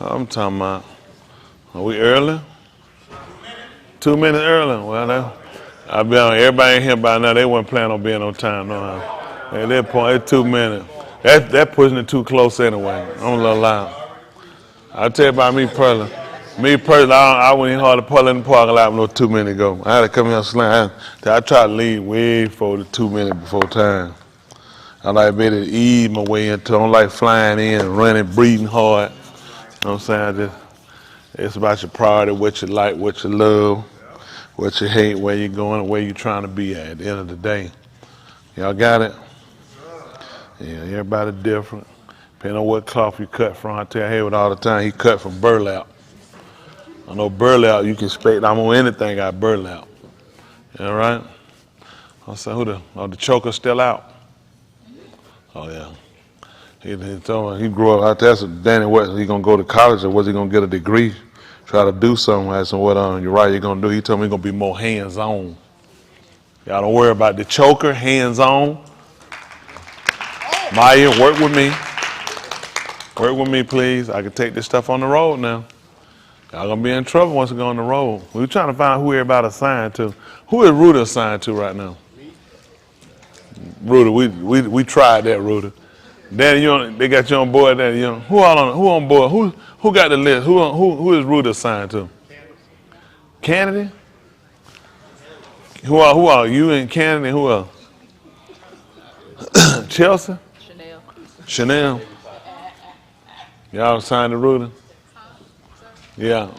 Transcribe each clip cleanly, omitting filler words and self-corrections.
I'm talking about, are we early? 2 minutes early. Well, I'll be on. Everybody in here by now, they wasn't planning on being on time. No, at that point, it's 2 minutes. That pushing it too close anyway. I'm a little loud. I'll tell you about me personally. Me personally, I went in hard to pull in the parking lot no 2 minutes ago. I had to come here slam. I tried to leave way before the 2 minutes before time. I like better ease my way into. I don't like flying in, running, breathing hard. You know what I'm saying? It's about your priority, what you like, what you love, what you hate, where you're going, and where you're trying to be at the end of the day. Y'all got it? Yeah, everybody different. Depending on what cloth you cut from. I tell Hayward all the time, he cut from burlap. I know burlap, you can expect almost anything out of burlap. All right? I said, the choker still out? Oh, yeah. He told me he grew up out there. So Danny, what, he going to go to college or was he going to get a degree? Try to do something. I said, what you're right, you're going to do. He told me he's going to be more hands-on. Y'all don't worry about the choker, hands-on. Maya, work with me. Work with me, please. I can take this stuff on the road now. Y'all going to be in trouble once we go on the road. We're trying to find who everybody assigned to. Who is Ruta assigned to right now? Ruta, we tried that, Ruta. Danny, they got you on board, Danny. Who on board? Who got the list? Who is Ruta assigned to? Kennedy? Who are you and Kennedy? Who else? Chelsea? Chanel. Y'all assigned to Ruta? Yeah.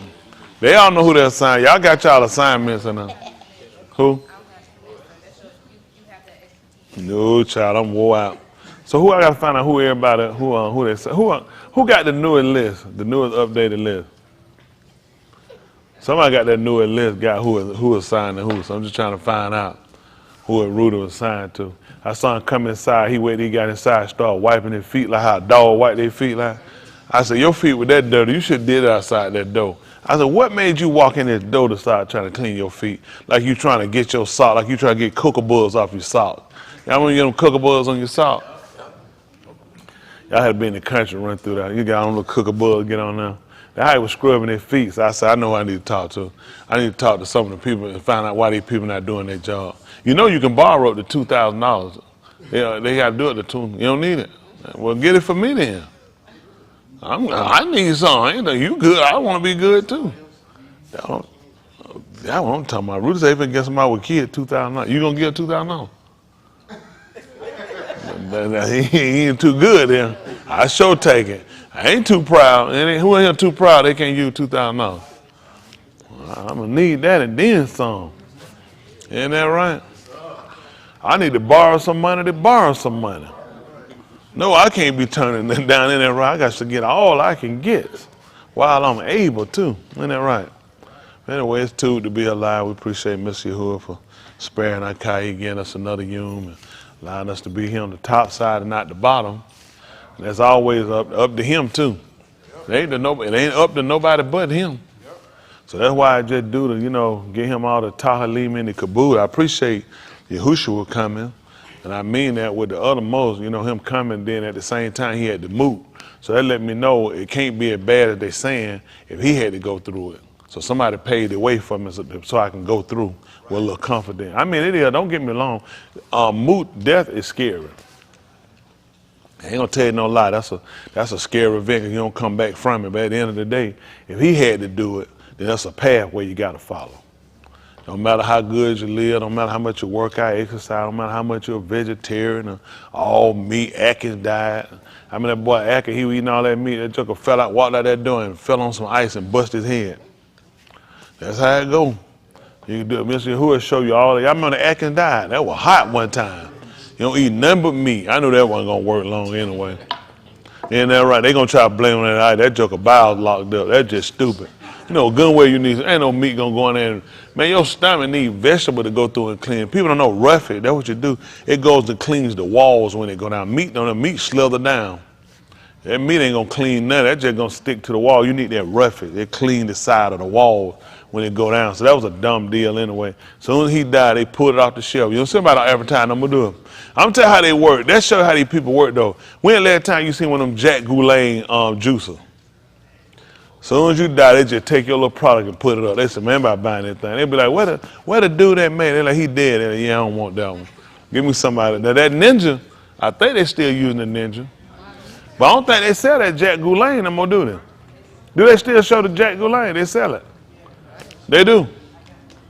They all know who they're assigned. Y'all got y'all assignments or nothing. Who? No, child, I'm wore out. So who I gotta find out who everybody who got the newest list, the newest updated list? Somebody got that newest list, got who assigned to who. So I'm just trying to find out who Ruta was assigned to. I saw him come inside. He got inside, started wiping his feet like how a dog wipe their feet like. I said, your feet were that dirty. You should have did it outside that door. I said, what made you walk in this door to start trying to clean your feet? Like you trying to get your salt, like you trying to get kookaburras off your salt. Y'all want to get them kookaburras on your salt? Y'all had to be in the country, run through that. You got on little kookaburras, get on there. The guy was scrubbing their feet. So I said, I know who I need to talk to. I need to talk to some of the people and find out why these people not doing their job. You know you can borrow up to $2,000. They got to do it to two. You don't need it. Well, get it for me then. I need something. You good. I want to be good too. That's what I'm talking about. Rudy said if he get somebody with kids, $2,000. You going to give $2,000? He ain't too good then. I sure take it. I ain't too proud. Who ain't here too proud they can't use $2,000? I'm going to need that and then some. Ain't that right? I need to borrow some money to borrow some money. No, I can't be turning down in that right. I got to get all I can get while I'm able to. Ain't that right? Anyway, it's too to be alive. We appreciate Mr. Yahuwah for sparing our Kai, getting us another yum, and allowing us to be here on the top side and not the bottom. And that's always up to him too. It ain't up to nobody but him. So that's why I just do get him all the tahalim and the kabul. I appreciate Yahushua coming. And I mean that with the uttermost, him coming, then at the same time he had to move. So that let me know it can't be as bad as they saying if he had to go through it. So somebody paid the way for me so I can go through with a little confidence. I mean, it is, don't get me wrong, death is scary. I ain't gonna tell you no lie, that's a scary event because you don't come back from it. But at the end of the day, if he had to do it, then that's a pathway you gotta follow. No matter how good you live, no matter how much you work out, exercise, no matter how much you're a vegetarian or all meat, Atkins diet. I mean, that boy Atkins, he was eating all that meat. That joker fell out, walked out that door and fell on some ice and bust his head. That's how it go. You can do it. Mr. Yahuwah show you all that. I remember the Atkins diet. That was hot one time. You don't eat nothing but meat. I knew that wasn't going to work long anyway. Ain't that right? They going to try to blame on that eye. That joker bowels locked up. That's just stupid. Good way you need, ain't no meat gonna go in there. Man, your stomach need vegetable to go through and clean. People don't know rough it. That's what you do. It goes and cleans the walls when it go down. Meat slither down. That meat ain't gonna clean nothing. That just gonna stick to the wall. You need that rough it. It clean the side of the wall when it go down. So that was a dumb deal anyway. Soon as he died, they pulled it off the shelf. Somebody don't advertise, I'm gonna do it. I'm gonna tell you how they work. That show how these people work though. When the last time you seen one of them Jack Goulet juicer? Soon as you die, they just take your little product and put it up. They say, man, about buying that thing. They be like, where the dude that made it? They're like, he dead. They're like, yeah, I don't want that one. Give me somebody. Now that Ninja, I think they still using the Ninja. But I don't think they sell that Jack Goulet no more, do they? Do they still show the Jack Goulet? They sell it. They do.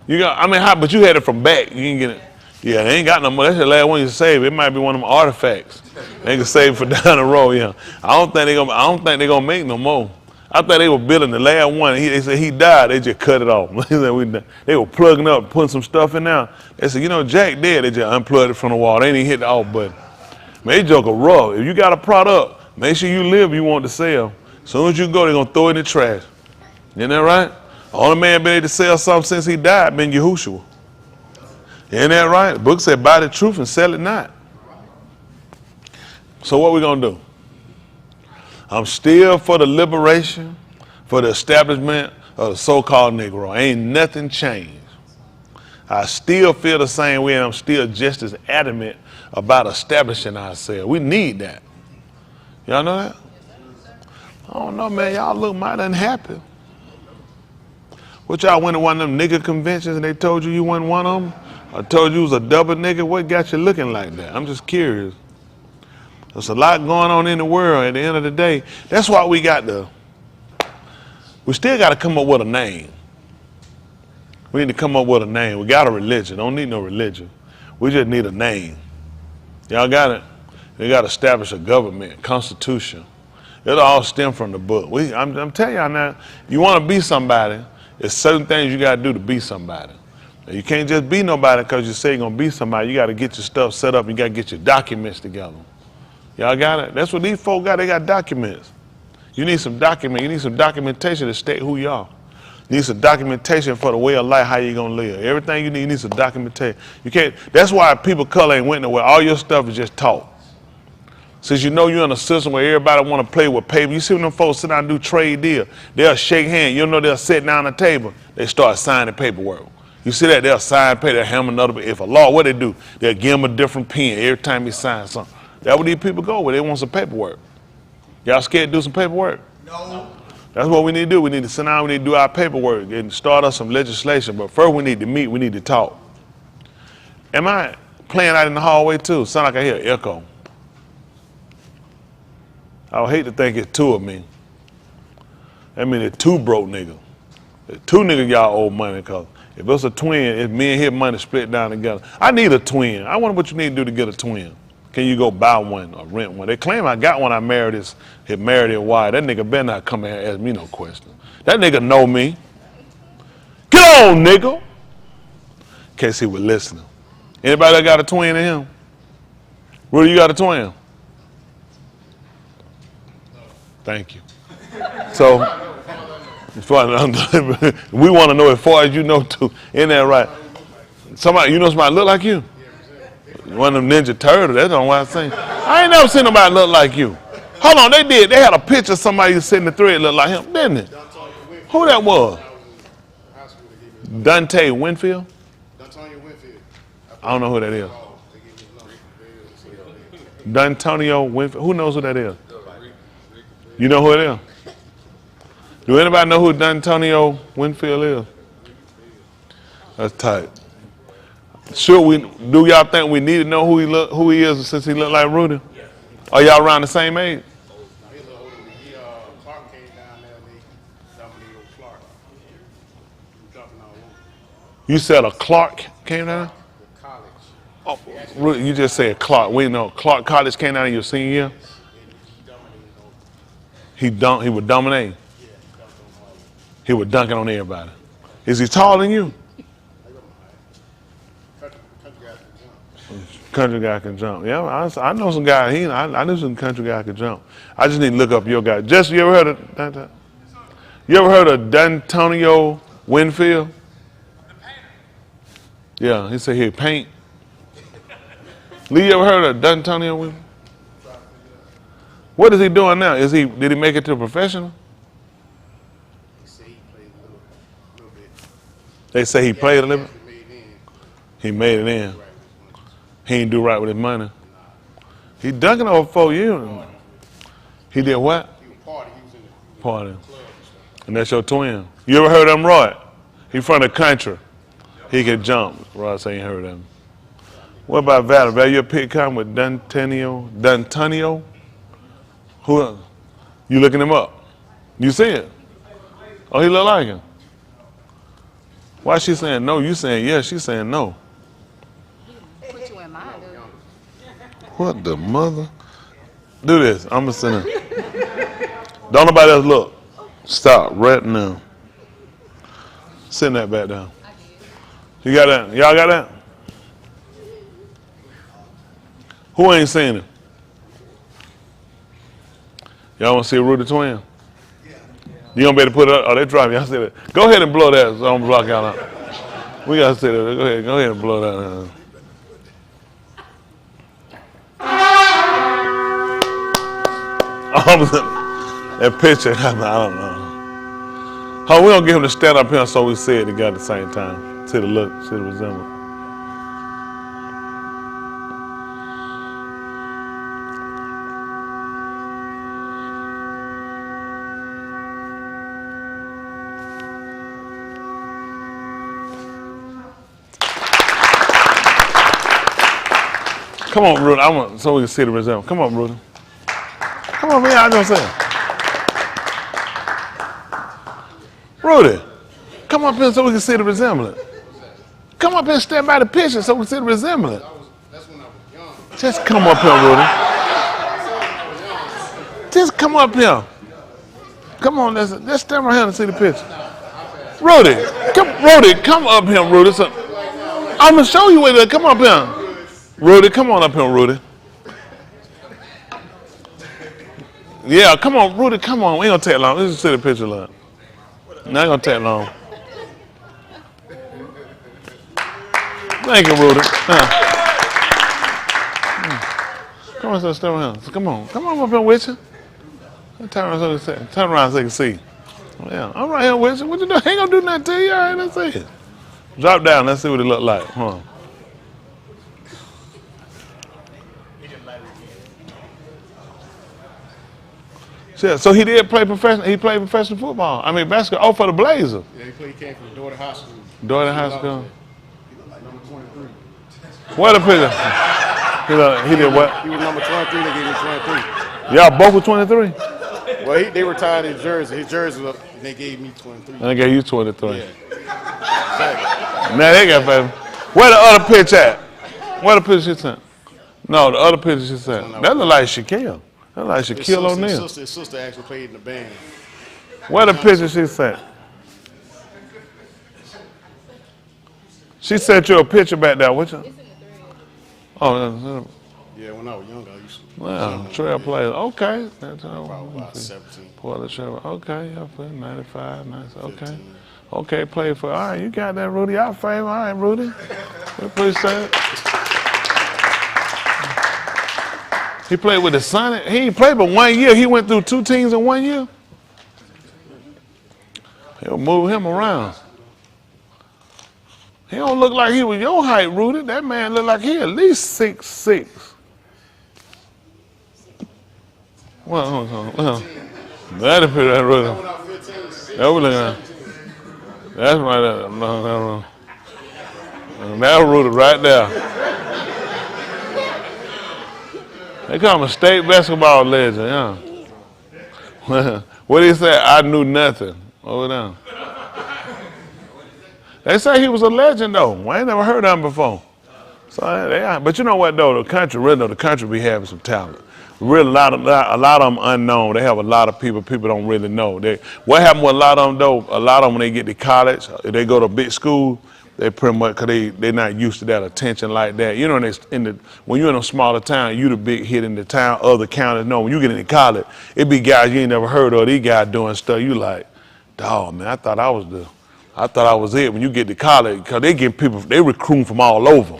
You got, I mean, how? But you had it from back. You can get it. Yeah, they ain't got no more. That's the last one you save. It might be one of them artifacts. They can save for down the road. Yeah, I don't think they gonna make no more. I thought they were building the last one. They said he died. They just cut it off. They were plugging up, putting some stuff in there. They said, you know, Jack dead. They just unplugged it from the wall. They didn't hit the off button. Man, they joke are rough. If you got a product, make sure you live. You want to sell. As soon as you go, they're gonna throw it in the trash. Isn't that right? The only man been able to sell something since he died been Yahushua. Isn't that right? The book said, buy the truth and sell it not. So what we gonna do? I'm still for the liberation, for the establishment of the so-called Negro. Ain't nothing changed. I still feel the same way, and I'm still just as adamant about establishing ourselves. We need that. Y'all know that? I don't know, man. Y'all look mighty unhappy. What y'all went to one of them nigga conventions and they told you wasn't one of them? I told you was a double nigga? What got you looking like that? I'm just curious. There's a lot going on in the world at the end of the day. That's why we still got to come up with a name. We need to come up with a name. We got a religion. Don't need no religion. We just need a name. Y'all got it? We got to establish a government, constitution. It'll all stem from the book. I'm telling y'all now, you want to be somebody, there's certain things you got to do to be somebody. Now, you can't just be nobody because you say you're going to be somebody. You got to get your stuff set up. You got to get your documents together. Y'all got it? That's what these folk got. They got documents. You need some document. You need some documentation to state who you are. You need some documentation for the way of life, how you going to live. Everything you need some documentation. You can't. That's why people color ain't went nowhere. All your stuff is just taught. Since you know you're in a system where everybody want to play with paper, you see when them folks sit down and do trade deal, they'll shake hands. You know they'll sit down at the table, they start signing paperwork. You see that? They'll sign paper, they'll hand them another. If a law, what they do? They'll give them a different pen every time he signs something. That's what these people go with. They want some paperwork. Y'all scared to do some paperwork? No. That's what we need to do. We need to sit down, we need to do our paperwork and start us some legislation. But first we need to meet, we need to talk. Am I playing out in the hallway too? Sound like I hear an echo. I would hate to think it's two of me. I mean, it's two broke niggas. It's two niggas y'all owe money, because if it's a twin, it's me and his money split down together. I need a twin. I wonder what you need to do to get a twin. Can you go buy one or rent one? They claim I got one. I married his wife. That nigga better not come here and ask me no question. That nigga know me. Get on, nigga. In case he was listening. Anybody that got a twin in him? Rudy, you got a twin? Thank you. So, we want to know as far as you know too. Isn't that right? Somebody look like you? One of them Ninja Turtles. That's the one I'm saying. I ain't never seen nobody look like you. Hold on, they did. They had a picture of somebody sitting in the thread look like him, didn't it? Who that was? Dante Winfield? I don't know who that is. D'Antonio Winfield. Who knows who that is? You know who it is? Do anybody know who D'Antonio Winfield is? That's tight. Do y'all think we need to know who he is since he look like Rudy? Are y'all around the same age? You said a Clark came down? Oh, you just said Clark. We know Clark College came down in your senior year? He would dominate. He was dunking on everybody. Is he taller than you? Country guy can jump. Yeah, I know some guys. I knew some country guy could jump. I just need to look up your guy. Jess, you ever heard of that? You ever heard of D'Antonio Winfield? Yeah, he said he'd paint. Lee, you ever heard of D'Antonio Winfield? What is he doing now? Did he make it to a professional? They say he played a little bit. He made it in. He ain't do right with his money. He dunking over 4 years. He did what? Party. And that's your twin. You ever heard of him, Roy? He from the country. He can jump. Roy say you heard of him. What about Valerie? Valerie, your pick come with Duntonio? Who else? You looking him up? You see it? Oh, he look like him. Why she saying no? You saying yes, she saying no. Put you in mind, dude. What the mother? Do this. I'm gonna send it. Don't nobody else look. Stop right now. Send that back down. You got that? Y'all got that? Who ain't seen it? Y'all want to see a Rudy twin? You gonna be able to put it up? Oh, they driving. Y'all see that? Go ahead and blow that so I don't block y'all out. We gotta see that. Go ahead and blow that out. That picture, I don't know. Oh, we gonna get him to stand up here so we see it together at the same time. See the look, see the resemblance. Come on, Rudy. I want so we can see the resemblance. Come on, Rudy. Come on, man. I don't say. Rudy, come up here so we can see the resemblance. Come up here and stand by the picture so we can see the resemblance. That's when I was young. Just come up here, Rudy. Just come up here. Come on, let's stand right here and see the picture. Rudy, come up here, Rudy. So, I'm gonna show you where to come up here. Rudy, come on up here, Rudy. Yeah, come on, Rudy, come on. We ain't gonna take long. Let's just see the picture, look. Not gonna take long. Thank you, Rudy. Come on, so stay around. So come on up here with you. Turn around so you can see. Yeah, I'm right here with you. What you doing? Ain't gonna do nothing to you. All right, let's see it. Drop down. Let's see what it look like. Hold on. So he did play professional. He played professional football. I mean basketball. Oh, for the Blazers. Yeah, he came from Dorder High School. Dorder High School. He looked like number 23. What a picture. He did what? He was number 23. They gave him 23. Y'all both were 23. Well, they retired his jersey. His jersey was up. They gave me 23. And they gave you 23. Yeah. Exactly. Now they got baby. Where the other pitch at? Where the picture she sent? No, the other picture she sent. That look like Shaquille. That look like Shaquille O'Neal. His sister actually played in the band. Where the picture she sent? She sent you a picture back there. Which one? Oh, yeah, when I was younger, I used to. well, trailblazer. Okay. Probably about 17. Portland Trail. Okay, I played 95, 96. Okay. Okay, played for. All right, you got that, Rudy. Our favorite. All right, Rudy. We appreciate it. He played with the Sun. He ain't played but 1 year. He went through 2 teams in 1 year. He'll move him around. He don't look like he was your height, Rudy. That man look like he at least 6'6". Well, that'll be that Rudy. That we looking at. That's right there. No. That Rudy right there. They call him a state basketball legend, yeah. What did he say? I knew nothing. Over there. They say he was a legend, though. I ain't never heard of him before. So, but you know what, though? The country be having some talent. Really, a lot of them unknown. They have a lot of people don't really know. What happened with a lot of them, though? A lot of them, when they get to college, if they go to big school, they pretty much, because they're not used to that attention like that. You know, when you're in a smaller town, you the big hit in the town, other counties know. When you get into college, it be guys you ain't never heard of. These guys doing stuff. You like, dog, man, I thought I was it. When you get to college, because they get people, they recruiting from all over.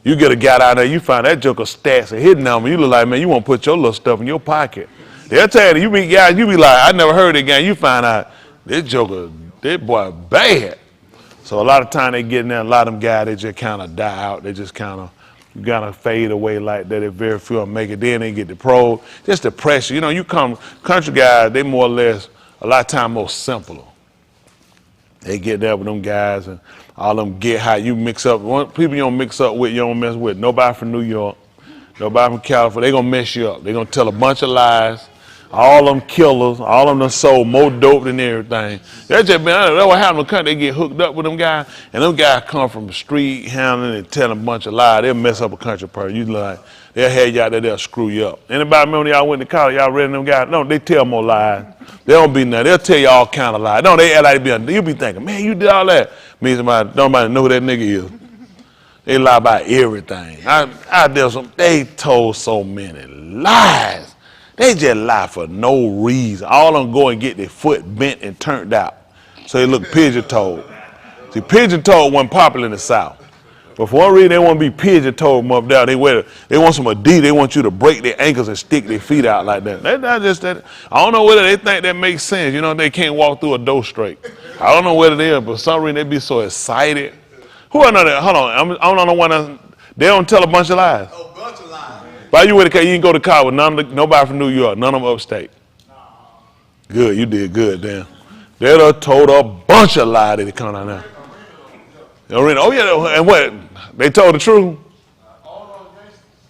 You get a guy out there, you find that joker stats and hidden number. You look like, man, you want to put your little stuff in your pocket. They'll tell you meet guys, you be like, I never heard that guy. You find out, this joker, that boy bad. So a lot of time they get in there, a lot of them guys, they just kind of die out. They just kind of fade away like that. If very few of them make it, then they get the pro. Just the pressure. You know, you come, country guys, they more or less a lot of times more simpler. They get there with them guys and all them get how you mix up. People you don't mix up with, you don't mess with. Nobody from New York, nobody from California. They gonna mess you up. They gonna tell a bunch of lies. All them killers, all of them sold more dope than everything. That's just been, that's what happened in the country. They get hooked up with them guys, and them guys come from the street handling and telling a bunch of lies. They'll mess up a country person. You like, they'll have you out there, they'll screw you up. Anybody remember when y'all went to college, y'all read them guys? No, they tell more lies. They don't be nothing. They'll tell you all kind of lies. No, they act like you be thinking, man, you did all that. Me, nobody know who that nigga is. They lie about everything. They told so many lies. They just lie for no reason. All of them go and get their foot bent and turned out. So they look pigeon-toed. See, pigeon-toed wasn't popular in the South. But for one reason, they want to be pigeon-toed them up there. They want some Adidas. They want you to break their ankles and stick their feet out like that. They not just that. I don't know whether they think that makes sense. You know, they can't walk through a door straight. I don't know what it is, but for some reason they be so excited. Who I know that? Hold on. I don't know one. They don't tell a bunch of lies. A bunch of lies. Why you with the, you didn't go to college with nobody from New York, none of them upstate. Good, you did good, damn. They done told a bunch of lies that they come down there. Oh yeah, and what? They told the truth.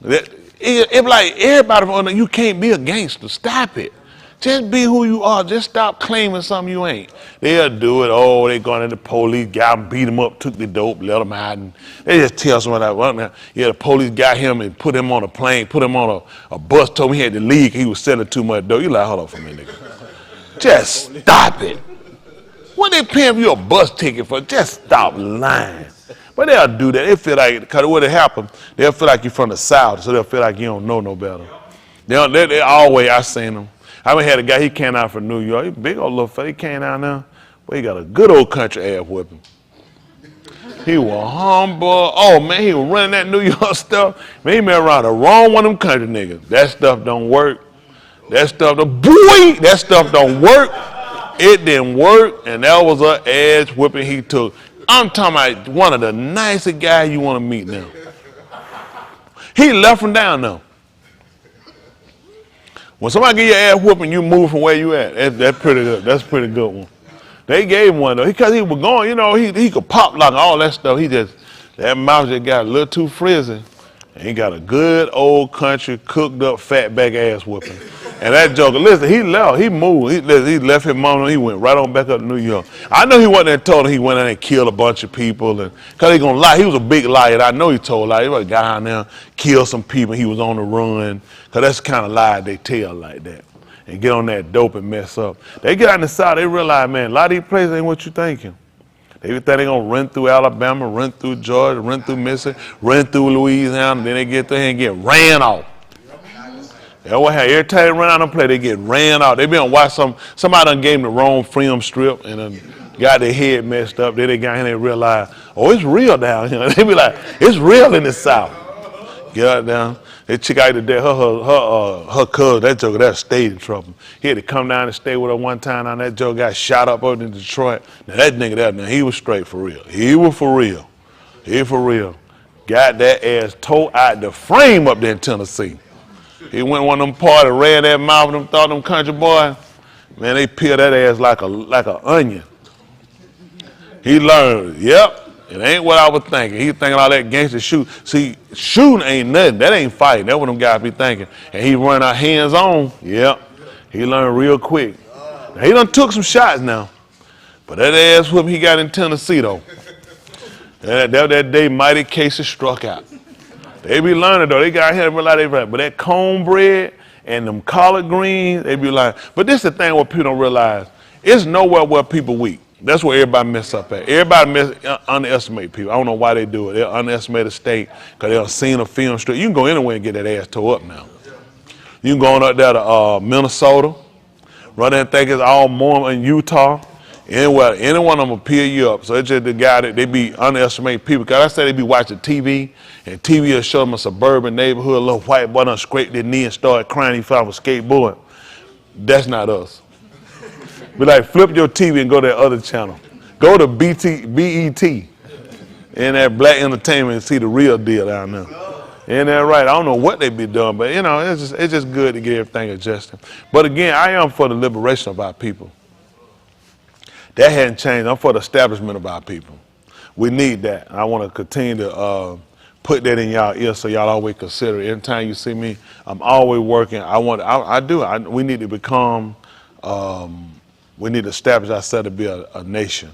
It's like everybody, you can't be a gangster. Stop it. Just be who you are. Just stop claiming something you ain't. They'll do it. Oh, they gone to the police, got him, beat him up, took the dope, let him out. And they just tell someone that, well, now, yeah, the police got him and put him on a plane, put him on a bus, told him he had to leave. He was selling too much dope. You like, hold on for a minute, nigga. Just stop it. What they paying you a bus ticket for? Just stop lying. But they'll do that. They feel like, because what it happened, they'll feel like you're from the South, so they'll feel like you don't know no better. They always, I seen them. I had a guy, he came out from New York. He big old little fella. He came down there. But he got a good old country ass whipping. He was humble. Oh, man, he was running that New York stuff. Man, he been around the wrong one of them country niggas. That stuff don't work. That stuff don't work. It didn't work, and that was an ass whipping he took. I'm talking about one of the nicest guys you want to meet now. He left him down now. When somebody give you an ass whooping, you move from where you at. That's pretty good. That's a pretty good one. They gave him one though, because he was going, you know, he could pop lock all that stuff. That mouth just got a little too frizzy. And he got a good old country cooked up fatback ass whooping. And that joker, listen, he left, he moved. He left his mom and he went right on back up to New York. I know he wasn't there told him he went in and killed a bunch of people. And because he gonna lie, he was a big liar. I know he told lies. He was a guy down there, killed some people, he was on the run. Because that's the kind of lie they tell like that. And get on that dope and mess up. They get out in the South, they realize, man, a lot of these places ain't what you thinking. They think they're going to run through Alabama, run through Georgia, run through Mississippi, run through Louisiana, and then they get there and get ran off. That's what happened. Every time they run out and play, they get ran off. They be on watch somebody done gave them the wrong film strip and got their head messed up. Then they got in and they realize, oh, it's real down here. They be like, it's real in the South. Get out down. That chick out there, her cousin, that joker, that stayed in trouble. He had to come down and stay with her one time. And that joker got shot up over in Detroit. Now that nigga there, now he was straight for real. He was for real. He for real. Got that ass tore out the frame up there in Tennessee. He went one of them parties, ran that mouth with them, thought them country boys. Man, they peeled that ass like a onion. He learned, yep. It ain't what I was thinking. He thinking all that gangster shoot. See, shooting ain't nothing. That ain't fighting. That's what them guys be thinking. And he run our hands on. Yep. He learned real quick. Now, he done took some shots now. But that ass whoop he got in Tennessee though. That day mighty cases struck out. They be learning though. They got here and realize they right. But that cornbread and them collard greens, they be like, but this is the thing what people don't realize. It's nowhere where people weak. That's where everybody mess up at. Everybody underestimate people. I don't know why they do it. They underestimate a state because they've seen a film strip. You can go anywhere and get that ass tore up now. You can go on up there to Minnesota, run there and think it's all Mormon in Utah. Anywhere, any one of them will peel you up. So it's just the guy that they be underestimating people. Because I say they be watching TV, and TV will show them a suburban neighborhood, a little white boy done scraped their knee and started crying. He found a skateboard. That's not us. Be like, flip your TV and go to that other channel. Go to BET, and that Black Entertainment and see the real deal down there. Ain't that right? I don't know what they be doing, but you know, it's just good to get everything adjusted. But again, I am for the liberation of our people. That hadn't changed. I'm for the establishment of our people. We need that. I want to continue to put that in y'all ear so y'all always consider it. Every time you see me, I'm always working. We need to become, we need to establish ourselves to be a nation.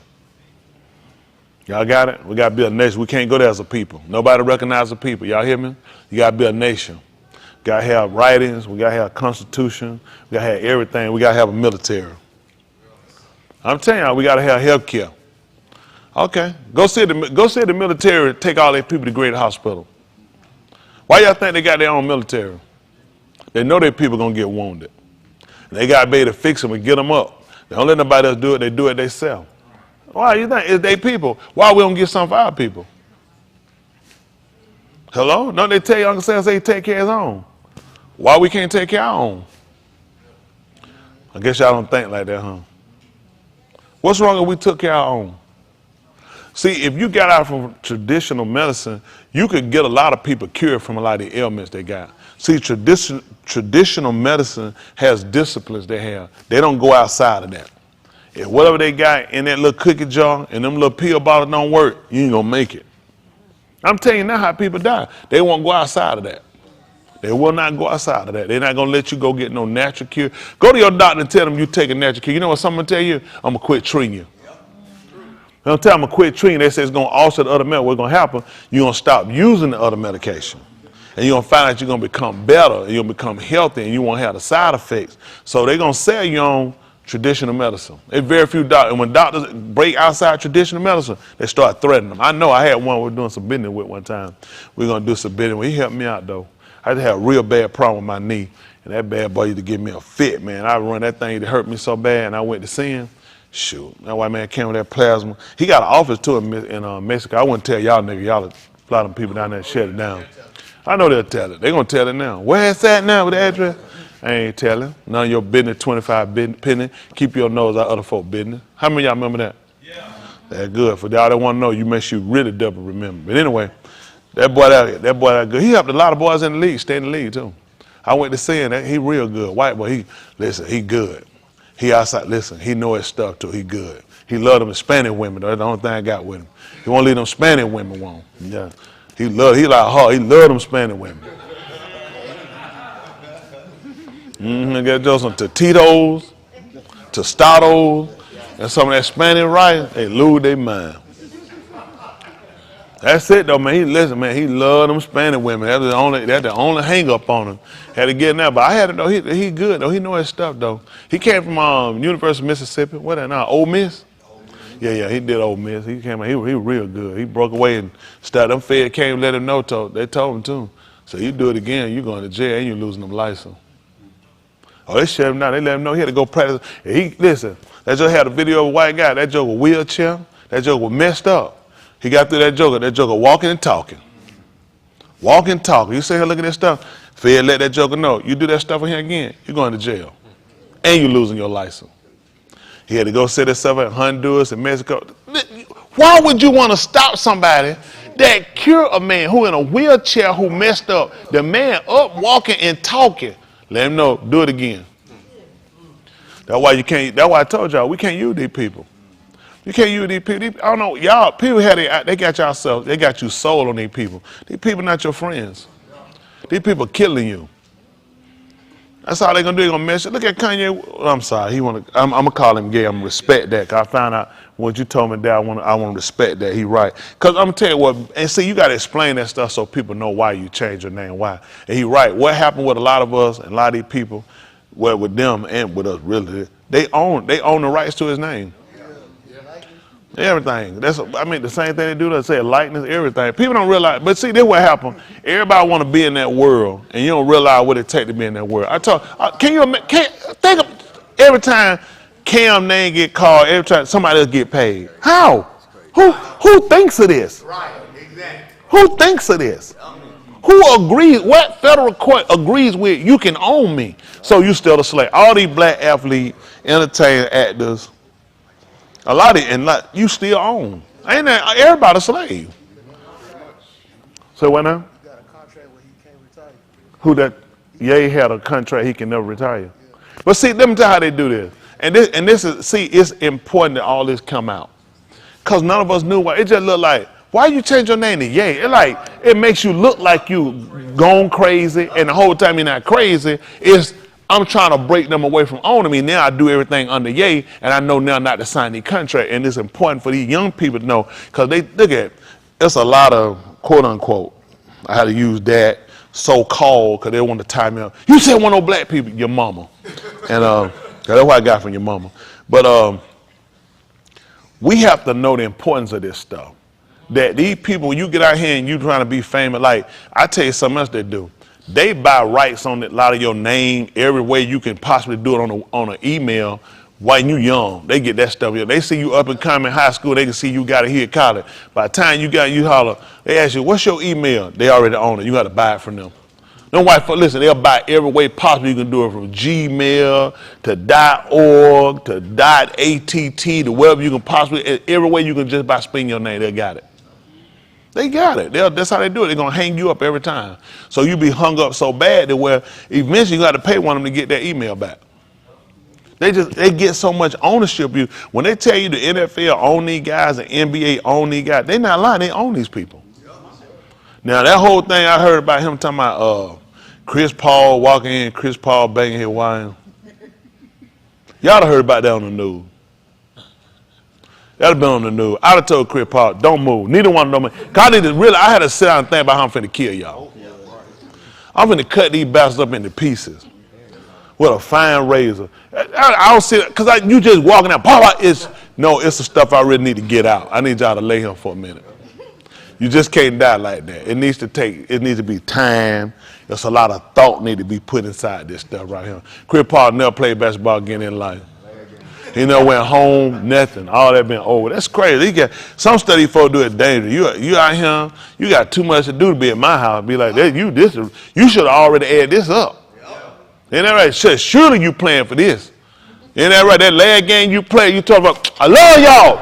Y'all got it? We got to be a nation. We can't go there as a people. Nobody recognizes the people. Y'all hear me? You got to be a nation. Got to have writings. We got to have a constitution. We got to have everything. We got to have a military. I'm telling y'all, we got to have health care. Okay. Go see the military take all their people to Great Hospital. Why y'all think they got their own military? They know their people going to get wounded. And they got to be able to fix them and get them up. They don't let nobody else do it. They do it themselves. Why you think? It's their people. Why we don't get something for our people? Hello? Don't they tell you Uncle Sam say take care of his own? Why we can't take care of our own? I guess y'all don't think like that, huh? What's wrong if we took care of our own? See, if you got out from traditional medicine, you could get a lot of people cured from a lot of the ailments they got. See, traditional medicine has disciplines they have. They don't go outside of that. If whatever they got in that little cookie jar and them little pill bottles don't work, you ain't gonna make it. I'm telling you now how people die. They won't go outside of that. They will not go outside of that. They're not gonna let you go get no natural cure. Go to your doctor and tell them you take a natural cure. You know what someone tell you? I'm gonna quit treating you. Don't tell them I'm gonna quit treating. They say it's gonna alter the other medication. What's gonna happen? You're gonna stop using the other medication. And you're gonna find out you're gonna become better and you'll become healthy and you won't have the side effects. So they're gonna sell you on traditional medicine. There's very few doctors, and when doctors break outside traditional medicine, they start threatening them. I know I had one we're doing some business with one time. We're gonna do some business with. He helped me out though. I just had a real bad problem with my knee, and that bad boy used to give me a fit, man. I run that thing, it hurt me so bad, and I went to see him. Shoot, that white man came with that plasma. He got an office too in Mexico. I wouldn't tell y'all niggas, y'all a lot of them people down there shut it down. I know they'll tell it. They're gonna tell it now. Where it's at now with the address? I ain't telling. None of your business, 25 penny. Keep your nose out of other folk business. How many of y'all remember that? Yeah. That's good. For y'all that want to know, you make sure you really double remember. But anyway, that boy that good. He helped a lot of boys in the league, stay in the league too. I went to see him. He real good. White boy, he good. He outside, listen, he know his stuff too. He good. He love them Spanish women though. That's the only thing I got with him. He won't leave them Spanish women alone. Yeah. He love them Spanish women. I got those some Tostitos, Tostados, and some of that Spanish rice, they lose their mind. That's it though, man. He loved them Spanish women. That's the only hang up on him. Had to get in there, but I had it though. He good though. He know his stuff though. He came from University of Mississippi. What that now? Ole Miss? Yeah, he did Ole Miss. He came. He real good. He broke away and started. Them feds came and let him know. They told him too. So you do it again, you going to jail and you losing them license. Oh, they shut him down. They let him know he had to go practice. Listen, that joke had a video of a white guy. That joke was wheelchair. That joke was messed up. He got through that joker walking and talking. Walking, talking. You sit here looking at that stuff. Fed let that joker know. You do that stuff with him again, you're going to jail. And you're losing your license. He had to go set himself at Honduras and Mexico. Why would you want to stop somebody that cure a man who in a wheelchair who messed up? The man up walking and talking. Let him know, do it again. That's why I told y'all, we can't use these people. You can't use these people. I don't know, y'all, people they got you sold on these people. These people not your friends. These people killing you. That's all they're gonna do, they're gonna mess you. Look at Kanye, I'm sorry, I'm gonna call him gay, I'm gonna respect that, cause I found out what you told me that I wanna respect that, he right. Cause I'm gonna tell you what, and see, you gotta explain that stuff so people know why you changed your name, why. And he right, what happened with a lot of us and a lot of these people, well, with them and with us really, they own the rights to his name. Everything. The same thing they do. They say likeness, everything. People don't realize. But see, this is what happened. Everybody want to be in that world, and you don't realize what it takes to be in that world. Can think of every time Cam name get called, every time somebody else get paid? How? Who thinks of this? Right. Exactly. Who thinks of this? Who agrees? What federal court agrees with you can own me? So you still a slave. All these black athletes, entertainers, actors. A lot of it, and you still own. Ain't that everybody a slave? So what now? He got a contract where he can't retire. Who that? Yeah, he had a contract he can never retire. But see, let me tell you how they do this. And this is, see, it's important that all this come out. Because none of us knew why. It just looked like, why you change your name to Ye? It makes you look like you gone crazy, and the whole time you're not crazy. I'm trying to break them away from owning me. Now I do everything under Ye, and I know now not to sign the contract. And it's important for these young people to know, because they look at it's a lot of quote unquote. I had to use that so-called because they want to tie me up. You said one of no black people, your mama, and that's what I got from your mama. But we have to know the importance of this stuff. That these people, when you get out here and you trying to be famous, like I tell you something else they do. They buy rights on a lot of your name every way you can possibly do it on an email while you young. They get that stuff here. They see you up and coming high school, they can see you got it here at college. By the time you holler, they ask you, what's your email? They already own it. You got to buy it from them. Them white folks, listen, they'll buy every way possible. You can do it from Gmail to .org to .att to wherever you can possibly, every way you can just by spelling your name, they got it. They got it. That's how they do it. They're going to hang you up every time. So you be hung up so bad that where eventually you got to pay one of them to get that email back. They get so much ownership. When they tell you the NFL own these guys, the NBA own these guys, they not lying. They own these people. Now that whole thing I heard about him talking about Chris Paul walking in, Chris Paul banging his wife. Y'all have heard about that on the news. That'd have been on the news. I'd have told Chris Paul, don't move. Neither one of them. I had to sit down and think about how I'm finna kill y'all. I'm finna cut these bastards up into pieces with a fine razor. I don't see that, because you just walking out. It's the stuff I really need to get out. I need y'all to lay here for a minute. You just can't die like that. It needs to be time. There's a lot of thought need to be put inside this stuff right here. Chris Paul never played basketball again in life. He never went home, nothing. All that been over. That's crazy. Some study folks do it dangerous. You out here, you got too much to do to be at my house. Be like, you should have already added this up. Ain't that right? Surely you playing for this. Ain't that right? That last game you play, you talk about, I love y'all.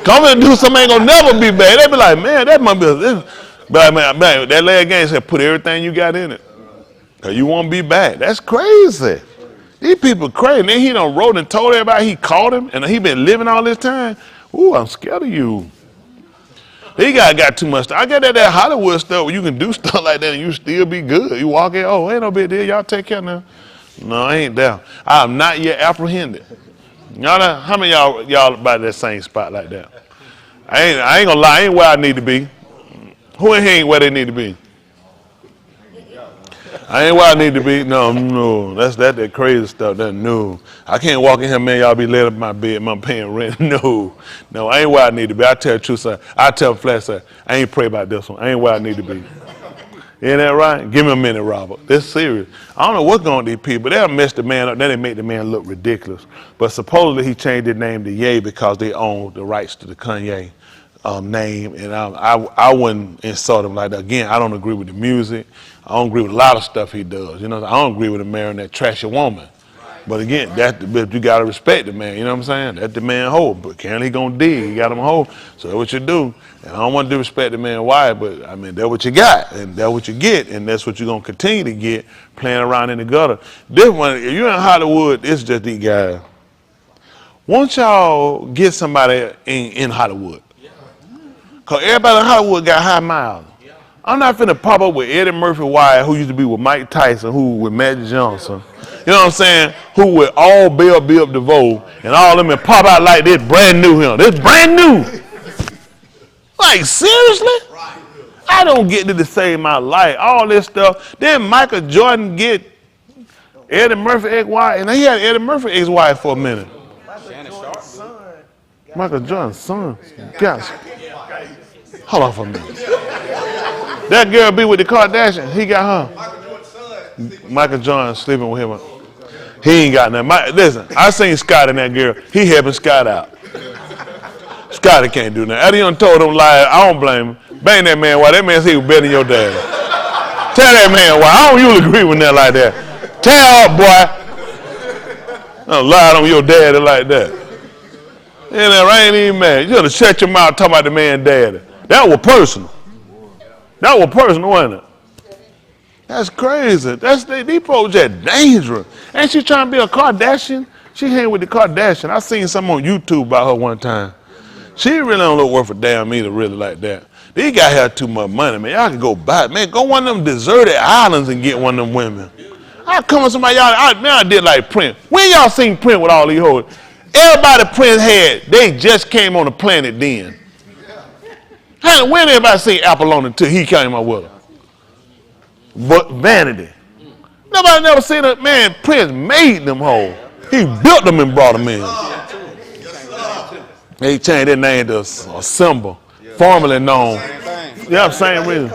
Come and do something ain't gonna never be bad. They be like, man, that might be this. But man, that last game said put everything you got in it. Cause you won't be bad. That's crazy. These people crazy. Then he done wrote and told everybody he caught him and he been living all this time. Ooh, I'm scared of you. He got too much stuff. I got that Hollywood stuff where you can do stuff like that and you still be good. You walk in, oh, ain't no big deal. Y'all take care now. No, I ain't down. I am not yet apprehended. Y'all know, how many of y'all by that same spot like that? I ain't gonna lie, I ain't where I need to be. Who in here ain't where they need to be? I ain't where I need to be. No. That's that crazy stuff. No. I can't walk in here, man. Y'all be laying up my bed. I'm paying rent. No, I ain't where I need to be. I tell the truth, sir. I tell flat, sir. I ain't pray about this one. I ain't where I need to be. Ain't that right? Give me a minute, Robert. This serious. I don't know what's going on with these people. They'll mess the man up. Then they make the man look ridiculous. But supposedly he changed his name to Ye because they own the rights to the Kanye name. And I wouldn't insult him like that. Again, I don't agree with the music. I don't agree with a lot of stuff he does. You know, I don't agree with him marrying that trashy woman. But again, you got to respect the man. You know what I'm saying? That's the man whole. But apparently he going to dig. He got him whole. So that's what you do. And I don't want to disrespect the man wife, but I mean, that's what you got. And that's what you get. And that's what you're going to continue to get playing around in the gutter. This one, if you're in Hollywood, it's just these guys. Won't y'all get somebody in Hollywood? Because everybody in Hollywood got high miles. I'm not finna pop up with Eddie Murphy wife, who used to be with Mike Tyson, who with Magic Johnson. You know what I'm saying? Who with all Bill DeVoe and all them and pop out like this brand new him. This brand new. Like, seriously? I don't get to save my life. All this stuff. Then Michael Jordan get Eddie Murphy ex-wife, and he had Eddie Murphy ex-wife for a minute. Michael Jordan's son. Gosh. Hold on for a minute. That girl be with the Kardashians. He got her. Michael Jordan sleeping with him. He ain't got nothing. Listen, I seen Scott and that girl. He helping Scott out. Scotty can't do nothing. After you done told him lies, I don't blame him. Bang that man. Why? That man say he was better than your dad. Tell that man why. I don't usually agree with that like that. Tell up, boy. Don't lie on your daddy like that. And I ain't even mad. You gotta shut your mouth talking about the man daddy. That was personal. That was personal, wasn't it? That's crazy. These folks just dangerous. And she trying to be a Kardashian. She hang with the Kardashian. I seen something on YouTube about her one time. She really don't look worth a damn either, really like that. These guys have too much money, man. Y'all can go buy it. Man, go one of them deserted islands and get one of them women. I come with somebody, I did like Prince. When y'all seen Prince with all these hoes? Everybody Prince had, they just came on the planet then. When everybody seen Apollonia until he came up with her? But vanity. Nobody never seen a man. Prince made them hoes. He built them and brought them in. They changed their name to a symbol, formerly known. Yeah, same reason.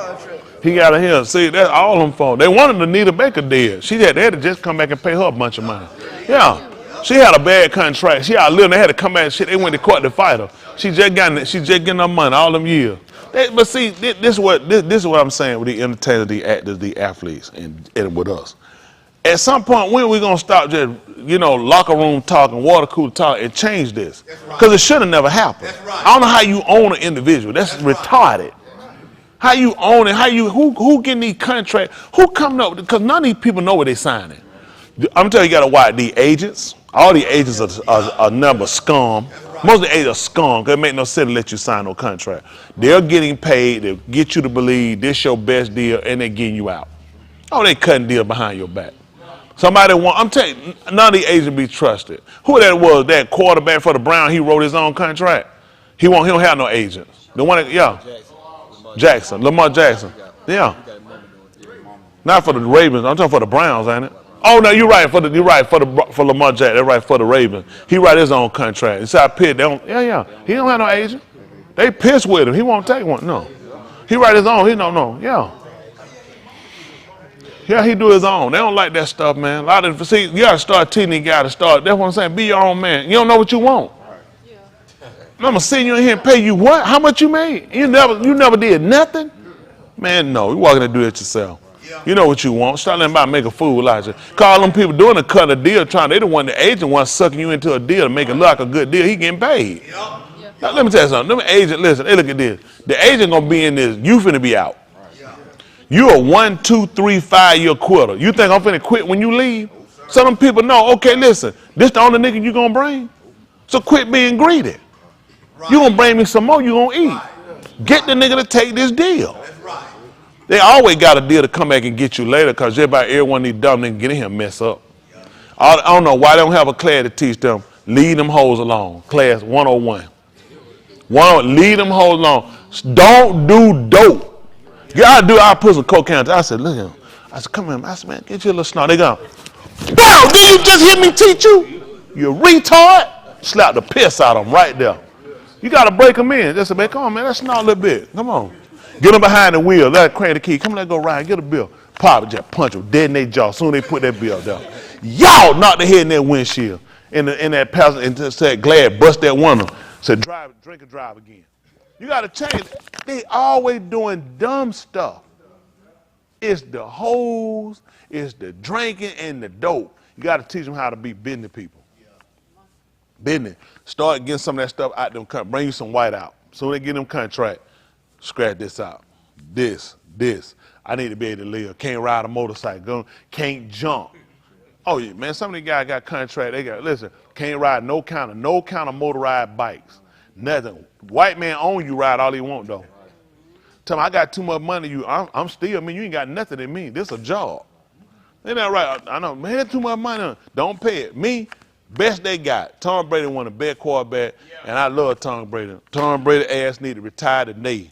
He got a here. See, that's all them for. They wanted Anita Baker dead. They had to just come back and pay her a bunch of money. Yeah. She had a bad contract. She outlived. They had to come back and shit. They went to court to fight her. She just getting her money all them years. But see, this is what I'm saying with the entertainers, the actors, the athletes, and with us. At some point, when are we gonna stop just locker room talking, water cooler talk, and change this? Because it should have never happened. I don't know how you own an individual. That's retarded. How you own it? Who getting these contracts? Who coming up? Because none of these people know what they signing. I'm telling you, you gotta watch the agents. All the agents are number scum. Most of the agents are scum because it make no sense to let you sign no contract. They're getting paid to get you to believe this your best deal, and they're getting you out. Oh, they cutting deal behind your back. I'm telling you, none of the agents be trusted. Who that was? That quarterback for the Browns, he wrote his own contract. He don't have no agents. The one Lamar Jackson. Yeah. Not for the Ravens. I'm talking for the Browns, ain't it? Oh no, you're right. For Lamar Jackson. They're right for the Ravens. He write his own contract. Inside Pitt, He don't have no agent. They pissed with him. He won't take one. No. He write his own. He don't know. Yeah. Yeah, he do his own. They don't like that stuff, man. You gotta start teaching these guys to start. That's what I'm saying. Be your own man. You don't know what you want. I'm gonna send you in here and pay you what? How much you made? You never did nothing? Man, no. You walking to do it yourself. You know what you want. Start letting about make a fool out of you. Call them people doing a cut a deal, they the one the agent wants sucking you into a deal to make it look like a good deal. He getting paid. Now, let me tell you something. Them agent, listen, hey, look at this. The agent gonna be in this. You finna be out. You a 1, 2, 3, 5 year quitter. You think I'm finna quit when you leave? Some of them people know, okay, listen, this the only nigga you gonna bring? So quit being greedy. You gonna bring me some more, you gonna eat. Get the nigga to take this deal. They always got a deal to come back and get you later because every one of these dumb niggas get in here and mess up. I don't know why they don't have a class to teach them. Leave them hoes alone. Class 101. Leave them hoes alone. Don't do dope. I put some cocaine. I said, look at him. I said, come here. I said, man, get you a little snot. They go, bro, did you just hear me teach you? You retard. Slap the piss out of them right there. You got to break them in. Just say, man, come on, man, let's snort a little bit. Come on. Get them behind the wheel. Let her crank the key. Come on, let's go ride. Get a bill. Pop it, just punch them dead in their jaw. Soon they put that bill down. Y'all knocked their head in that windshield. In that passenger, and said, glad, bust that one of them. Said, drink and drive again. You got to change it. They always doing dumb stuff. It's the hoes, it's the drinking, and the dope. You got to teach them how to be business people. Business. Start getting some of that stuff out them. Bring you some white out. So they get them contract. Scratch this out. This. I need to be able to live. Can't ride a motorcycle. Can't jump. Oh yeah, man. Some of these guys got contract. Listen. Can't ride no kind of motorized bikes. Nothing. White man own you ride all he want though. Tell me I got too much money. I'm still. I mean, you ain't got nothing in me. This a job. Ain't that right? I know. Man, too much money. Don't pay it. Me. Best they got. Tom Brady won a best quarterback, and I love Tom Brady. Tom Brady ass need to retire today.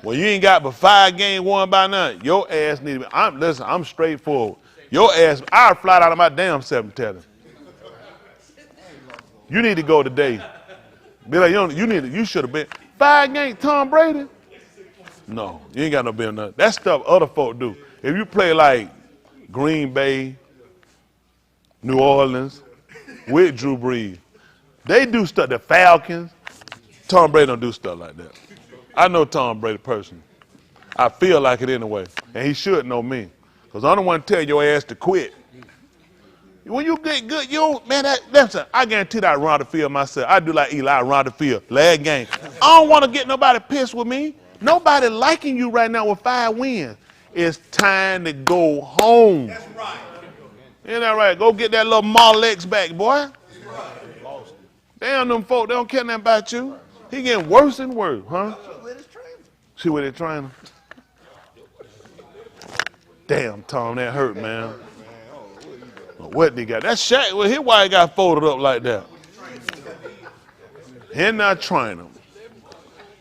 When you ain't got but 5 games won by none, your ass need to be. Listen, I'm straightforward. Your ass, I'll fly out of my damn self and tell him. You need to go today. Be like, you should have been 5 games, Tom Brady. No, you ain't got no business. Nothing. That stuff other folk do. If you play like Green Bay, New Orleans, with Drew Brees, they do stuff. The Falcons, Tom Brady don't do stuff like that. I know Tom Brady personally. I feel like it anyway, and he should know me, because I'm the one to tell your ass to quit. When you get good, I guarantee that I run the field myself. I do like Eli, I run the field. Last game. I don't want to get nobody pissed with me. Nobody liking you right now with 5 wins. It's time to go home. That's right. Ain't that right? Go get that little Marlex back, boy. Damn, them folk, they don't care nothing about you. He getting worse and worse, huh? She with his trainer. Damn, Tom, that hurt, man. What they got? That Shaq, well, his wife got folded up like that. He not trying them.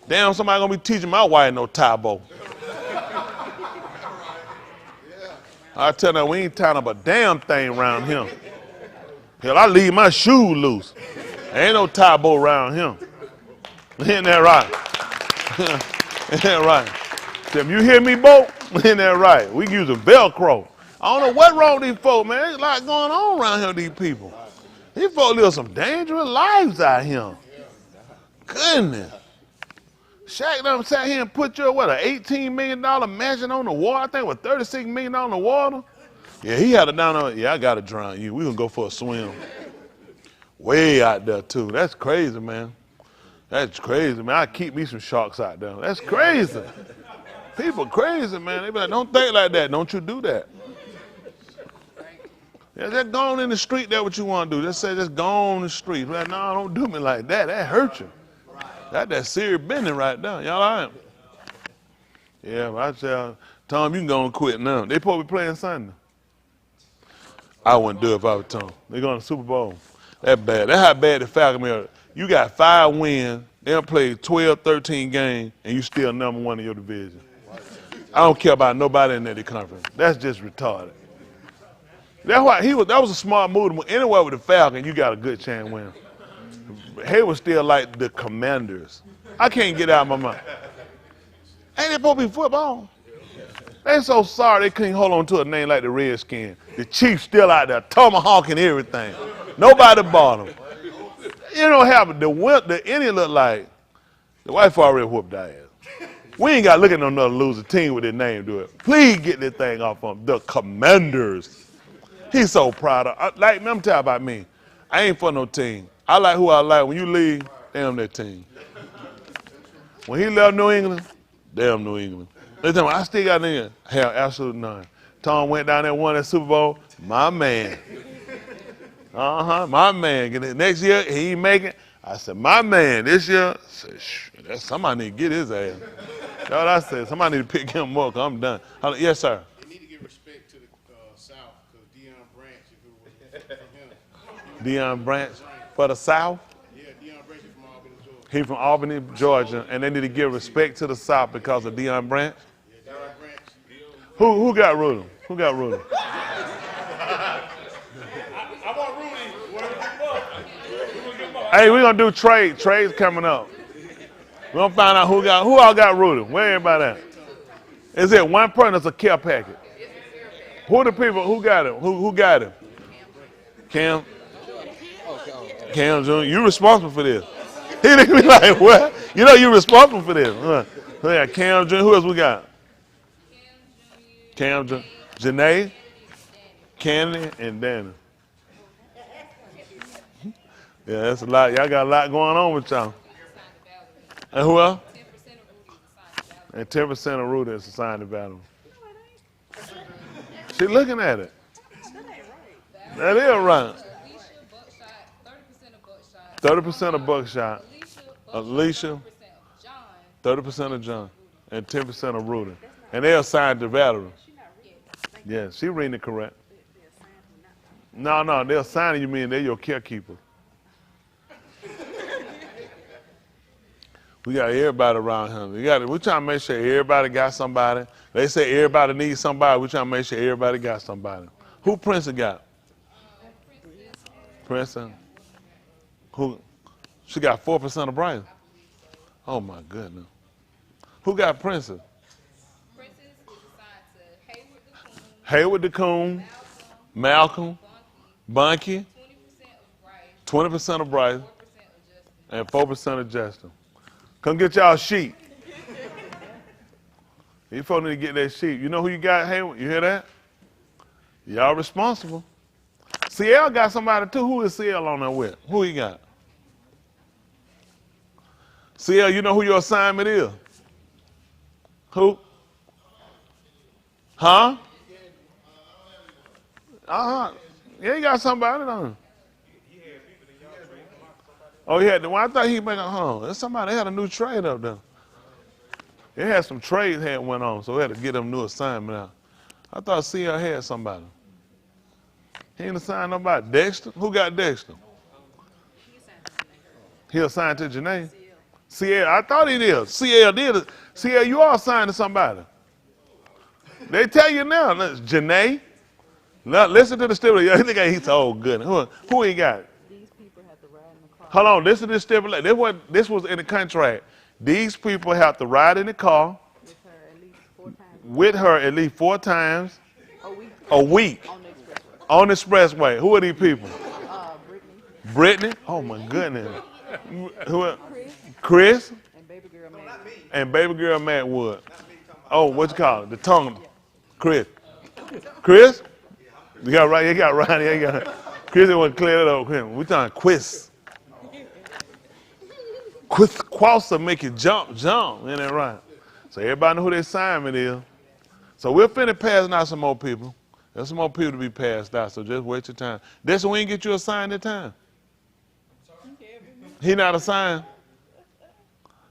Damn, somebody gonna be teaching my wife no Tybo. I tell her we ain't tying up a damn thing around him. Hell, I leave my shoes loose. Ain't no Tybo around him. Ain't that right? Ain't that right? If you hear me, Bo? Ain't that right? We using Velcro. I don't know what wrong with these folks, man. There's a lot going on around here with these people. These folks live some dangerous lives out here. Goodness. Shaq done sat here and put your, what, an $18 million mansion on the water? I think with $36 million on the water. Yeah, he had it down on, yeah, I got to drown you. We gonna go for a swim. Way out there, too. That's crazy, man. That's crazy, man. I keep me some sharks out there. That's crazy. People crazy, man. They be like, don't think like that. Don't you do that. Yeah, just go on in the street, that's what you want to do. Just say, just go on the street. Like, no, don't do me like that. That hurt you. That's serious business right there. Y'all all right? Yeah, but I tell Tom, you can go and quit now. They probably playing Sunday. I wouldn't do it if I was Tom. They going to the Super Bowl. That's bad. That's how bad the Falcons are. You got 5 wins. They done played 12, 13 games, and you still #1 in your division. I don't care about nobody in that conference. That's just retarded. That's why that was a smart move. Anywhere with the Falcons, you got a good chance to win. He was still like the Commanders. I can't get out of my mind. Ain't it supposed to be football? They so sorry they couldn't hold on to a name like the Redskins. The Chiefs still out there, tomahawking everything. Nobody bought them. You know what happened? The Indian looked like the white already whooped our ass. We ain't got to look at no another loser team with their name to it. Please get this thing off of them. The Commanders. He's so proud of. Like, let me tell you about me. I ain't for no team. I like who I like. When you leave, damn that team. When he left New England, damn New England. They tell me, I still got in. Hell, absolutely none. Tom went down there and won that Super Bowl. My man. My man. Next year, he ain't making. I said, my man. This year, I said, somebody need to get his ass. That's what I said. Somebody need to pick him up, because I'm done. Yes, sir. They need to give respect to the South, because Deion Branch, if it was from him. Deion Branch for the South? Yeah, Deion Branch is from Albany, Georgia. He from Albany, Georgia, and they need to give respect to the South because of Deion Branch? Yeah, Deion Branch. Who got Rudy? Who got Rudy? I want Rudy. Hey, we're going to do trade. Trade's coming up. We're going to find out who all got Rudy. Where everybody at? Is it one person that's a care package? Who the people, who got him? Who got him? Cam? Cam Jr., you responsible for this. He didn't be like, what? You know you responsible for this. Yeah, Cam Jr., who else we got? Cam Jr., Janae, Candy, and Danny. Yeah, that's a lot. Y'all got a lot going on with y'all. And who else? And 10% of Rudy is assigned to battle. She looking at it. That is right. 30% of Buckshot. Alicia. 30% of John. And 10% of Rudy. And they're assigned to veterans. Yeah, she reading it correct. No, they're assigning you mean they're your carekeeper. We got everybody around here. We're trying to make sure everybody got somebody. They say everybody needs somebody. We're trying to make sure everybody got somebody. Who Princeton got? Princeton. Who? She got 4% of Bryce. Oh my goodness. Who got Princeton? Princess is assigned to Haywood DeCoon, Malcolm, Bunky, 20% of Bryce, and 4% of Justin. Come get y'all sheet. You folks need to get that sheet. You know who you got, Haywood? You hear that? Y'all responsible. CL got somebody too. Who is CL on there with? Who he got? CL, you know who your assignment is? Who? Huh? Uh-huh. Yeah, he got somebody on. Oh, he had the one. I thought he making home. There's somebody had a new trade up there. They had some trades had went on, so we had to get them new assignment out. I thought CL had somebody. He ain't assigned nobody. Dexter? Who got Dexter? He assigned to Janae. CL, I thought he did. CL did. CL, you all assigned to somebody. They tell you now. Janae. Now, listen to the stipulation. He's so good. Who he got? These people have to ride in the car Hold on. Listen to the stipulation. This was in the contract. These people have to ride in the car with her at least 4 times with her at least 4 times a week a week on the expressway. on the expressway. Who are these people? Brittany, Brittany? Oh my goodness. Who? Chris, Chris and baby girl Maggie. and baby girl Matt Wood. Oh, what you call it? The tongue. Chris. Chris? You got right. You got right. You got Chris want to clear it up. We talking quiz. Quiz Quassa make you jump. Ain't that right? So everybody know who their assignment is. So we're finna passing out some more people. There's some more people to be passed out, so just wait your time. This when we get you assigned that time. He not assigned?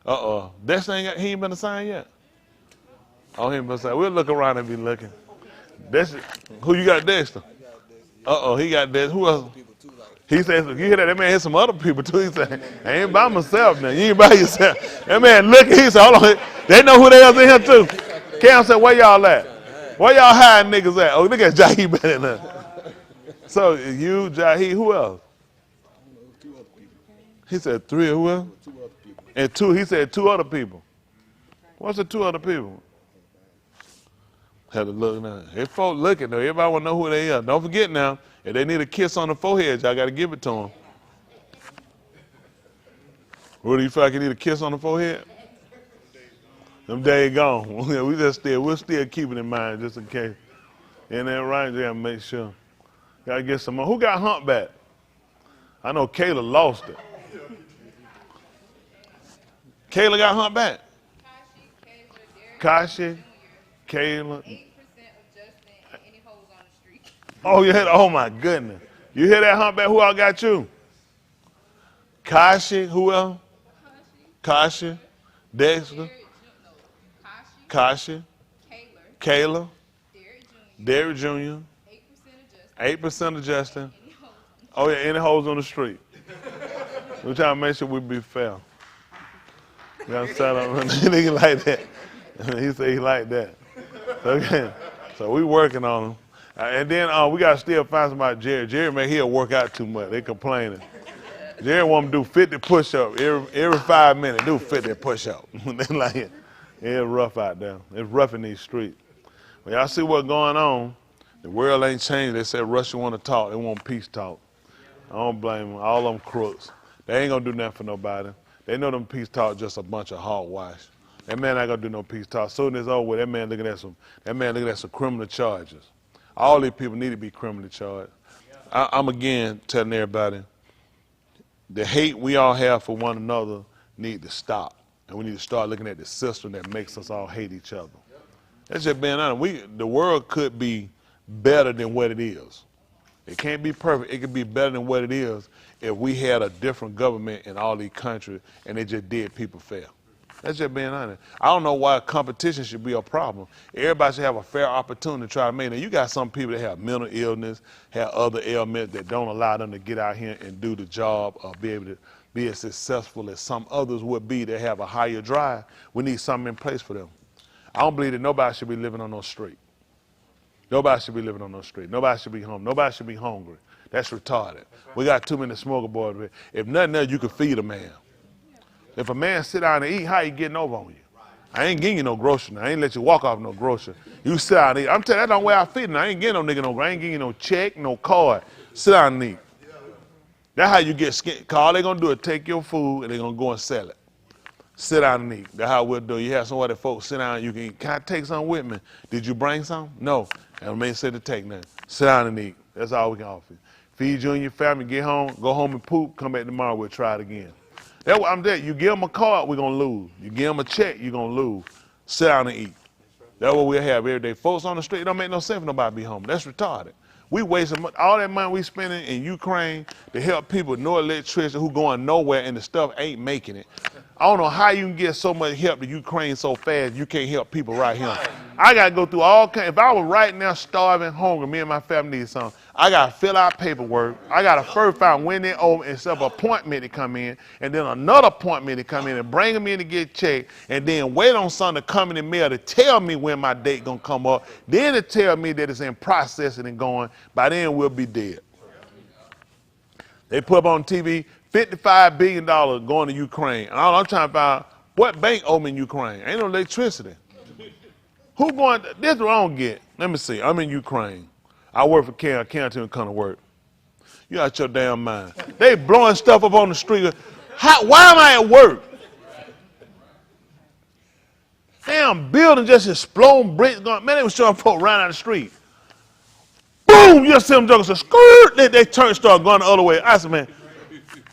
He ain't been assigned yet. Oh, he ain't been assigned. We'll look around and be looking. Who you got, Dexter? He got Dexter. Who else? He says, you hear that? That man hit some other people too. He said, I ain't by myself now. You ain't by yourself. That man look, he said, hold on. They know who they else in here too. Cam said, where y'all at? Where y'all hiding niggas at? Oh, look at Jahi better than that. So you, Jahi, who else? He said 3 who else? And 2, he said 2 other people. What's the 2 other people? Had to look now. If folk looking though, everybody want to know who they are. Don't forget now, if they need a kiss on the forehead, y'all got to give it to them. What do you feel like you need a kiss on the forehead? Them days gone. We'll still keep it in mind just in case. In that right there, make sure. Gotta get some more. Who got humpback? I know Kayla lost it. Kayla got humpback. Kashi, Kayla. 8% of Justin and any hoes on the street. Oh, you hear that? Oh my goodness. You hear that humpback? Who all got you? Kashi, who else? Kashi, Dexter, Kashi, Kayla, Derek Jr., 8% of Justin. Oh yeah, any hoes on the street. We're trying to make sure we be fair. You gotta set up a nigga like that. He said he like that. Okay. So we working on him. And then we gotta still find somebody, Jerry. Jerry, man, he'll work out too much. They complaining. Jerry want to do 50 push-ups every 5 minutes. Do 50 push-ups. They like it. It's rough out there. It's rough in these streets. When y'all see what's going on, the world ain't changed. They said Russia want to talk. They want peace talk. I don't blame them. All them crooks. They ain't gonna do nothing for nobody. They know them peace talk just a bunch of hogwash. That man ain't gonna do no peace talk. Soon as it's over with, that man looking at some criminal charges. All these people need to be criminally charged. I'm again telling everybody, the hate we all have for one another need to stop. And we need to start looking at the system that makes us all hate each other. That's just being honest. The world could be better than what it is. It can't be perfect. It could be better than what it is if we had a different government in all these countries and they just did people fair. That's just being honest. I don't know why competition should be a problem. Everybody should have a fair opportunity to try to make it. You got some people that have mental illness, have other ailments that don't allow them to get out here and do the job or be able to be as successful as some others would be that have a higher drive. We need something in place for them. I don't believe that nobody should be living on no street. Nobody should be living on no street. Nobody should be home. Nobody should be hungry. That's retarded. We got too many smoker boys. If nothing else, you could feed a man. If a man sit down and eat, how he getting over on you? I ain't getting you no grocery. I ain't let you walk off no grocery. You sit down and eat. I'm telling you, that's the way I feed. I ain't getting no nigga no. I ain't getting you no check, no card. Sit down and eat. That's how you get skin. Cause all they gonna do is take your food and they gonna go and sell it. Sit down and eat. That's how we'll do. You have somewhere that folks sit down and you can eat. Can I take something with me? Did you bring some? No. And I may say to take nothing. Sit down and eat. That's all we can offer you. Feed you and your family, get home, go home and poop, come back tomorrow, we'll try it again. That's what I'm there. You give them a card, we're going to lose. You give them a check, you're going to lose. Sit down and eat. That's what we have every day. Folks on the street, it don't make no sense for nobody to be home. That's retarded. We wasting all that money we spending in Ukraine to help people with no electricity who going nowhere and the stuff ain't making it. I don't know how you can get so much help to Ukraine so fast you can't help people right here. I got to go through all kinds. If I was right now starving, hungry, me and my family need something, I got to fill out paperwork. I got to first find when they owe and set up an appointment to come in, and then another appointment to come in and bring them in to get checked, and then wait on something to come in the mail to tell me when my date going to come up. Then to tell me that it's in processing and going. By then, we'll be dead. They put up on TV, $55 billion going to Ukraine. And I'm trying to find out what bank owe me in Ukraine. Ain't no electricity. Who going, this is what I don't get. Let me see, I'm in Ukraine. I work for Canada come to work. You out your damn mind. They blowing stuff up on the street. Why am I at work? Damn building just exploding, bricks going. Man, they was showing folks right out the street. Boom! You see them jokers say, skirt! They turn start going the other way. I said, man,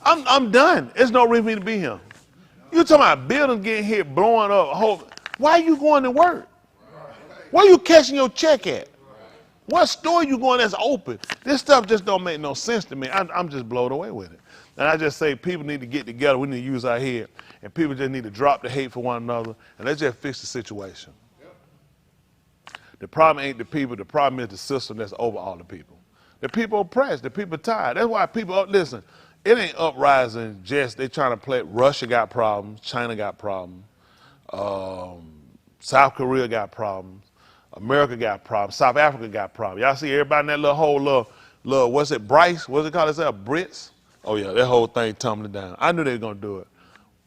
I'm done. There's no reason for me to be here. You talking about buildings getting hit, blowing up. Why are you going to work? Where you catching your check at? What store you going that's open? This stuff just don't make no sense to me. I'm just blown away with it. And I just say people need to get together. We need to use our head. And people just need to drop the hate for one another. And let's just fix the situation. The problem ain't the people. The problem is the system that's over all the people. The people oppressed. The people tired. That's why people, listen, it ain't uprising just they trying to play. Russia got problems. China got problems. South Korea got problems. America got problems. South Africa got problems. Y'all see everybody in that little whole little what's it, Bryce? What's it called? Is that Brits? Oh, yeah, that whole thing tumbling down. I knew they were going to do it.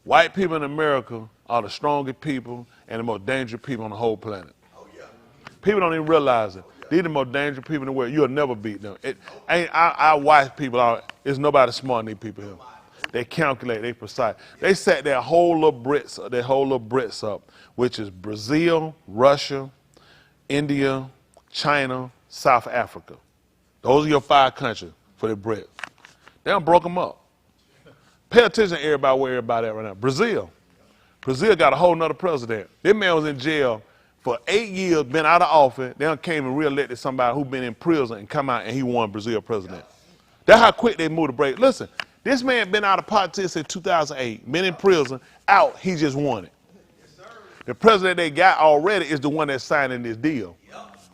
White people in America are the strongest people and the most dangerous people on the whole planet. People don't even realize it. These are the most dangerous people in the world. You'll never beat them. Our white people, there's nobody smart than these people here. They calculate, they precise. They set their whole little Brits up, which is Brazil, Russia, India, China, South Africa. Those are your 5 countries for the Brits. They done broke them up. Pay attention to everybody where everybody at right now. Brazil got a whole nother president. This man was in jail for 8 years, been out of office. They done came and re-elected somebody who been in prison and come out and he won Brazil president. That's how quick they moved to break. Listen, this man been out of politics since 2008, been in prison, out, he just won it. The president they got already is the one that's signing this deal.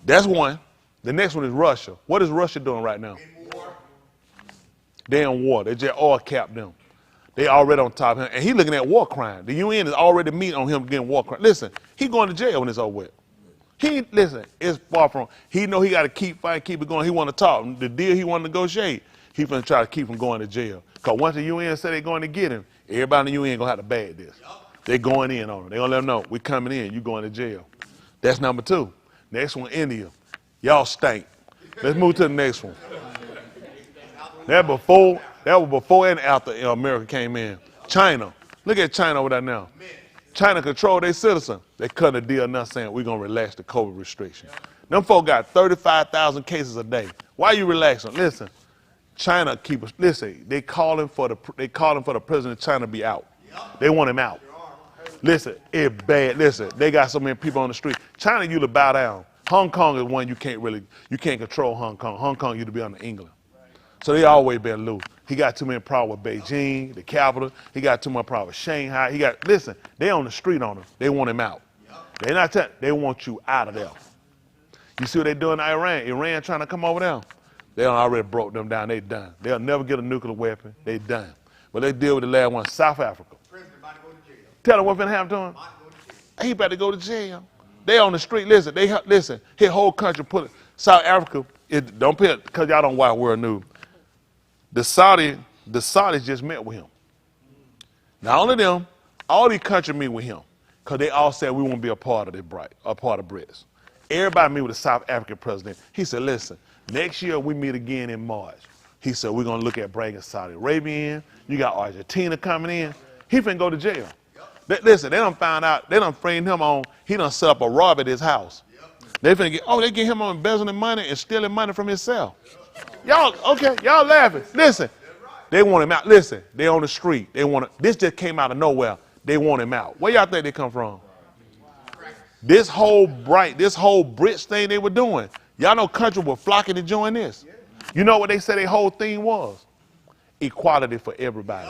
That's one. The next one is Russia. What is Russia doing right now? They're in war. They just oil capped them. They already on top of him. And he looking at war crime. The UN is already meeting on him getting war crime. Listen, he going to jail when it's over with. It's far from, he know he got to keep fighting, keep it going. He want to talk. The deal he want to negotiate, he finna try to keep him going to jail. Because once the UN say they're going to get him, everybody in the UN going to have to bag this. They're going in on him. They're going to let him know, we coming in, you going to jail. That's number 2. Next one, India. Y'all stink. Let's move to the next one. That was before and after America came in. China. Look at China over there now. China control their citizens. They cut a deal now saying we're going to relax the COVID restrictions. Them folk got 35,000 cases a day. Why you relaxing? Listen, China they calling for the president of China to be out. They want him out. Listen, it's bad. Listen, they got so many people on the street. China, you to bow down. Hong Kong is one you can't control Hong Kong. Hong Kong, you to be under England. So they always been loose. He got too many problems with Beijing, the capital. He got too much problem with Shanghai. Listen, they on the street on him. They want him out. They want you out of there. You see what they doing in Iran? Iran trying to come over there. They done already broke them down. They done. They'll never get a nuclear weapon. They done. But they deal with the last one, South Africa. President about to go to jail. Tell them what's going to happen to him. He about to go to jail. They on the street. Listen, his whole country put it. South Africa, don't pay it, because y'all don't watch world news. The Saudis just met with him. Not only them, all these countries meet with him, because they all said we want to be a part of BRICS. Everybody meet with the South African president. He said, listen, next year we meet again in March. He said, we're going to look at bringing Saudi Arabia in. You got Argentina coming in. He finna go to jail. Listen, they done found out, they done framed him on, he done set up a rob at his house. They finna they get him on embezzling money and stealing money from himself. Y'all laughing. Listen, they want him out. Listen, they on the street. This just came out of nowhere. They want him out. Where y'all think they come from? This whole Brits thing they were doing. Y'all know country were flocking to join this. You know what they said their whole thing was? Equality for everybody.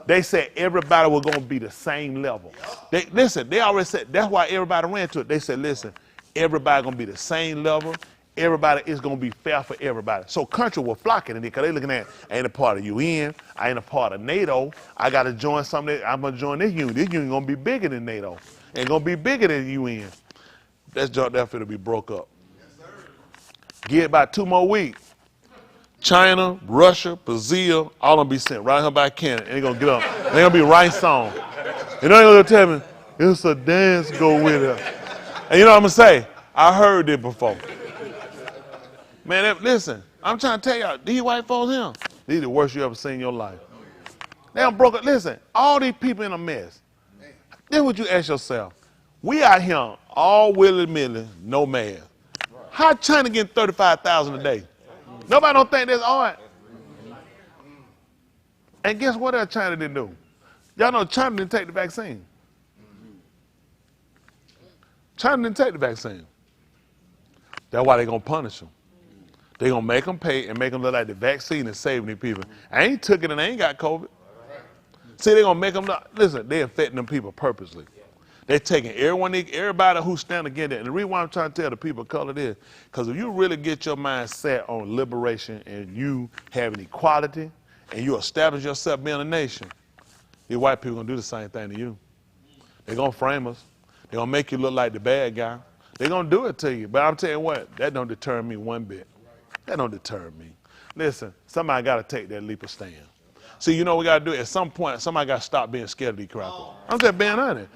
They said everybody was going to be the same level. They already said, that's why everybody ran to it. They said, listen, everybody going to be the same level. Everybody is going to be fair for everybody. So country was flocking in it because they looking at, I ain't a part of UN, I ain't a part of NATO, I got to join something, I'm going to join this union. This union going to be bigger than NATO. And going to be bigger than UN. That's joint there finna be broke up. Get about 2 more weeks. China, Russia, Brazil, all of them be sent right here by Canada. And they're going to get up. They're going to be right song. And they're going to tell me, it's a dance go with it. And you know what I'm going to say? I heard it before. Man, listen, I'm trying to tell y'all, these white folks here, these are the worst you ever seen in your life. They done broke up. Listen, all these people in a mess. Then what you ask yourself? We out here all willy-nilly, no mask. How China getting 35,000 a day? Nobody don't think that's art. And guess what else China didn't do? Y'all know China didn't take the vaccine. China didn't take the vaccine. That's why they're going to punish them. They're going to make them pay and make them look like the vaccine is saving these people. I ain't took it and I ain't got COVID. See, they're going to make them look, listen, they're infecting them people purposely. They're taking everybody who stand against it. And the reason why I'm trying to tell the people of color this, because if you really get your mind set on liberation and you having equality and you establish yourself being a nation, these white people going to do the same thing to you. They're going to frame us. They're going to make you look like the bad guy. They're going to do it to you. But I'm telling you what, that don't deter me one bit. That don't deter me. Listen, somebody got to take that leap of stand. See, you know what we got to do? At some point, somebody got to stop being scared of these crackers. I'm just being honest.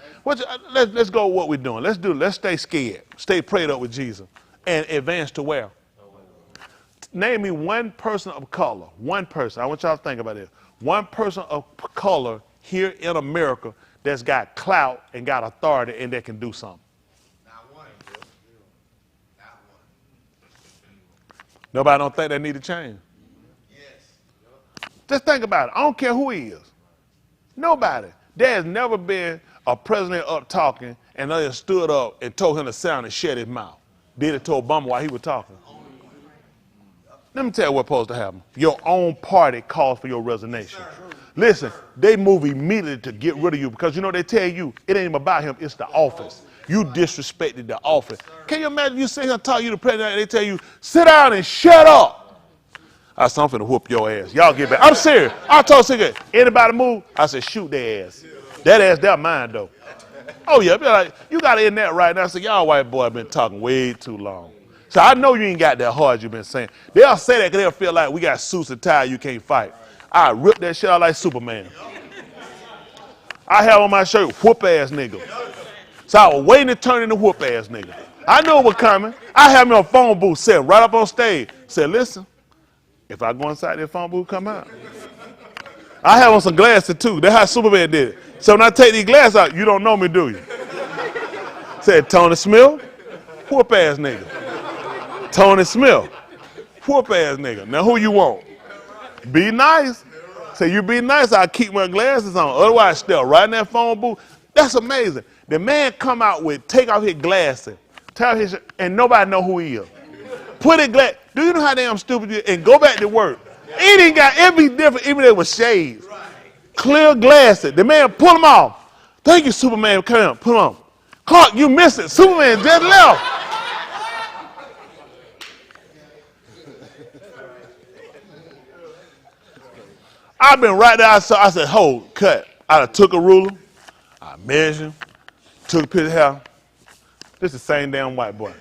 Let's go with what we're doing. Let's stay scared. Stay prayed up with Jesus. And advance to where? Name me one person of color. One person. I want y'all to think about this. One person of color here in America that's got clout and got authority and that can do something. Not one. Not one. Nobody don't think they need to change. Just think about it. I don't care who he is. Nobody. There has never been a president up talking and they stood up and told him to sit down and shut his mouth. Did it to Obama while he was talking. Let me tell you what's supposed to happen. Your own party calls for your resignation. Listen, they move immediately to get rid of you because you know they tell you it ain't even about him, it's the office. You disrespected the office. Can you imagine you sit here and talk you the president and they tell you, sit down and shut up. I said, I'm finna whoop your ass. Y'all get back. I'm serious. I told Cigarette, anybody move? I said, shoot their ass. That ass, they're mine, though. Oh, yeah. Like, you got to end that right now. I said, y'all white boy been talking way too long. So I know you ain't got that hard you been saying. They'll say that because they'll feel like we got suits and ties you can't fight. I rip that shit out like Superman. I have on my shirt, whoop ass nigga. So I was waiting to turn into whoop ass nigga. I knew it was coming. I had me on phone booth sitting right up on stage. Said, listen. If I go inside that phone booth, come out. I have on some glasses too. That's how Superman did it. So when I take these glasses out, you don't know me, do you? Said Tony Smith, whoop ass nigga. Tony Smith, whoop ass nigga. Now who you want? Be nice. Say you be nice, I'll keep my glasses on. Otherwise, still right in that phone booth. That's amazing. The man come out with, take off his glasses, tell his, and nobody know who he is. Put it glass. Do you know how damn stupid you is? And go back to work. It ain't got it be different, even if it was shades. Clear glasses. The man pull them off. Thank you, Superman. Come on, put them on. Clark, you missed it. Superman just left. I've been right there. I said, hold, cut. I took a ruler. I measured. Took a picture of hair. This is the same damn white boy.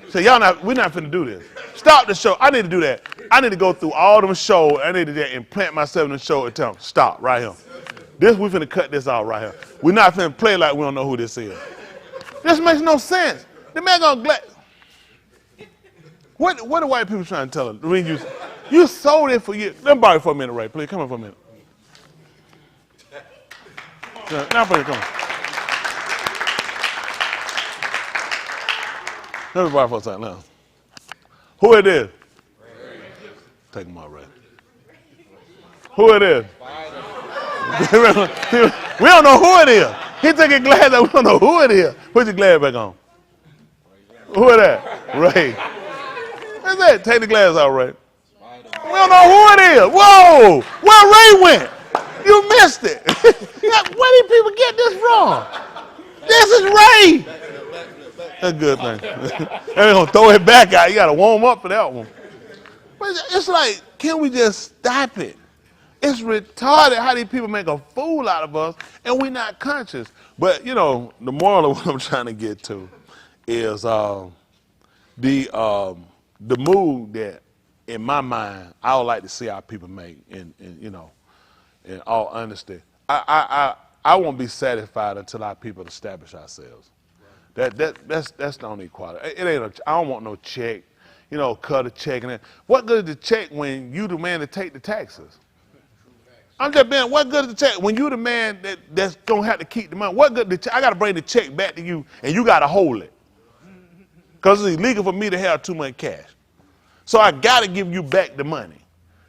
So we're not finna do this. Stop the show. I need to do that. I need to go through all them shows. I need to implant myself in the show and tell them, stop right here. We finna cut this out right here. We're not finna play like we don't know who this is. This makes no sense. The man gonna What are white people trying to tell us? I mean, you sold it for years. Let me borrow it for a minute, Ray. Please, come on for a minute. Now, please, come on. Let me borrow for a second now. Who it is? Take them out, Ray. Who it is? We don't know who it is. He took his glass out. We don't know who it is. Put your glass back on. Who is that? Ray. That's it. Take the glass out, Ray. We don't know who it is. Whoa! Where Ray went? You missed it. Where did people get this wrong? This is Ray. That's a good thing. They're going to throw it back out. You got to warm up for that one. But it's like, can we just stop it? It's retarded how these people make a fool out of us and we're not conscious. But, you know, the moral of what I'm trying to get to is the move that, in my mind, I would like to see our people make, you know, in all honesty. I won't be satisfied until our people establish ourselves. That's the only quality. It ain't. I don't want no check, you know, cut a check and that. What good is the check when you the man to take the taxes? I'm just being. What good is the check when you the man that's gonna have to keep the money? What good? I gotta bring the check back to you and you gotta hold it, cause it's illegal for me to have too much cash. So I gotta give you back the money.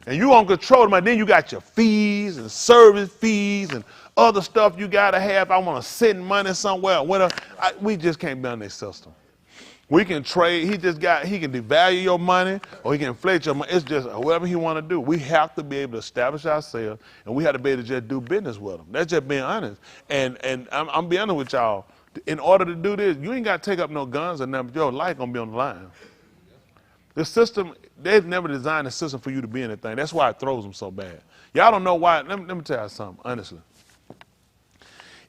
And you don't control the money. Then you got your fees and service fees and other stuff you gotta have. I wanna send money somewhere. We just can't be on this system. We can trade. He can devalue your money or he can inflate your money. It's just whatever he wanna do. We have to be able to establish ourselves and we have to be able to just do business with them. That's just being honest. And I'm being honest with y'all. In order to do this, you ain't gotta take up no guns or nothing. Your life gonna be on the line. The system, they've never designed a system for you to be anything. That's why it throws them so bad. Y'all don't know why. Let me tell you something, honestly.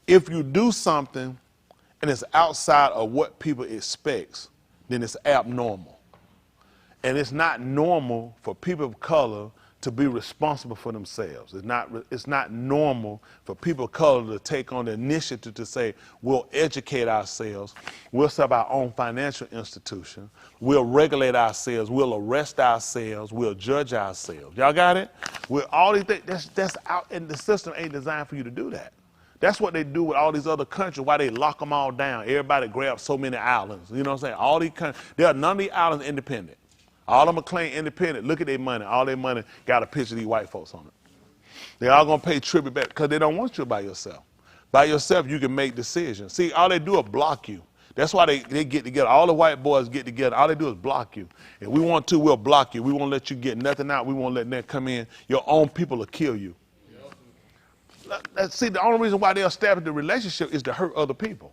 If you do something and it's outside of what people expect, then it's abnormal. And it's not normal for people of color to be responsible for themselves. It's not normal for people of color to take on the initiative to say, we'll educate ourselves, we'll set up our own financial institution, we'll regulate ourselves, we'll arrest ourselves, we'll judge ourselves. Y'all got it? With all these things, that's out, and the system ain't designed for you to do that. That's what they do with all these other countries, why they lock them all down. Everybody grabs so many islands. You know what I'm saying? All these countries, none of these islands independent. All of them are claim independent. Look at their money. All their money got a picture of these white folks on it. They all gonna pay tribute back because they don't want you by yourself. By yourself, you can make decisions. See, all they do is block you. That's why they get together. All the white boys get together. All they do is block you. If we want to, we'll block you. We won't let you get nothing out. We won't let that come in. Your own people will kill you. See, the only reason why they establish the relationship is to hurt other people.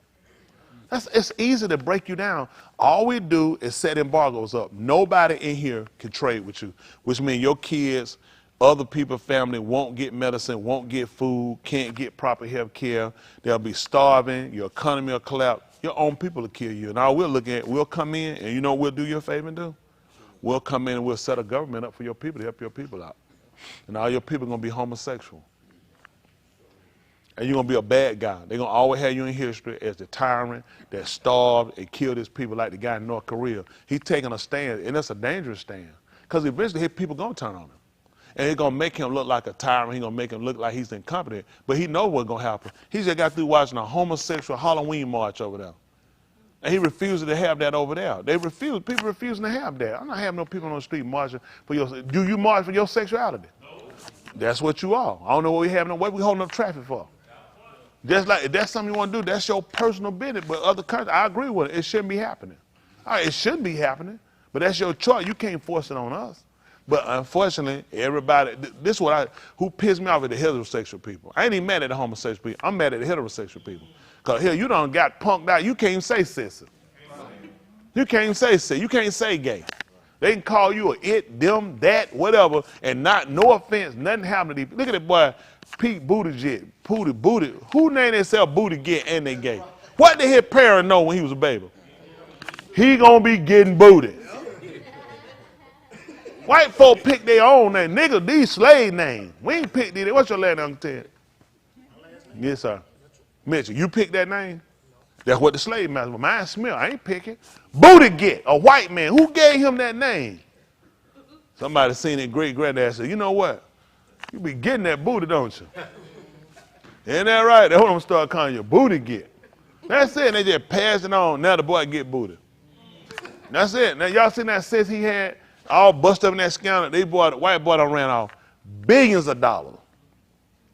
It's easy to break you down. All we do is set embargoes up. Nobody in here can trade with you, which means your kids, other people's family won't get medicine, won't get food, can't get proper health care. They'll be starving. Your economy will collapse. Your own people will kill you. And all we're looking at, we'll come in, and you know what we'll do you a favor and do? We'll come in and we'll set a government up for your people to help your people out. And all your people are going to be homosexual. And you're going to be a bad guy. They're going to always have you in history as the tyrant that starved and killed his people like the guy in North Korea. He's taking a stand, and that's a dangerous stand. Because eventually his people going to turn on him. And it's going to make him look like a tyrant. He's going to make him look like he's incompetent. But he knows what's going to happen. He just got through watching a homosexual Halloween march over there. And he refuses to have that over there. People refusing to have that. I'm not having no people on the street marching for your, do you march for your sexuality? No. That's what you are. I don't know what we having, what we holding up traffic for. Just like, if that's something you want to do, that's your personal business. But other countries, I agree with it. It shouldn't be happening. All right, it shouldn't be happening, but that's your choice. You can't force it on us. But unfortunately, everybody, this is what who pissed me off at the heterosexual people. I ain't even mad at the homosexual people. I'm mad at the heterosexual people. Because here, you done got punked out. You can't even say sissy. You can't even say sissy. You can't say gay. They can call you a it, them, that, whatever, and not, no offense, nothing happened to these. Look at that boy, Pete Buttigieg, Booty. Who named himself Booty Get and they gay? What did his parents know when he was a baby? He gonna be getting booty. White folk pick their own name. Nigga, these slave names. We ain't pick these. What's your last name, Uncle Ted? Yes, sir. Mitchell, you picked that name? That's what the slave master was. Mine Smith. I ain't picking. Booty Get, a white man. Who gave him that name? Somebody seen it, great granddad said, you know what? You be getting that booty, don't you? Ain't that right? That's what I'm gonna start calling you, Booty Get. That's it. They just pass it on. Now the boy get booty. That's it. Now y'all seen that sis he had all busted up in that scandal? The white boy done ran off billions of dollars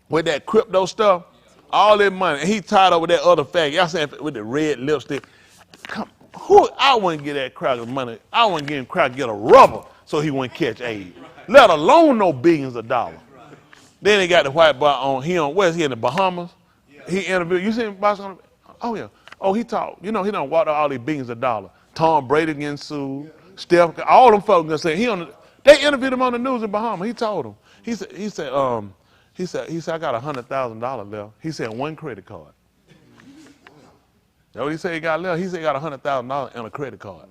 with that crypto stuff. All that money. And he tied up with that other fag. Y'all saying with the red lipstick. Come, Who I wouldn't get that cracker money. I wouldn't get him cracker get a rubber so he wouldn't catch AIDS. Let alone no billions of dollars. Then they got the white boy on where's he in the Bahamas? He interviewed. You seen him? Oh yeah. Oh, he talked. You know, he done walked out all these billions of dollars. Tom Brady getting sued. Steph, all them folks gonna say they interviewed him on the news in Bahamas. He told them. He said, I got $100,000 left. He said one credit card. That's what he said he got left. He said he got $100,000 and a credit card.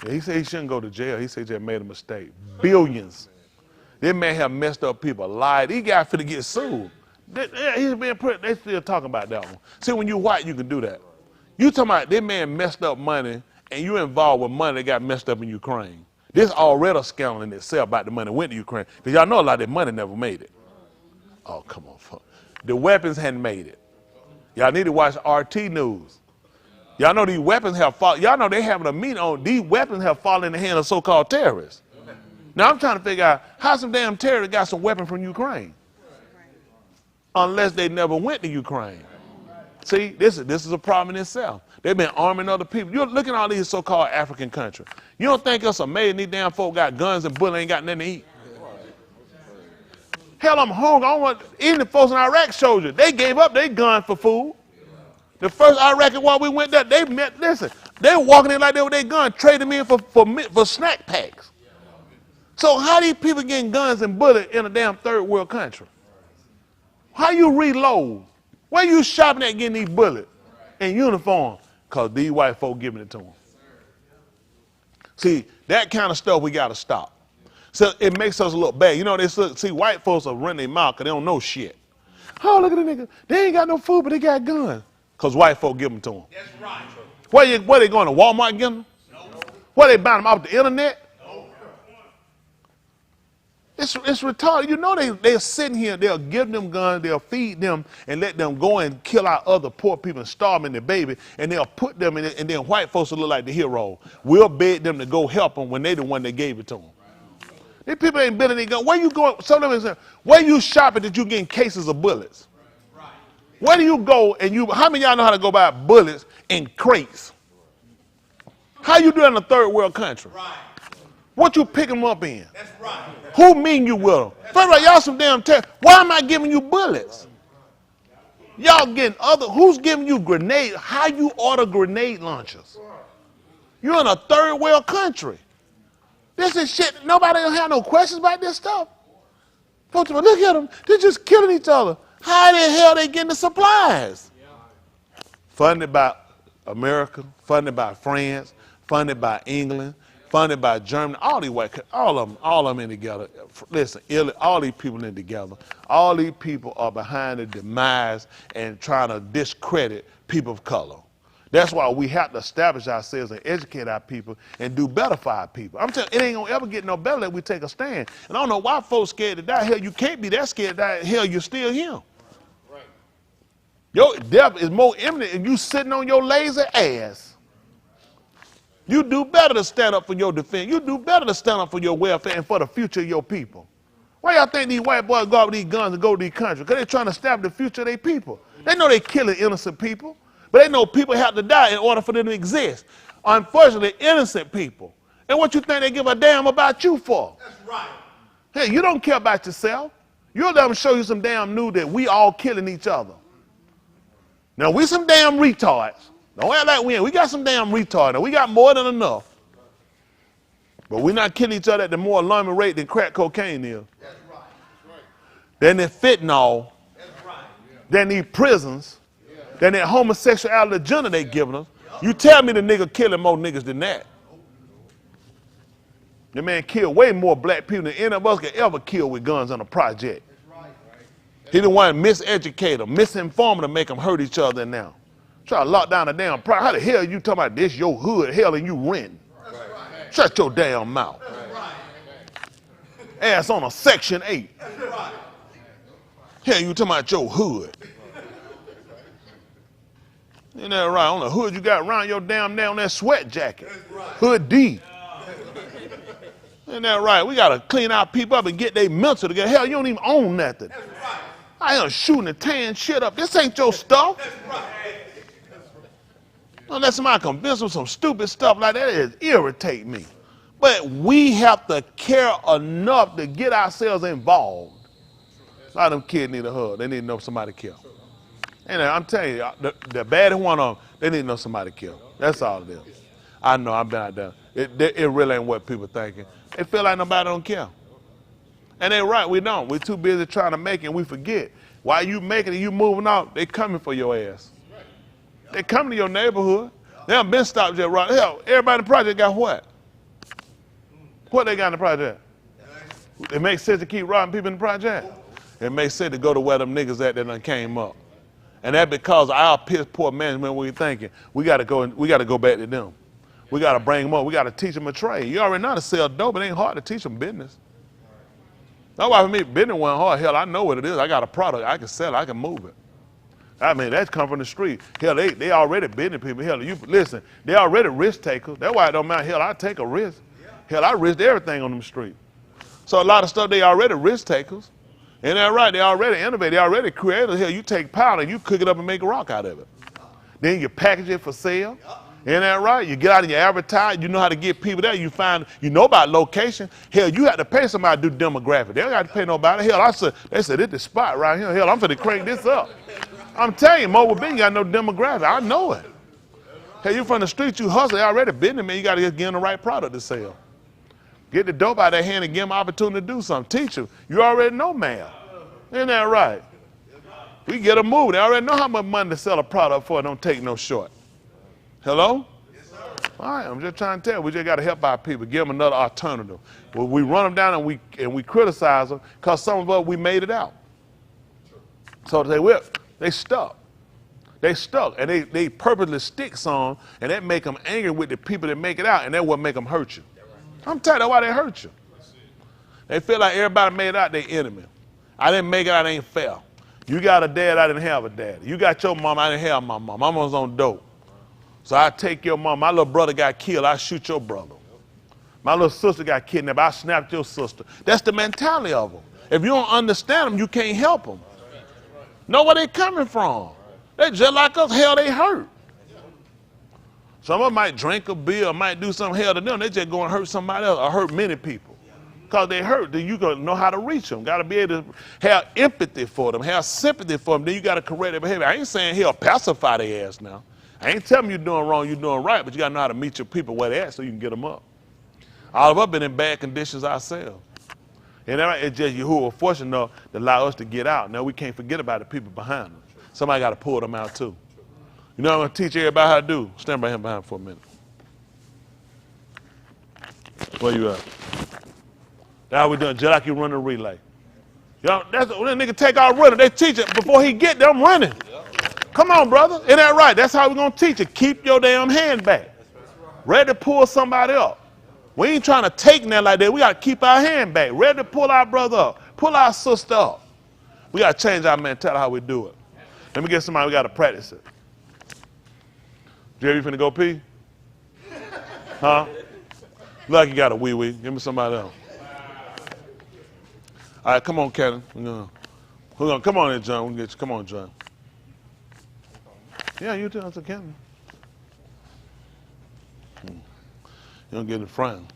Yeah, he said he shouldn't go to jail. He said he just made a mistake. Billions. They may have messed up people, lied. He got finna get sued. They still talking about that one. See, when you white, you can do that. You talking about this man messed up money, and you involved with money that got messed up in Ukraine. This already a scandal in itself about the money went to Ukraine. Because y'all know a lot of that money never made it. Oh, come on. Fuck. The weapons hadn't made it. Y'all need to watch RT News. Y'all know these weapons have fallen. Y'all know they having a meeting on these weapons have fallen in the hands of so-called terrorists. Now I'm trying to figure out how some damn terrorists got some weapon from Ukraine. Unless they never went to Ukraine. See, this is a problem in itself. They've been arming other people. You're looking at all these so-called African countries. You don't think it's amazing these damn folk got guns and bullets ain't got nothing to eat? Hell, I'm hungry. Even the folks in Iraq showed you. They gave up their gun for food. The first Iraqi war we went there, they were walking in like they were their gun, trading me in for snack packs. So how these people getting guns and bullets in a damn third world country? How you reload? Where you shopping at getting these bullets in uniform? Because these white folk giving it to them. See, that kind of stuff we got to stop. So it makes us look bad. You know, see, white folks are running their mouth because they don't know shit. Oh, look at the nigga. They ain't got no food, but they got guns. Because white folk give them to them. That's right. Where they going to Walmart and get them? No. Where they buying them off the internet? No. It's retarded. You know they're sitting here, they'll give them guns, they'll feed them and let them go and kill out other poor people and starve them and their baby, and they'll put them in it, and then white folks will look like the hero. We'll beg them to go help them when they the one that gave it to them. These people ain't building any guns. Where you going? Some of them say, where you shopping that you getting cases of bullets? Where do you go and how many of y'all know how to go buy bullets in crates? How you doing in a third world country? Right. What you picking them up in? That's right. Who mean you with them? First of all, y'all some damn terrorists. Why am I giving you bullets? Y'all getting who's giving you grenades? How you order grenade launchers? You're in a third world country. This is shit. Nobody don't have no questions about this stuff. Folks, look at them. They're just killing each other. How the hell they getting the supplies? Funded by America, funded by France, funded by England, funded by Germany, all these white countries, all of them in together. Listen, all these people in together. All these people are behind the demise and trying to discredit people of color. That's why we have to establish ourselves and educate our people and do better for our people. I'm telling you, it ain't gonna ever get no better unless we take a stand. And I don't know why folks scared to die. Hell, you can't be that scared to die. Hell, you're still here. Right. Your death is more imminent and you sitting on your lazy ass. You do better to stand up for your defense. You do better to stand up for your welfare and for the future of your people. Why y'all think these white boys go out with these guns and go to these countries? Because they're trying to establish the future of their people. They know they're killing innocent people. But they know people have to die in order for them to exist. Unfortunately, innocent people. And what you think they give a damn about you for? That's right. Hey, you don't care about yourself. You'll let them show you some damn news that we all killing each other. Now, we some damn retards. Don't act like we ain't. We got some damn retards. Now, we got more than enough. But we're not killing each other at the more alarming rate than crack cocaine is. That's right. Then the fentanyl. That's right. Then these prisons. Than that homosexuality agenda they giving us. You tell me the nigga killing more niggas than that. The man killed way more black people than any of us could ever kill with guns on a project. He the one miseducate them, misinform them to make them hurt each other now. Try to lock down the damn project. How the hell you talking about this your hood, hell, and you renting? Shut your damn mouth. Ass on a Section 8. Hell, you talking about your hood. Ain't that right? On the hood you got around your damn that sweat jacket. Right. Hood D. Ain't that right? We got to clean our people up and get their mental together. Hell, you don't even own nothing. That's right. I am shooting and tearing shit up. This ain't your stuff. That's right. Don't let somebody convince them some stupid stuff like that. It irritate me. But we have to care enough to get ourselves involved. A lot of them kids need a hug. They need to know somebody care. And I'm telling you, the baddest one of them, they need to know somebody care. That's all it is. I know, I've been out there. It really ain't what people thinking. They feel like nobody don't care. And they're right, we don't. We're too busy trying to make it and we forget. While you making it, you moving out, they coming for your ass. They come to your neighborhood. They done been stopped just right. Hell, everybody in the project got what? What they got in the project? It makes sense to keep robbing people in the project. It makes sense to go to where them niggas at that done came up. And that's because our piss poor management, we thinking, we gotta go back to them. We gotta bring them up. We gotta teach them a trade. You already know how to sell dope. It ain't hard to teach them business. That's why for me, business wasn't hard. Hell, I know what it is. I got a product. I can sell it. I can move it. I mean, that's come from the street. Hell, they already business people. Hell, you listen, they already risk takers. That's why it don't matter. Hell, I take a risk. Hell, I risked everything on them street. So a lot of stuff, they already risk takers. Ain't that right? They already innovative. They already creative. Hell, you take powder, you cook it up and make a rock out of it. Then you package it for sale. Ain't that right? You get out and you advertise. You know how to get people there. You know about location. Hell, you have to pay somebody to do demographic. They don't got to pay nobody. Hell, they said, it's the spot right here. Hell, I'm finna crank this up. I'm telling you, Mobile Bing got no demographic. I know it. Hell, you from the street, you hustle. They already business, man. You got to just give them the right product to sell. Get the dope out of their hand and give them an opportunity to do something. Teach them. You already know math. Ain't that right? We get them moving. They already know how much money to sell a product for. Don't take no short. Hello? Yes, sir. All right, I'm just trying to tell you. We just got to help our people. Give them another alternative. Well, we run them down and we criticize them because some of us, we made it out. So they stuck. They stuck. And they purposely stick some, and that make them angry with the people that make it out, and that what make them hurt you. I'm telling you, that's why they hurt you. They feel like everybody made it out, they enemy. I didn't make it out, it ain't fair. You got a dad, I didn't have a dad. You got your mom, I didn't have my mom. My mom was on dope. So I take your mom. My little brother got killed, I shoot your brother. My little sister got kidnapped, I snapped your sister. That's the mentality of them. If you don't understand them, you can't help them. Know where they coming from. They just like us, hell, they hurt. Some of them might drink a beer, might do something hell to them. They just go and hurt somebody else or hurt many people. Because they hurt, then you got to know how to reach them. Got to be able to have empathy for them, have sympathy for them. Then you got to correct their behavior. I ain't saying hell, pacify their ass now. I ain't telling you doing wrong, you doing right, but you got to know how to meet your people where they at so you can get them up. All of us been in bad conditions ourselves. And it's just you who are fortunate enough to allow us to get out. Now we can't forget about the people behind them. Somebody got to pull them out too. You know what I'm going to teach everybody how to do? Stand by him behind for a minute. Where you at? Now we done just like you run a relay. Y'all, that's when that nigga take our running. They teach it before he get there, I'm running. Come on, brother. Isn't that right? That's how we gonna teach it. Keep your damn hand back. Ready to pull somebody up. We ain't trying to take that like that. We gotta keep our hand back. Ready to pull our brother up. Pull our sister up. We gotta change our mentality how we do it. Let me get somebody, we gotta practice it. Jerry, you finna go pee? Huh? Look like you got a wee-wee. Give me somebody else. All right, come on, Kevin. Come on in, John. We'll get you. Come on, John. Yeah, you too. That's a Kevin. You don't get in front.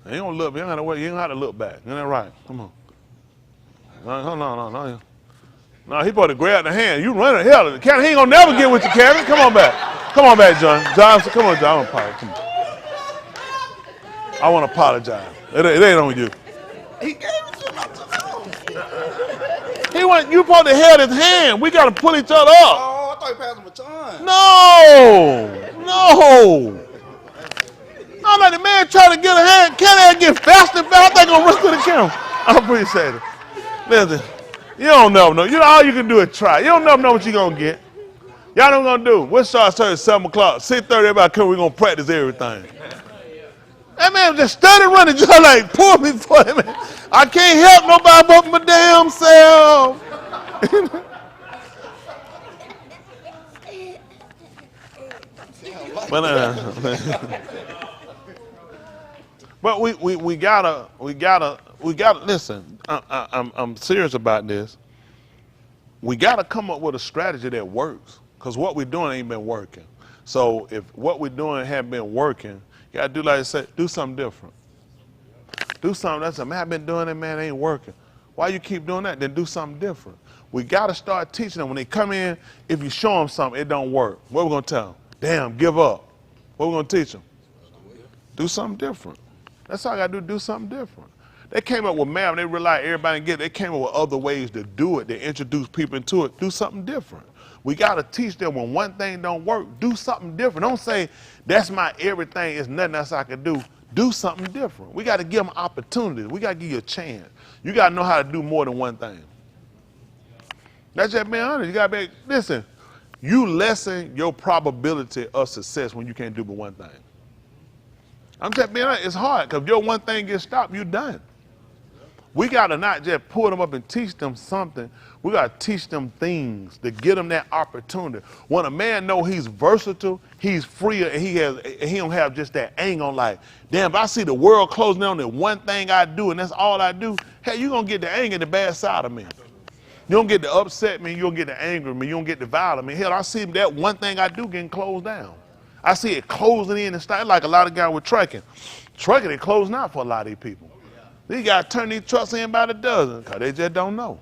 You don't look. You don't have to wait. You don't have to look back. Isn't that right? Come on. No. No, he supposed to grab the hand. You running hell. Kevin, he ain't gonna never get with you, Kevin. Come on back. Come on back, John. John, come on, John. I want to apologize. It ain't on you. He gave it to him. He went. You supposed to held his hand. We gotta pull each other up. Oh, I thought you passed him a ton. No. I'm like the man trying to get a hand. Can I get fast and fast? I think I'm gonna run to the camera. I appreciate it. Listen, you don't never know. You know all you can do is try. You don't never know what you're gonna get. Y'all know what I'm gonna do. We'll start at 7 o'clock. 6:30, everybody come. We're gonna practice everything. That man just started running, just like pull me for him. I can't help nobody but my damn self. But we gotta listen. I'm serious about this. We gotta come up with a strategy that works, because what we're doing ain't been working. So if what we're doing hasn't been working, you got to do like I said, do something different. Do something that's, man, I've been doing it, man, it ain't working. Why you keep doing that? Then do something different. We got to start teaching them. When they come in, if you show them something, it don't work. What we going to tell them? Damn, give up. What we going to teach them? Do something different. That's all I got to do something different. They came up with math, and they realized everybody didn't get it. They came up with other ways to do it. They introduced people into it. Do something different. We got to teach them when one thing don't work, do something different. Don't say, that's my everything, it's nothing else I can do. Do something different. We got to give them opportunities. We got to give you a chance. You got to know how to do more than one thing. That's just being honest. You got to be, listen, you lessen your probability of success when you can't do but one thing. I'm just being honest, it's hard because if your one thing gets stopped, you're done. We got to not just pull them up and teach them something. We got to teach them things to get them that opportunity. When a man know he's versatile, he's free, and he don't have just that anger on like, damn, if I see the world closing down on one thing I do and that's all I do, hey, you're going to get the anger and the bad side of me. You don't get the upset me, you don't get the anger me, you don't get the violent me. Hell, I see that one thing I do getting closed down. I see it closing in and starting like a lot of guys with trucking. Trucking, it closing out for a lot of these people. These guys turn these trucks in by the dozen because they just don't know.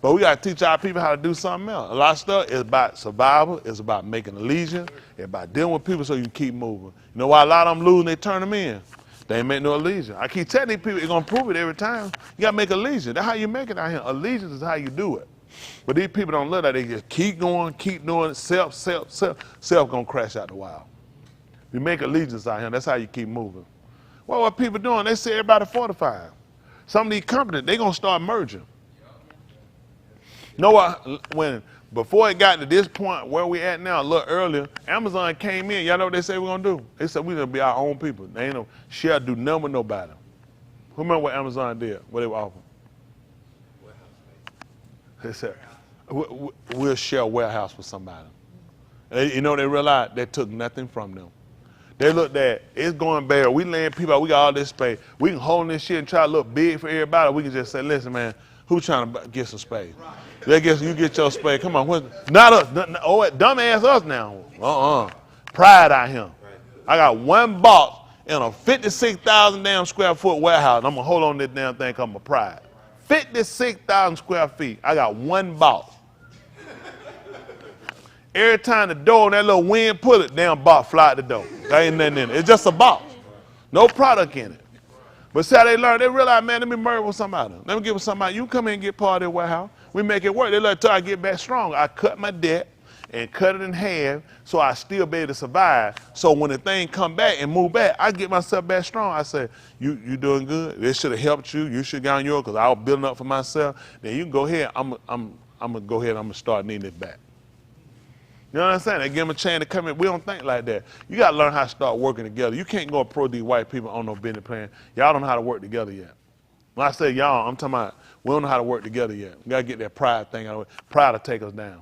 But we got to teach our people how to do something else. A lot of stuff is about survival. It's about making allegiance. It's about dealing with people so you can keep moving. You know why a lot of them lose and they turn them in? They ain't make no allegiance. I keep telling these people, you're going to prove it every time. You got to make allegiance. That's how you make it out here. Allegiance is how you do it. But these people don't look at it. They just keep going, keep doing it. Self going to crash out the wild. You make allegiance out here. That's how you keep moving. Well, what people doing, they say everybody fortified. Some of these companies, they going to start merging. You know what, before it got to this point where we at now, a little earlier, Amazon came in. Y'all know what they say we're going to do? They said we're going to be our own people. They ain't no share do nothing with nobody. Who remember what Amazon did? What they were offering? They said, we'll share a warehouse with somebody. And you know, they realized they took nothing from them. They looked at, it's going bad. We laying people out. We got all this space. We can hold this shit and try to look big for everybody. We can just say, listen, man, who's trying to get some space? They guess you get your space. Come on. Not us. Oh, dumbass us now. Pride out here. I got one box in a 56,000 damn square foot warehouse. I'm going to hold on to this damn thing called my pride. 56,000 square feet. I got one box. Every time the door and that little wind pull it, damn box fly out the door. There ain't nothing in it. It's just a box. No product in it. But see how they learn? They realize, man, let me merge with somebody. Let me get with somebody. You come in and get part of the warehouse. We make it work. They let I get back strong. I cut my debt and cut it in half so I still be able to survive. So when the thing come back and move back, I get myself back strong. I say, you doing good? This should have helped you. You should have gotten yours because I was building up for myself. Then you can go ahead. I'm going to go ahead. I'm going to start needing it back. You know what I'm saying? They give them a chance to come in. We don't think like that. You got to learn how to start working together. You can't go approach these white people on no business plan. Y'all don't know how to work together yet. When I say y'all, I'm talking about we don't know how to work together yet. We got to get that pride thing out of the way. Pride will take us down.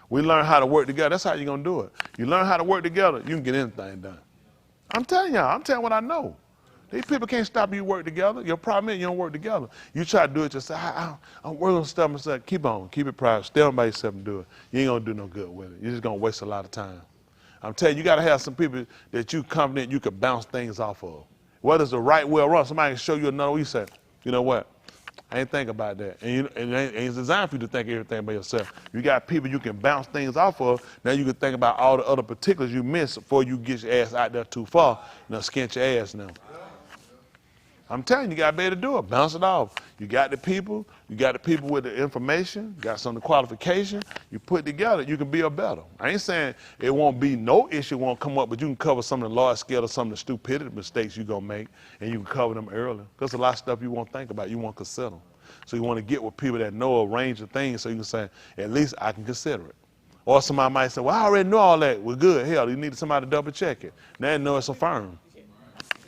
We learn how to work together. That's how you're going to do it. You learn how to work together, you can get anything done. I'm telling y'all. I'm telling what I know. These people can't stop you work together. Your problem is you don't work together. You try to do it yourself. I'm working on stuff myself. Keep on. Keep it private. Stay on by yourself and do it. You ain't going to do no good with it. You're just going to waste a lot of time. I'm telling you, you got to have some people that you confident you can bounce things off of. Whether it's the right way or wrong, somebody can show you another way. You say, you know what? I ain't think about that. And it ain't designed for you to think everything by yourself. You got people you can bounce things off of. Now you can think about all the other particulars you missed before you get your ass out there too far. Now skint your ass now. I'm telling you, you got to be able to do it. Bounce it off. You got the people with the information, you got some of the qualification, you put together, you can build better. I ain't saying it won't be no issue won't come up, but you can cover some of the large scale or some of the stupidity mistakes you're going to make, and you can cover them early. There's a lot of stuff you won't think about, you won't consider. So you want to get with people that know a range of things so you can say, at least I can consider it. Or somebody might say, well, I already know all that. Well, good. Hell, you need somebody to double check it. Now you know it's a firm.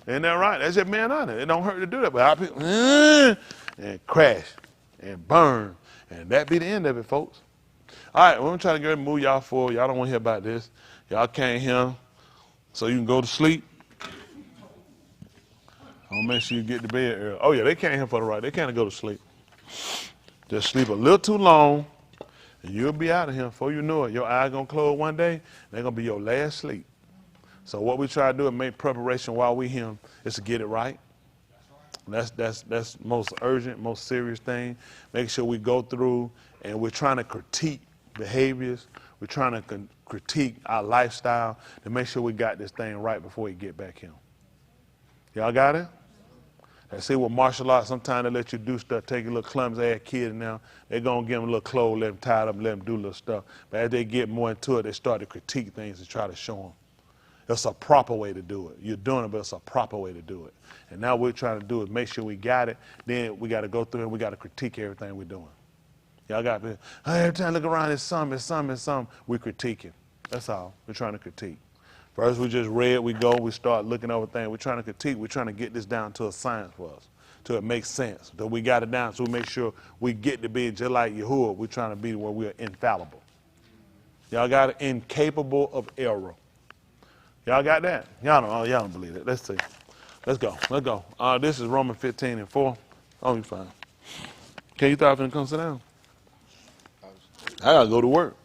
Ain't that right? That's just being honest. It don't hurt to do that. But our people, and crash and burn. And that be the end of it, folks. All right, we're going to try to get ready to move y'all forward. Y'all don't want to hear about this. Y'all can't hear, so you can go to sleep. I'll make sure you get to bed early. Oh, yeah, they can't hear for the right. They can't go to sleep. Just sleep a little too long. And you'll be out of here before you know it. Your eyes going to close one day. They're going to be your last sleep. So what we try to do is make preparation while we here is to get it right. That's most urgent, most serious thing. Make sure we go through and we're trying to critique behaviors. We're trying to critique our lifestyle to make sure we got this thing right before we get back here. Y'all got it? And see with martial arts, sometimes they let you do stuff, take a little clumsy ass kid now. They're going to give them a little clothes, let them tie it up, let them do little stuff. But as they get more into it, they start to critique things and try to show them. It's a proper way to do it. You're doing it, but it's a proper way to do it. And now what we're trying to do is make sure we got it. Then we got to go through and we got to critique everything we're doing. Y'all got it? Every time I look around, it's something. We critiquing. That's all. We're trying to critique. First, we just read, we go, we start looking over things. We're trying to critique. We're trying to get this down to a science for us, till it makes sense. Till we got it down, so we make sure we get to be just like Yahuwah. We're trying to be where we're infallible. Y'all got it? Incapable of error. Y'all got that? Y'all don't believe it. Let's see. Let's go. This is Romans 15:4. Oh, you fine. Can you thought and come sit down? I gotta go to work.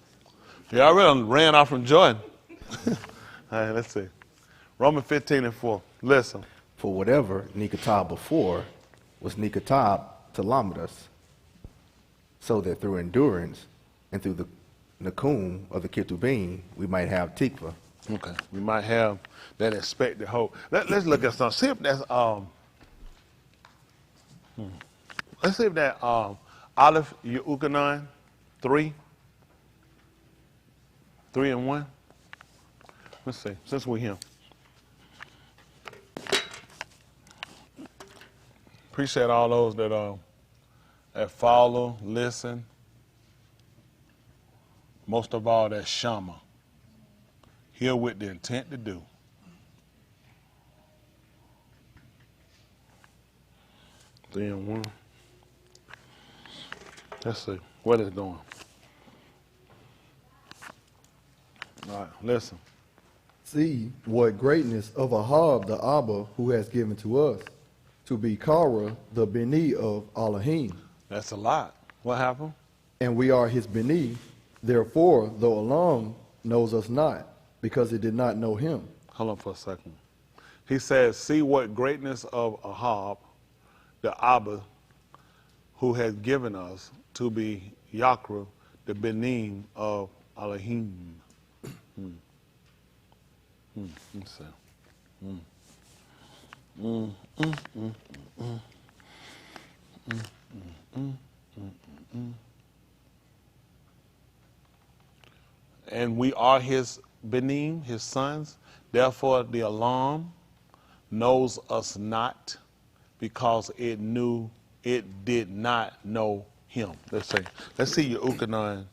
Yeah, I already ran off from Jordan. All right, let's see. Romans 15:4. Listen. For whatever Nikatab before was Nikatab to Lamadas, so that through endurance and through the Nakum of the Ketubim, we might have Tikva. Okay. We might have that expected hope. Let's look at something. See if that's let's see if that Aleph Yeukanon 3 and 1. Let's see. Since we're here. Appreciate all those that follow, listen. Most of all, that Shama. Here with the intent to do. Three and 1. Let's see. Where is it going? All right, listen. See what greatness of Ahab the Abba who has given to us, to be Kara the Beni of Elohim. That's a lot. What happened? And we are his Beni, therefore, though Elam knows us not, because it did not know him. Hold on for a second. He says, see what greatness of Ahab, the Abba, who has given us to be Yakra, the Benin of Elohim. Let's see. And we are his Benin, his sons. Therefore, the alarm knows us not, because it did not know him. Let's see your Ukanon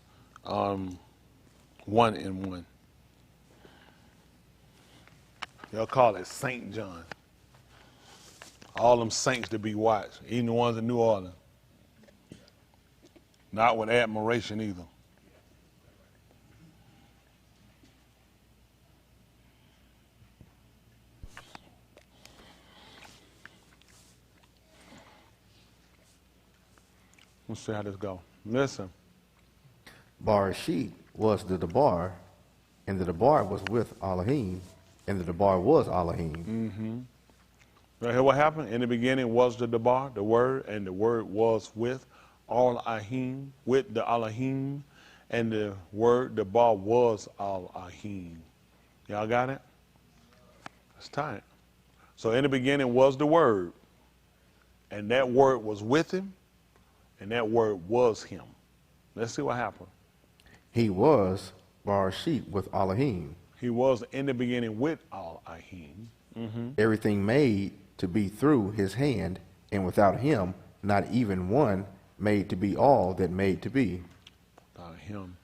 1 and 1. Y'all call it Saint John. All them saints to be watched, even the ones in New Orleans. Not with admiration either. Let's see how this go. Listen. Barashit was the Debar, and the Debar was with Elohim, and the Debar was Elohim. Right here, what happened? In the beginning was the Debar, the Word, and the Word was with Elohim, with the Elohim, and the Word, the Debar was Elohim. Y'all got it? It's tight. So in the beginning was the Word, and that Word was with him, and that Word was him. Let's see what happened. He was Barashit with Elohim. He was in the beginning with Elohim. Everything made to be through his hand, and without him, not even one made to be all that made to be. Without him,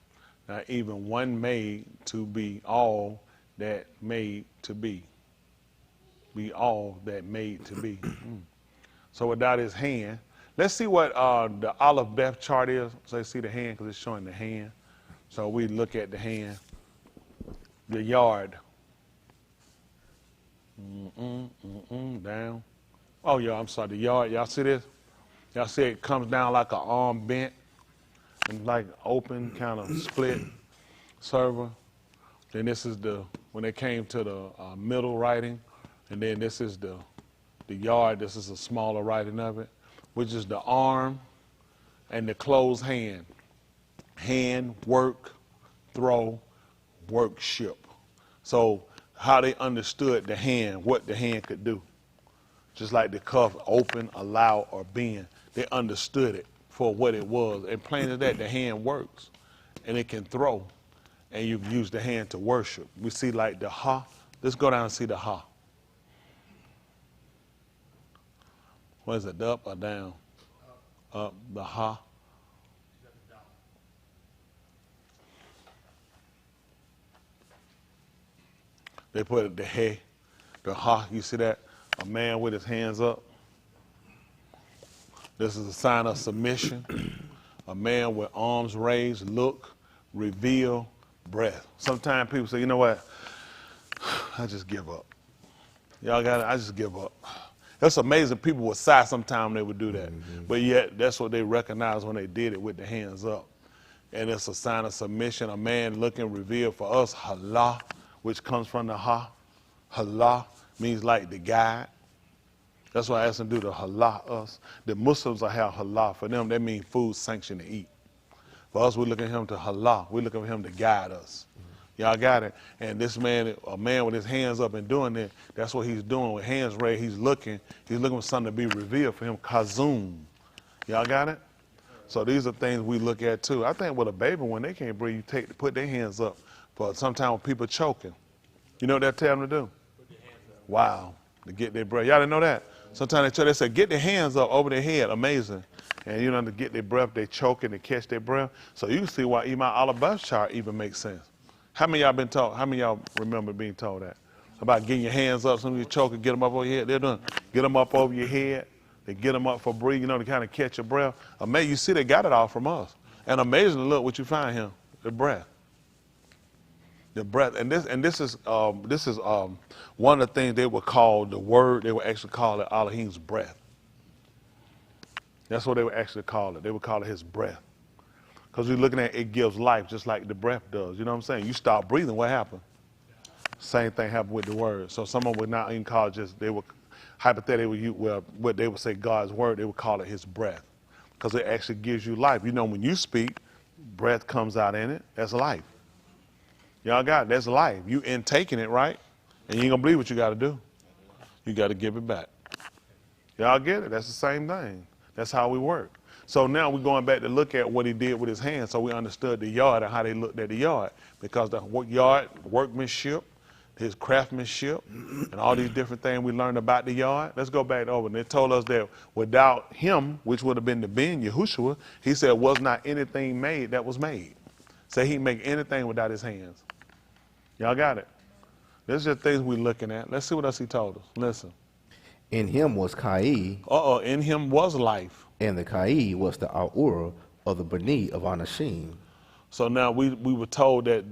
not even one made to be all that made to be. Be all that made to be. So without his hand, let's see what the Aleph Beth chart is. So let's see the hand, because it's showing the hand. So we look at the hand, the yard. Down. Oh, yeah, I'm sorry, the yard. Y'all see this? Y'all see it comes down like an arm bent. and like open, kind of split server. Then this is when they came to the middle writing, and then this is the yard. This is a smaller writing of it, which is the arm and the closed hand. Hand, work, throw, workship. So how they understood the hand, what the hand could do. Just like the cuff, open, allow, or bend. They understood it for what it was. And plain as that, the hand works, and it can throw, and you can use the hand to worship. We see like the ha. Let's go down and see the ha. What is it, up or down? Up, the ha. They put the he, the ha, you see that? A man with his hands up. This is a sign of submission. A man with arms raised, look, reveal, breath. Sometimes people say, you know what? I just give up. Y'all got it? I just give up. That's amazing. People would sigh sometimes they would do that. But yet, that's what they recognized when they did it with the hands up. And it's a sign of submission. A man looking revealed for us, halal, which comes from the ha. Halal means like the guide. That's why I asked them to do the halal us. The Muslims will have halal. For them, that means food sanctioned to eat. For us, we look at him to halal. We look at him to guide us. Y'all got it? And this man, a man with his hands up and doing it, that's what he's doing. With hands raised, he's looking for something to be revealed for him. Kazum. Y'all got it? So these are things we look at too. I think with a baby, when they can't breathe, you put their hands up. For sometimes when people choking, you know what they tell them to do? Put their hands up. Wow, to get their breath. Y'all didn't know that? Sometimes they say, get their hands up over their head. Amazing. And you know, to get their breath, they choking to catch their breath. So you can see why Imam Al-Abbas chart even makes sense. How many of y'all been taught? How many of y'all remember being told that? About getting your hands up, some of you choking, get them up over your head. They're doing, get them up over your head. They get them up for breathing, you know, to kind of catch your breath. Amazing. You see, they got it all from us. And amazingly, look what you find here, the breath. The breath, and this is one of the things they would call the word. They would actually call it Elohim's breath. That's what they would actually call it. They would call it his breath, because we're looking at it gives life, just like the breath does. You know what I'm saying? You stop breathing, what happened? Same thing happened with the word. So someone would not even call it just. They would hypothetically, what they would say God's word. They would call it his breath, because it actually gives you life. You know, when you speak, breath comes out in it. That's life. Y'all got it. That's life. You intaking it, right? And you ain't gonna believe what you got to do. You got to give it back. Y'all get it? That's the same thing. That's how we work. So now we're going back to look at what he did with his hands, so we understood the yard and how they looked at the yard, because the yard workmanship, his craftsmanship, and all these different things we learned about the yard. Let's go back over. And they told us that without him, which would have been the Ben Yahushua, he said, was not anything made that was made. Say he make anything without his hands. Y'all got it? These are things we're looking at. Let's see what else he told us. Listen. In him was Kai, In him was life. and the Kai was the Aura of the Bani of Anashim. So now we were told that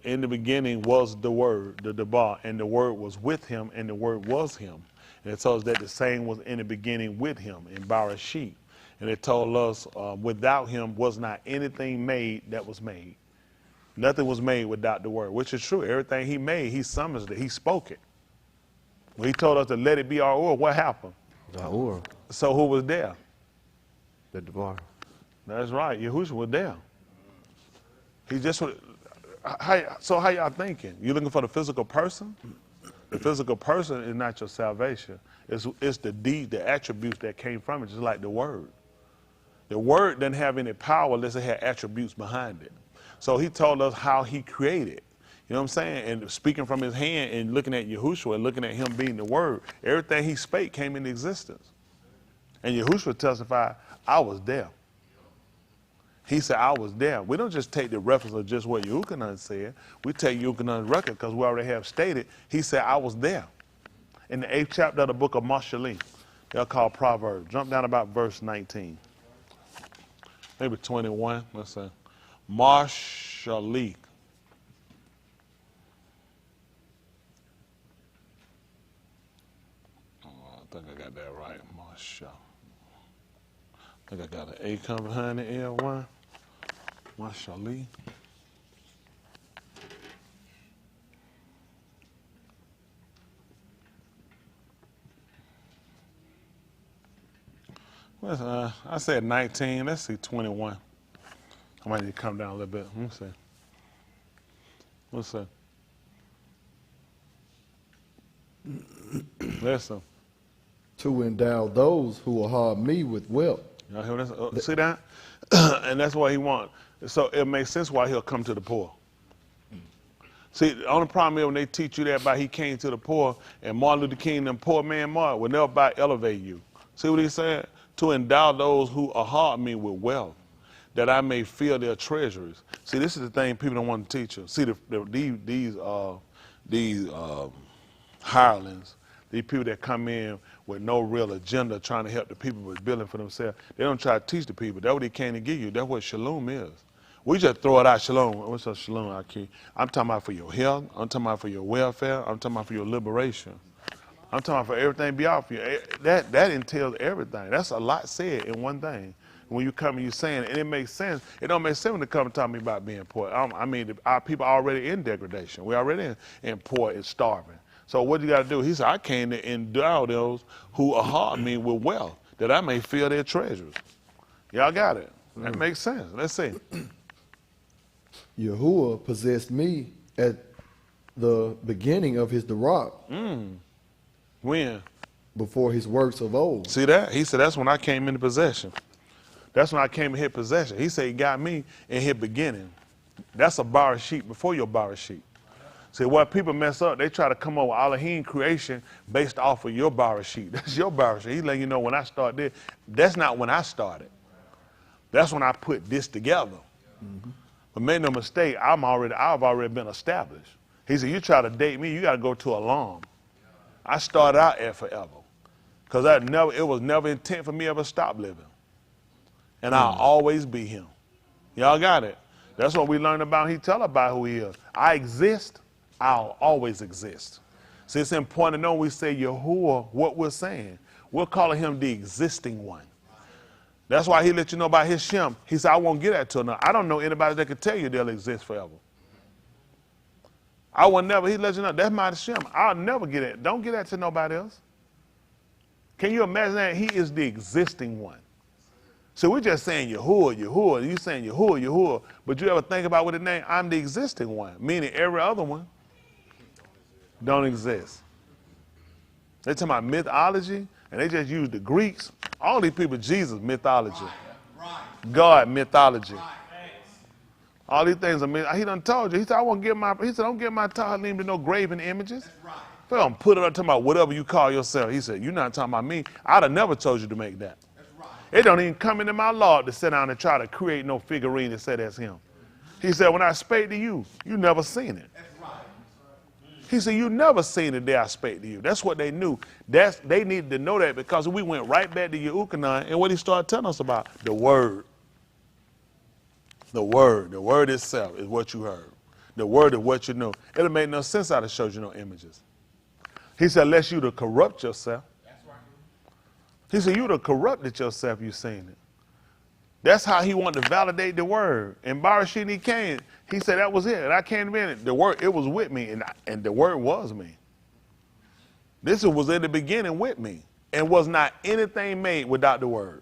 in the beginning was the Word, the Debar, and the Word was with him, and the Word was him. And it told us that the same was in the beginning with him, in Barashit. And it told us without him was not anything made that was made. Nothing was made without the word, which is true. Everything he made, he summons it. He spoke it. When he told us to let it be our or, what happened? The Aura, So who was there? the Debar. That's right. Yahushua was there. He just, so how y'all thinking? You looking for the physical person? The physical person is not your salvation. It's the deed, the attributes that came from it, just like the word. The word doesn't have any power unless it had attributes behind it. So he told us how he created. You know what I'm saying? And speaking from his hand and looking at Yahushua and looking at him being the word, everything he spake came into existence. And Yahushua testified, I was there. He said, I was there. We don't just take the reference of just what Yuchanan said. We take Yuchanan's record because we already have stated, he said, I was there. In the 8th chapter of the book of Mashalim, they're called Proverbs. Jump down about verse 19. Maybe 21, let's say. Marshalik. Oh, I think I got that right. Marshal. I think I got an A come behind the L1. Mashallah. I said 19. Let's see, 21. I might need to come down a little bit. Let me see. What's that? Listen. To endow those who will harm me with wealth. Y'all hear this? See that? And that's what he wants. So it makes sense why he'll come to the poor. See, the only problem is when they teach you that by he came to the poor, and Martin Luther King, them poor man Martin, will never about elevate you. See what he said? To endow those who are hard me with wealth, that I may fill their treasuries. See, this is the thing people don't want to teach you. See, these hirelings, these people that come in with no real agenda trying to help the people with building for themselves, they don't try to teach the people. That's what he came to give you. That's what shalom is. We just throw it out, shalom. What's up, shalom, Aki? I'm talking about for your health. I'm talking about for your welfare. I'm talking about for your liberation. I'm talking about for everything be out for you. That entails everything. That's a lot said in one thing. When you come and you saying it, and it makes sense. It don't make sense when they come and talk to me about being poor. I mean, our people are already in degradation. We're already in poor and starving. So what you got to do? He said, I came to endow those who are hard me with wealth, that I may fill their treasures. Y'all got it? That makes sense. Let's see. Yahuwah possessed me at the beginning of his Darak, When? before his works of old. See that? He said, that's when I came into possession. That's when I came and hit possession. He said he got me in his beginning. That's a bar sheet before your bar sheet. See, what people mess up, they try to come up with Elohim creation based off of your bar sheet. That's your bar sheet. He's letting you know when I start this. That's not when I started. That's when I put this together. But make no mistake, I've already been established. He said, you try to date me, you got to go to alarm. I started out at forever. Because it was never intent for me ever to stop living. And I'll always be him. Y'all got it? That's what we learned about. He tell about who he is. I exist, I'll always exist. See, it's important to know when we say Yahuwah, what we're saying. We're calling him the existing one. That's why he let you know about his Shem. He said, I won't get that to another. I don't know anybody that could tell you they'll exist forever. I will never, he let you know, that's my Shem. I'll never get it. Don't get that to nobody else. Can you imagine that? He is the existing one. So we're just saying Yahuwah, Yahuwah. You saying Yahuwah, Yahuwah. But you ever think about what the name? I'm the existing one. Meaning every other one don't exist. They're talking about mythology, and they just use the Greeks. All these people, Jesus, mythology. God, mythology. All these things are myth. He done told you. He said, don't give my Tahalim to no graven images. They don't put it up talking about whatever you call yourself. He said, you're not talking about me. I'd have never told you to make that. It don't even come into my law to sit down and try to create no figurine that said that's him. He said, when I spake to you, you never seen it. He said, you never seen the day I spake to you. That's what they knew. They needed to know that because we went right back to Yehukanan and what he started telling us about, the word. The word itself is what you heard. The word is what you know. It'll make no sense out of show you no images. He said, unless you to corrupt yourself. He said, you'd have corrupted yourself, you seen it. That's how he wanted to validate the word. And Barashini he came, he said that was it. And I came in it. The word, it was with me, and the word was me. This was in the beginning with me. And was not anything made without the word.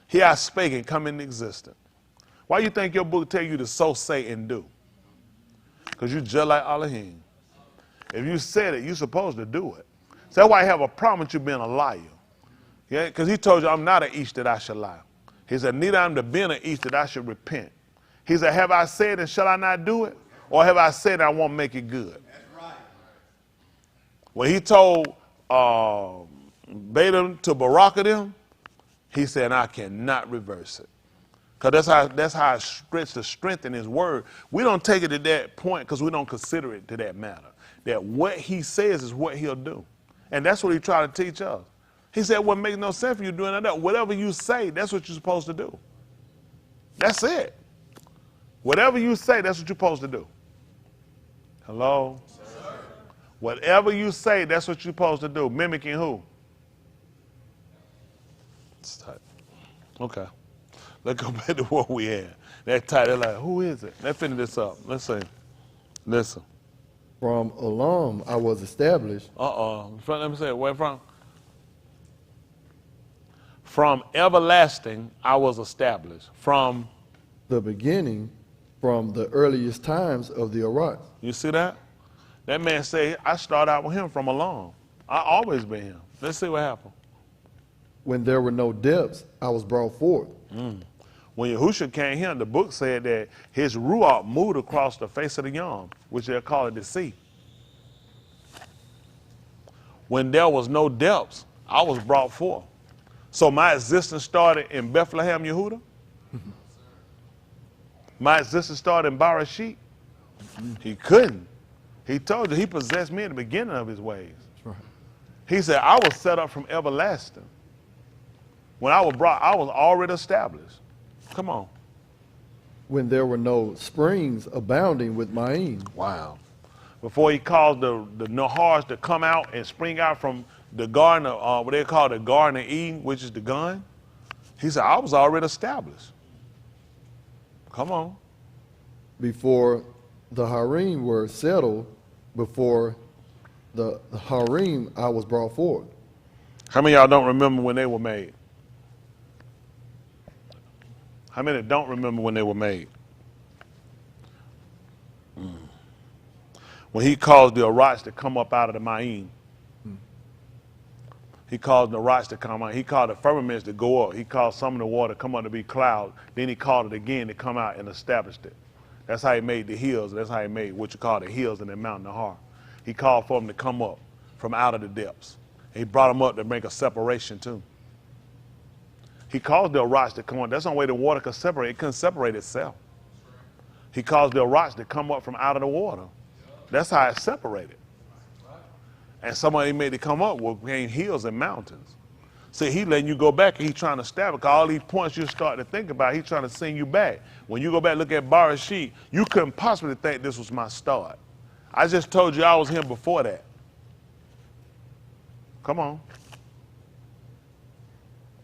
He has spoken, come into existence. Why you think your book tell you to so say and do? Because you just like Elohim. If you said it, you're supposed to do it. So that's why I have a problem with you being a liar. Yeah, because he told you, I'm not an east that I should lie. He said, neither I'm the being an east that I should repent. He said, have I said and shall I not do it? Or have I said I won't make it good? That's right. When he told Balaam to Barak them, he said, I cannot reverse it. Because that's how it stretched to strengthen his word. We don't take it to that point because we don't consider it to that matter. That what he says is what he'll do. And that's what he tried to teach us. He said, what makes no sense for you doing that? Whatever you say, that's what you're supposed to do. That's it. Whatever you say, that's what you're supposed to do. Hello? Sir. Whatever you say, that's what you're supposed to do. Mimicking who? It's tight. Okay. Let's go back to what we had. That tight. They're like, who is it? Let's finish this up. Let's see. Listen. From Elam I was established. Let me say it. Where from? From everlasting I was established. From, The beginning, from the earliest times of the Arat. you see that? That man said, I started out with him from along. I always been him. Let's see what happened. When there were no depths, I was brought forth. When Yahushua came here, the book said that his ruach moved across the face of the yom, which they'll call it the sea. When there was no depths, I was brought forth. So my existence started in Bethlehem, Yehuda. My existence started in Barashit. He couldn't. He told you he possessed me in the beginning of his ways. Right. He said, I was set up from everlasting. When I was brought, I was already established. Come on. When there were no springs abounding with Ma'im. Wow. Before he caused the Nahars to come out and spring out from the garden of, what they call the Garden of Eden, which is the gun, he said, I was already established. Come on. Before the Harim were settled, before the Harim I was brought forth. How many of y'all don't remember when they were made? How many don't remember when they were made? When he caused the Arats to come up out of the Ma'im. He caused the Arats to come out. He called the firmaments to go up. He caused some of the water to come up to be cloud. Then he called it again to come out and established it. That's how he made the hills. That's how he made what you call the hills in the mountain Nahar. He called for them to come up from out of the depths. And he brought them up to make a separation too. He caused the Arats to come up. That's the only way the water could separate. It couldn't separate itself. He caused the Arats to come up from out of the water. That's how it separated. And somebody made it come up between hills and mountains. See, he letting you go back and he's trying to establish all these points you start to think about, he's trying to send you back. When you go back and look at Barashit, you couldn't possibly think this was my start. I just told you I was him before that. Come on.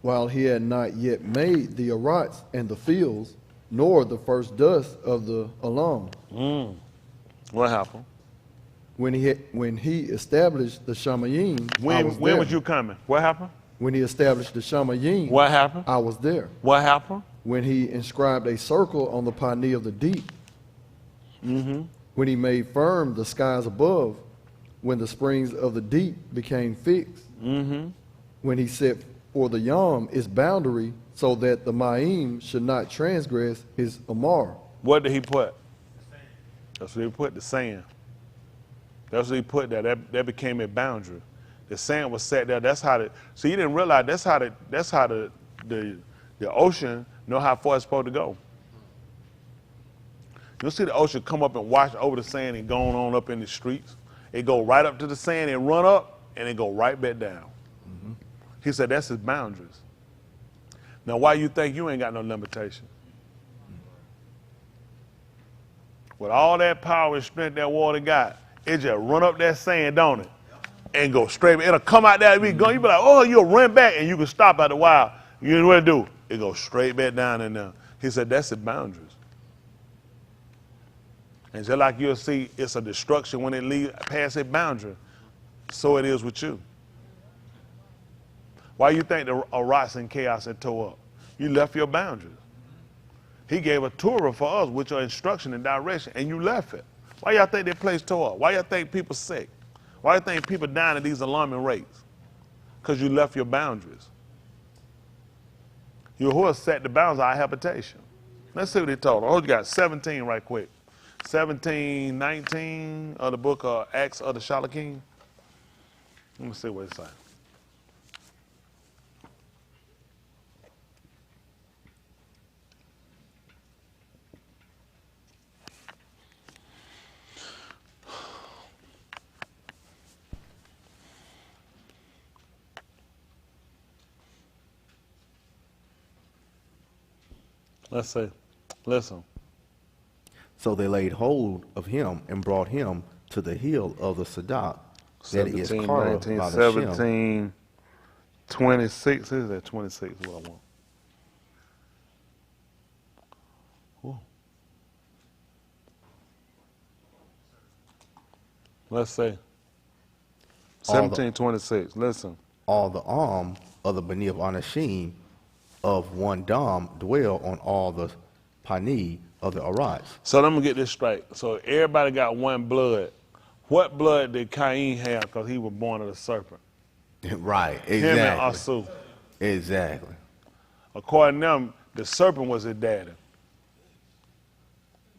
While he had not yet made the Arats and the fields, nor the first dust of the Elam. What happened? When he established the Shamayim, I was When there. was you coming? What happened? When he established the Shamayim, What happened? I was there. What happened? When he inscribed a circle on the Pani of the deep. When he made firm the skies above, when the springs of the deep became fixed. When he set for the Yom its boundary, so that the Ma'im should not transgress his Amar. What did he put? That's what he put, the sand. That's what he put there. That became a boundary. The sand was set there. That's how so you didn't realize that's how the ocean know how far it's supposed to go. You'll see the ocean come up and wash over the sand and go on up in the streets. It go right up to the sand and run up and it go right back down. He said that's his boundaries. Now why you think you ain't got no limitation? With all that power and strength that water got, it just run up that sand, don't it? And go straight. It'll come out there and be going. You be like, oh, you'll run back and you can stop at the while. You know what to do? It goes straight back down in there. He said that's his boundaries. And just like you'll see, it's a destruction when it leaves past its boundary. So it is with you. Why you think the Arats and chaos had tore up? You left your boundaries. He gave a Torah for us with your instruction and direction, and you left it. Why y'all think that place tore up? Why y'all think people sick? Why you think people dying at these alarming rates? Because you left your boundaries. Yahuwah set the bounds of our habitation. Let's see what he told. Oh, you got 17 right quick. 17, 19 of the book of Acts of the Shalakim. Let me see what it says. Let's see. Listen. So they laid hold of him and brought him to the hill of the Sadak, that is 17, carved 19, by the Shem. 17, 26. Is that 26 is what I want? Ooh. Let's see. All the- 1726. Listen. All the of the Bani of Anashim of one Dam dwell on all the Pani of the Arats. So let me get this straight. So everybody got one blood. What blood did Cain have because he was born of the serpent? Right, Him and exactly. Asu. Exactly. According to them, the serpent was his daddy.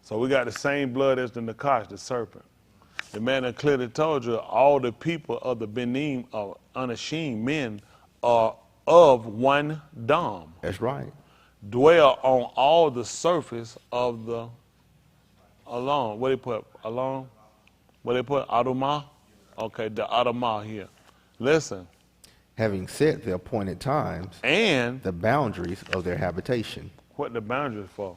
So we got the same blood as the Nakash, the serpent. The man that clearly told you all the people of the Benin of Anashim men are of one Dam. That's right. Dwell on all the surface of the alone. What they put? Alone? What they put? Adumah? Okay, the Adumah here. Listen. Having set the appointed times, And the boundaries of their habitation. what the boundaries for?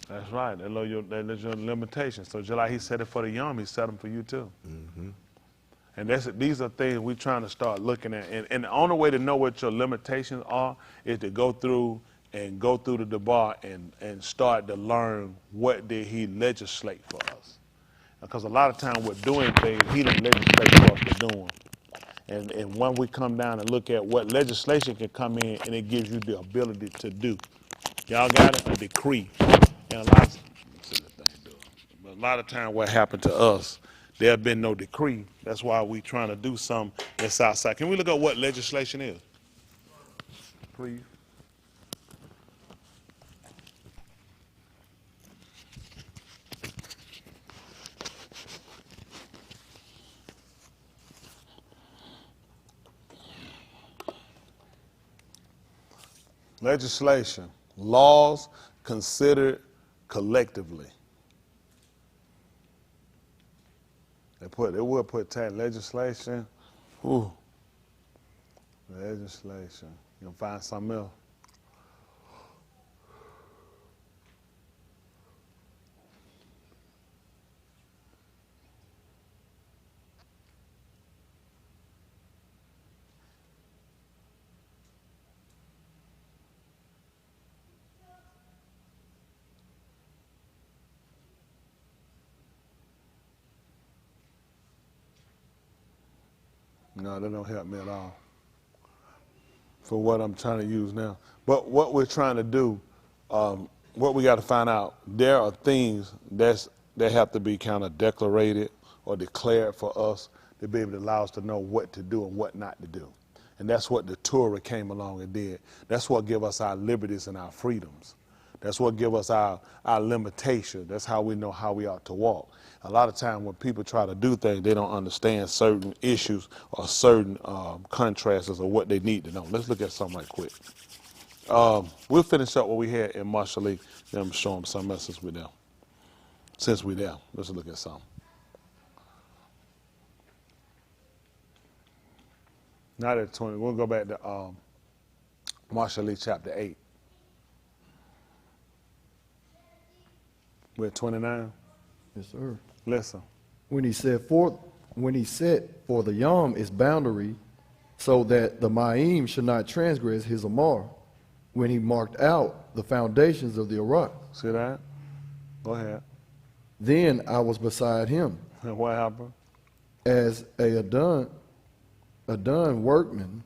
That's right. That's your limitation. So just like he said it for the young, he set them for you too. Mm-hmm. And these are things we're trying to start looking at. And the only way to know what your limitations are is to go through the debar and start to learn what did he legislate for us. Because a lot of times we're doing things he didn't legislate for us to do them. And when we come down and look at what legislation can come in and it gives you the ability to do. Y'all got it? A decree. And a lot of times what happened to us, there have been no decree. That's why we trying to do something that's outside. Can we look at what legislation is? Please. Legislation, laws considered collectively. They would put tax legislation. Ooh. Legislation. You'll find something else. No, that don't help me at all for what I'm trying to use now. But what we're trying to do, what we got to find out, there are things that have to be kind of declarated or declared for us to be able to allow us to know what to do and what not to do. And that's what the Torah came along and did. That's what give us our liberties and our freedoms. That's what give us our limitations. That's how we know how we ought to walk. A lot of times when people try to do things, they don't understand certain issues or certain contrasts of what they need to know. Let's look at something right quick. We'll finish up what we had in Marshall Lee. Then I'm show them something else since we're there. Let's look at something. Not at 20. We'll go back to Marshall Lee chapter 8. We're at 29. Yes, sir. Listen. When he set for the Yom its boundary, so that the Ma'im should not transgress his Amar, when he marked out the foundations of the Arak. See that? Go ahead. Then I was beside him, And what happened? as a done workman,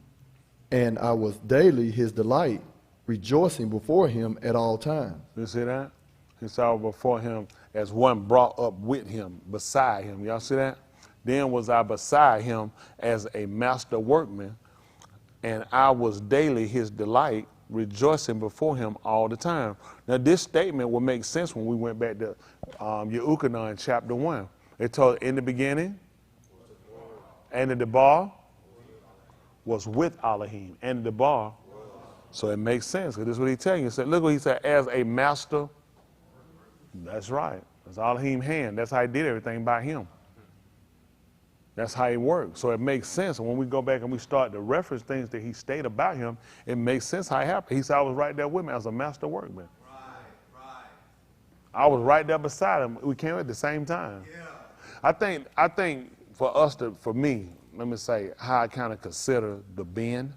and I was daily his delight, rejoicing before him at all times. You see that? He saw before him as one brought up with him, beside him. Y'all see that? Then was I beside him as a master workman, and I was daily his delight, rejoicing before him all the time. Now this statement will make sense when we went back to Yehukanan chapter 1. It told in the beginning, and the Debar was with Elohim, and the Debar. So it makes sense, because this is what he's telling you. He said, look what he said, as a master. That's right. That's Elohim's hand. That's how he did everything by him. That's how he worked. So it makes sense. And when we go back and we start to reference things that he stated about him, it makes sense how it happened. He said, I was right there with him as a master workman. Right. I was right there beside him. We came at the same time. Yeah. I think for me, let me say, how I kind of consider the Ben,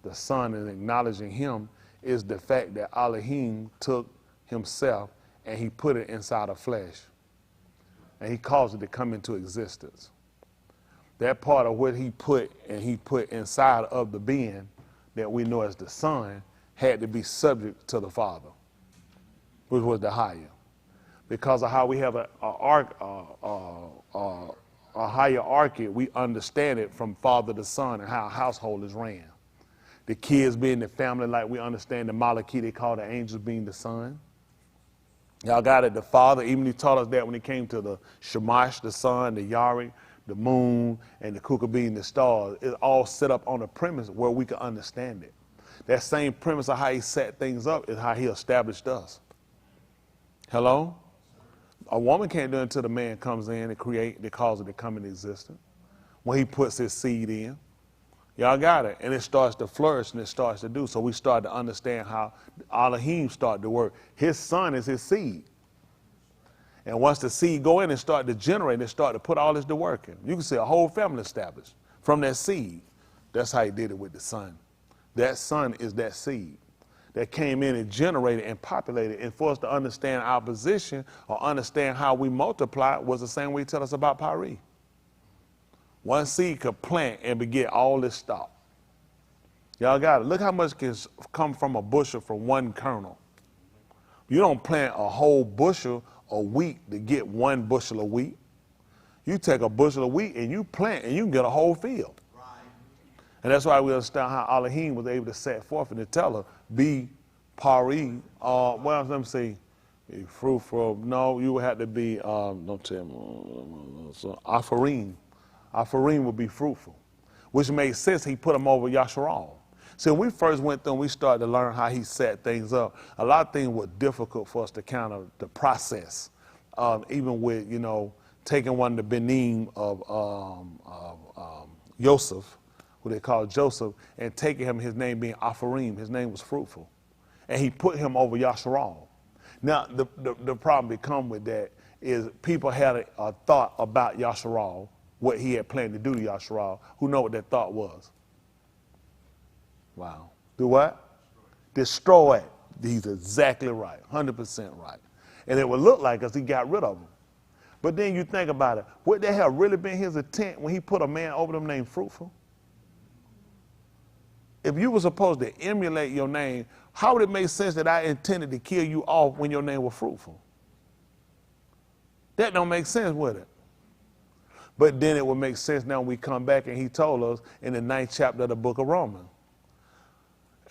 the Son, and acknowledging him is the fact that Elohim took himself and he put it inside of flesh. and he caused it to come into existence. That part of what he put inside of the being that we know as the Son had to be subject to the Father, which was the higher. Because of how we have a hierarchy, we understand it from father to son and how a household is ran. The kids being the family, like we understand the Malachite, they call the angels being the son. Y'all got it, the Father, even he taught us that when it came to the Shamash, the sun, the Yari, the moon, and the Kukabin, the stars. It's all set up on a premise where we can understand it. That same premise of how he set things up is how he established us. Hello? A woman can't do it until the man comes in and create, that cause it to come into existence. When he puts his seed in. Y'all got it. And it starts to flourish and it starts to do. So we start to understand how Elohim started to work. His son is his seed. And once the seed go in and start to generate, and start to put all this to work in. You can see a whole family established from that seed. That's how he did it with the son. That son is that seed that came in and generated and populated. And for us to understand our position or understand how we multiply was the same way he tell us about Pari. One seed could plant and beget all this stock. Y'all got it. Look how much can come from a bushel from one kernel. You don't plant a whole bushel of wheat to get one bushel of wheat. You take a bushel of wheat and you plant and you can get a whole field. Right. And that's why we understand how Elohim was able to set forth and to tell her, be Pari, well, let me see, be fruitful. No, you would have to be, don't tell me, Apharim. Apharim would be fruitful, which made sense. He put them over Yasharal. So when we first went through and we started to learn how he set things up, a lot of things were difficult for us to kind of the process, even with, you know, taking one of the Benin of Joseph, who they call Joseph, and taking him, his name being Apharim, his name was fruitful. And he put him over Yasharal. Now, the problem that come with that is people had a thought about Yasharal, what he had planned to do to Yasharal. Who know what that thought was? Wow. Do what? Destroy it. He's exactly right, 100% right. And it would look like us he got rid of him. But then you think about it, would that have really been his intent when he put a man over them named Fruitful? If you were supposed to emulate your name, how would it make sense that I intended to kill you off when your name was Fruitful? That don't make sense, would it? But then it would make sense now when we come back and he told us in the 9th chapter of the book of Romans.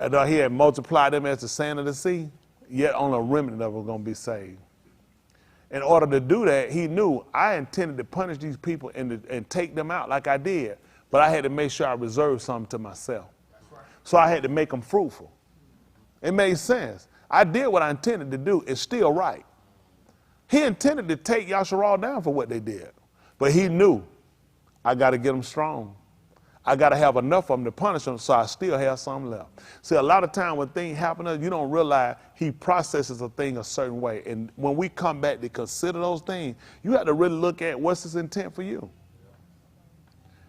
And he had multiplied them as the sand of the sea, yet only a remnant of them was going to be saved. In order to do that, he knew I intended to punish these people and take them out like I did, but I had to make sure I reserved something to myself. Right. So I had to make them fruitful. It made sense. I did what I intended to do. It's still right. He intended to take Yasharal down for what they did, but he knew I got to get them strong. I got to have enough of them to punish them, so I still have some left. See, a lot of time when things happen to us, you don't realize he processes a thing a certain way. And when we come back to consider those things, you have to really look at what's his intent for you.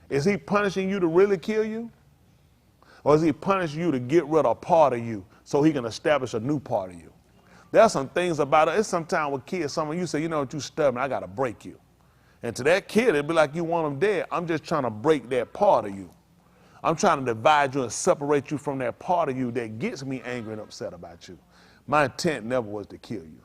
Is he punishing you to really kill you? Or is he punishing you to get rid of a part of you so he can establish a new part of you? There are some things about it. It's sometimes with kids, some of you say, you know what, you stubborn, I got to break you. And to that kid, it'd be like you want them dead. I'm just trying to break that part of you. I'm trying to divide you and separate you from that part of you that gets me angry and upset about you. My intent never was to kill you.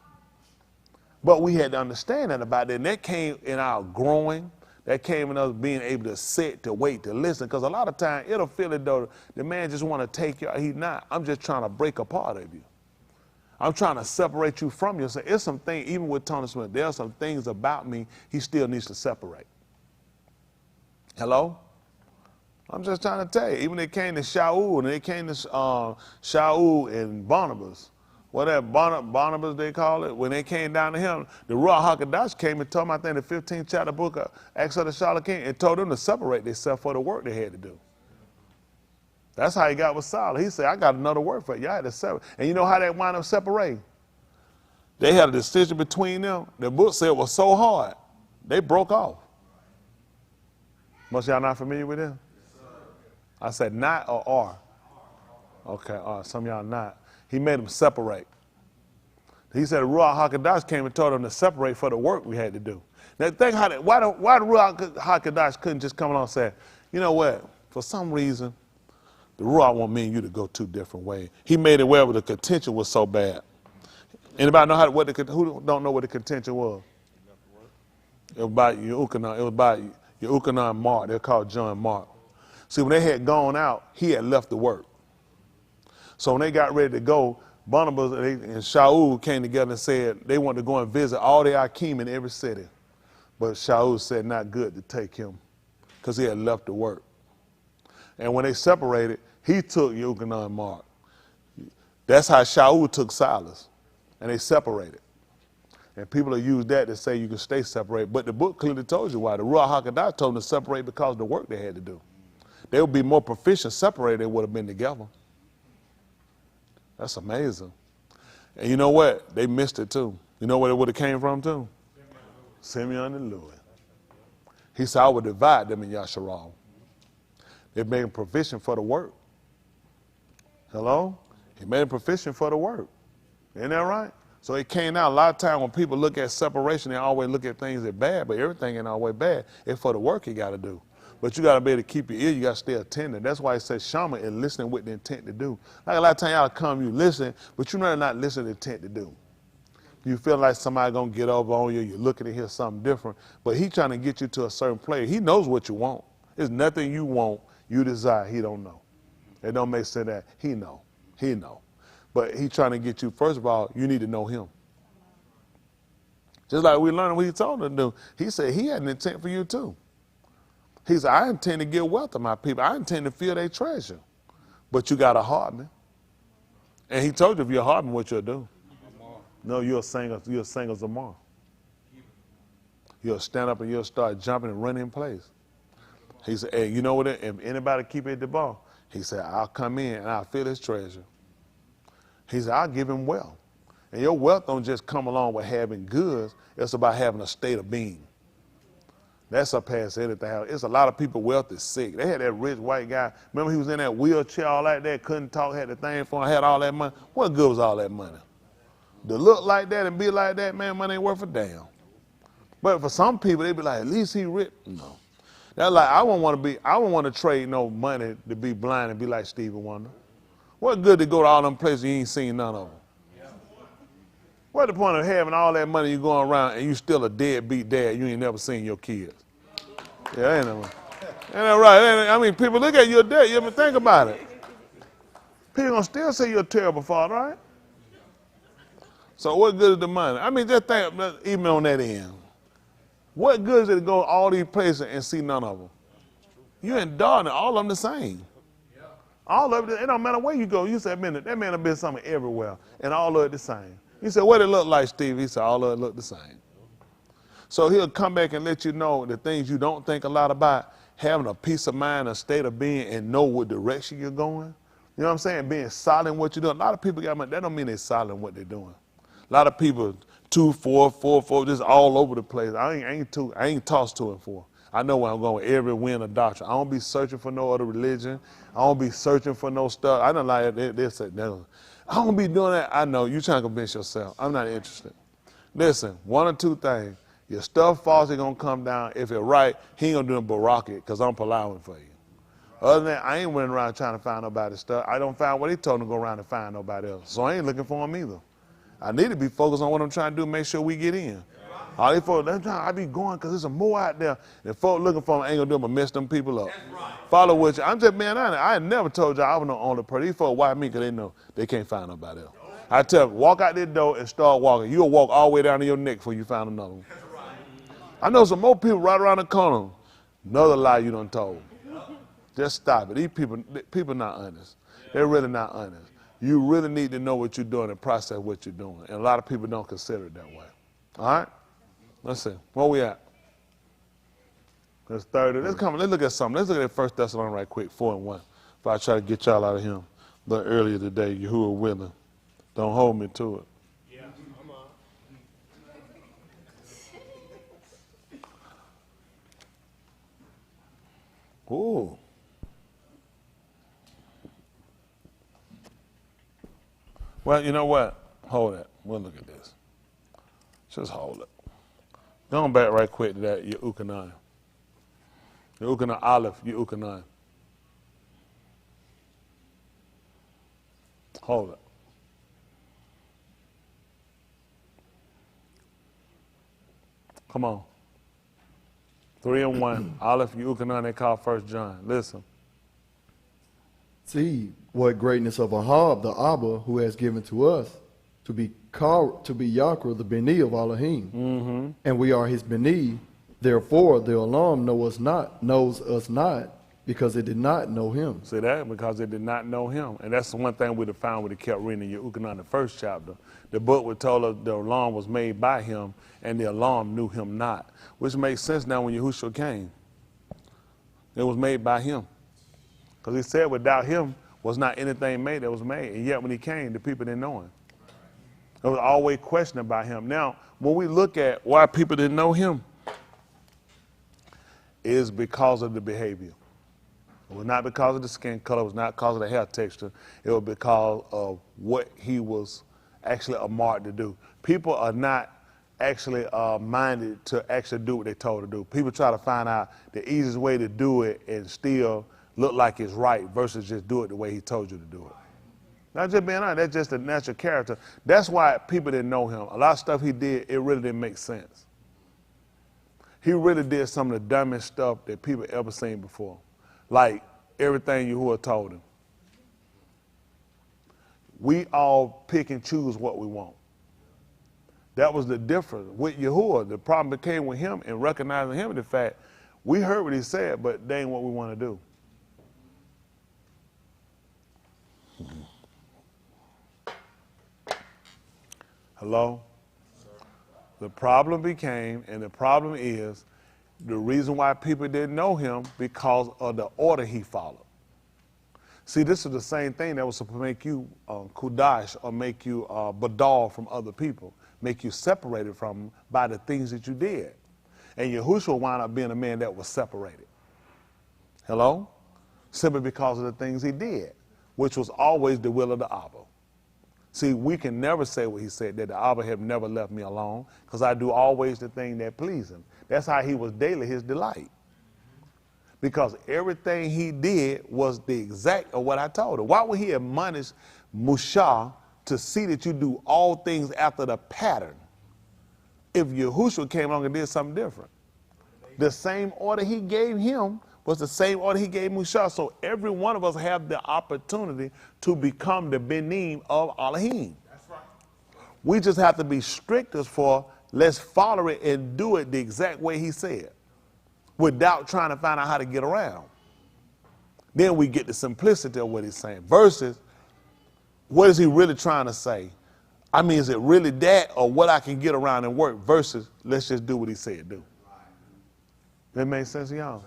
But we had to understand that about it. And that came in our growing. That came in us being able to sit, to wait, to listen. Because a lot of times it'll feel as though the man just want to take you. He's not. I'm just trying to break a part of you. I'm trying to separate you from you. So it's some things, even with Tony Smith, there are some things about me he still needs to separate. Hello? I'm just trying to tell you, even they came to Shaul, and they came to Shaul and Barnabas, whatever, Barnabas they call it, when they came down to him, the Ruach HaKodesh came and told him, I think the 15th chapter book of Acts of the Charlotte King, and told them to separate themselves for the work they had to do. That's how he got with Saul. He said, I got another word for you. Y'all had to separate. And you know how they wound up separating? They had a decision between them. The book said it was so hard, they broke off. Most of y'all not familiar with them? I said not or are? Okay, some of y'all not. He made them separate. He said the Ruach HaKodesh came and told them to separate for the work we had to do. Now think how why the Ruach HaKodesh couldn't just come along and say, you know what, for some reason, the Ruach want me and you to go two different ways. He made it where the contention was so bad. Anybody know who don't know what the contention was? It was about Euchanan. It was about Euchanan and Mark. They're called John and Mark. See, when they had gone out, he had left the work. So when they got ready to go, Barnabas and Shaul came together and said they wanted to go and visit all the Akim in every city. But Shaul said not good to take him because he had left the work. And when they separated, he took Euchanan and Mark. That's how Shaul took Silas. And they separated. And people have used that to say you can stay separated. But the book clearly told you why. The Ruach HaKodesh told them to separate because of the work they had to do. They would be more proficient separated than they would have been together. That's amazing. And you know what? They missed it too. You know where it would have came from too? Simeon and Louis. He said, I would divide them in Yasharal. They made him proficient for the work. Hello? He made him proficient for the work. Isn't that right? So it came out a lot of times when people look at separation, they always look at things that bad, but everything ain't always bad. It's for the work you got to do. But you got to be able to keep your ear. You got to stay attentive. That's why it says shama is listening with the intent to do. Like a lot of times y'all come, you listen, but you know not listening with the intent to do. You feel like somebody going to get over on you. You're looking to hear something different. But he trying to get you to a certain place. He knows what you want. There's nothing you want, you desire, he don't know. It don't make sense that he know. He know. But he trying to get you, first of all, you need to know him. Just like we learned what he told them to do. He said he had an intent for you too. He said, I intend to give wealth to my people. I intend to fill their treasure. But you got to harden. And he told you if you're hardened, what you'll do. No, you'll sing a Zamar. You'll stand up and you'll start jumping and running in place. He said, hey, you know what? If anybody keep it at the ball, he said, I'll come in and I'll fill his treasure. He said, I'll give him wealth. And your wealth don't just come along with having goods. It's about having a state of being. That's up past anything else. It's a lot of people wealth is sick. They had that rich white guy. Remember he was in that wheelchair all like that, couldn't talk, had the thing for him, had all that money. What good was all that money? To look like that and be like that, man, money ain't worth a damn. But for some people, they be like, at least he rich. No. That's like, I wouldn't want to trade no money to be blind and be like Stevie Wonder. What good to go to all them places you ain't seen none of them? What's the point of having all that money you going around and you still a deadbeat dad, you ain't never seen your kids? Yeah, ain't that right? I mean, people look at your dad, you ever think about it? People gonna still say you're a terrible father, right? So what good is the money? I mean, just think, even on that end. What good is it to go to all these places and see none of them? You in darkness, all of them the same. All of it, it don't matter where you go. You said, man, that man have been something everywhere, and all of it the same. You said, what it look like, Steve? He said, all of it look the same. So he'll come back and let you know the things you don't think a lot about, having a peace of mind, a state of being, and know what direction you're going. You know what I'm saying? Being solid in what you're doing. A lot of people got money. That don't mean they're solid in what they're doing. A lot of people 2, 4, 4, 4, just all over the place. I ain't tossed 2 and 4. I know where I'm going with every wind of doctrine. I don't be searching for no other religion. I don't be searching for no stuff. I don't like it. They say, no. I don't be doing that. I know. You trying to convince yourself. I'm not interested. Listen, 1 or 2 things. Your stuff false, it's going to come down. If it's right, he ain't going to do it baroque it because I'm allowing for you. Other than that, I ain't running around trying to find nobody's stuff. I don't find what he told him to go around and find nobody else. So I ain't looking for him either. I need to be focused on what I'm trying to do, make sure we get in. All these folks, I be going because there's a more out there. And folks looking for them ain't going to do them but mess them people up. Follow what you, I'm just being honest. I never told y'all I was no only person. These folks, why me? Because they know they can't find nobody else. I tell them, walk out this door and start walking. You'll walk all the way down to your neck before you find another one. I know some more people right around the corner. Another lie you done told. Just stop it. These people not honest. They're really not honest. You really need to know what you're doing and process what you're doing. And a lot of people don't consider it that way. All right? Let's see. Where we at? That's 30. Let's look at something. Let's look at 1 Thessalonians right quick, 4 and 1. If I try to get y'all out of him a little earlier today, you who are willing. Don't hold me to it. Yeah, I'm on. Ooh. Well, you know what? Hold it. We'll look at this. Just hold it. Going back right quick to that Yehukanan. Yehukanan Aleph, Yehukanan. Hold it. Come on. 3 and 1. Aleph, Yehukanan, they call 1 John. Listen. See what greatness of Ahab, the Abba, who has given to us to be Yakra, the Beni of Elohim, and we are his Beni. Therefore, the Olam knows us not, because it did not know him. See that? Because they did not know him. And that's the one thing we'd have found when they kept reading Yehukanan, the first chapter. The book would tell us the Olam was made by him, and the Olam knew him not. Which makes sense now when Yahushua came. It was made by him. Because he said without him was not anything made that was made. And yet when he came, the people didn't know him. There was always question about him. Now, when we look at why people didn't know him, it is because of the behavior. It was not because of the skin color. It was not because of the hair texture. It was because of what he was actually a mark to do. People are not actually minded to actually do what they're told to do. People try to find out the easiest way to do it and still look like it's right versus just do it the way he told you to do it. Not just being honest, that's just a natural character. That's why people didn't know him. A lot of stuff he did, it really didn't make sense. He really did some of the dumbest stuff that people ever seen before. Like everything Yahuwah told him. We all pick and choose what we want. That was the difference. With Yahuwah, the problem became with him and recognizing him, the fact we heard what he said, but that ain't what we want to do. Hello? The problem became, and the problem is, the reason why people didn't know him because of the order he followed. See, this is the same thing that was supposed to make you kudash or make you badal from other people, make you separated from them by the things that you did. And Yahushua wound up being a man that was separated. Hello? Simply because of the things he did, which was always the will of the Abba. See, we can never say what he said, that the Abba have never left me alone, because I do always the thing that please him. That's how he was daily his delight. Because everything he did was the exact of what I told him. Why would he admonish Mushah to see that you do all things after the pattern if Yahushua came along and did something different? The same order he gave him was the same order he gave Mushah. So every one of us have the opportunity to become the Benim of Elohim. That's right. We just have to be strict as for let's follow it and do it the exact way he said, without trying to find out how to get around. Then we get the simplicity of what he's saying versus what is he really trying to say? I mean, is it really that or what I can get around and work versus let's just do what he said do? That makes sense to y'all?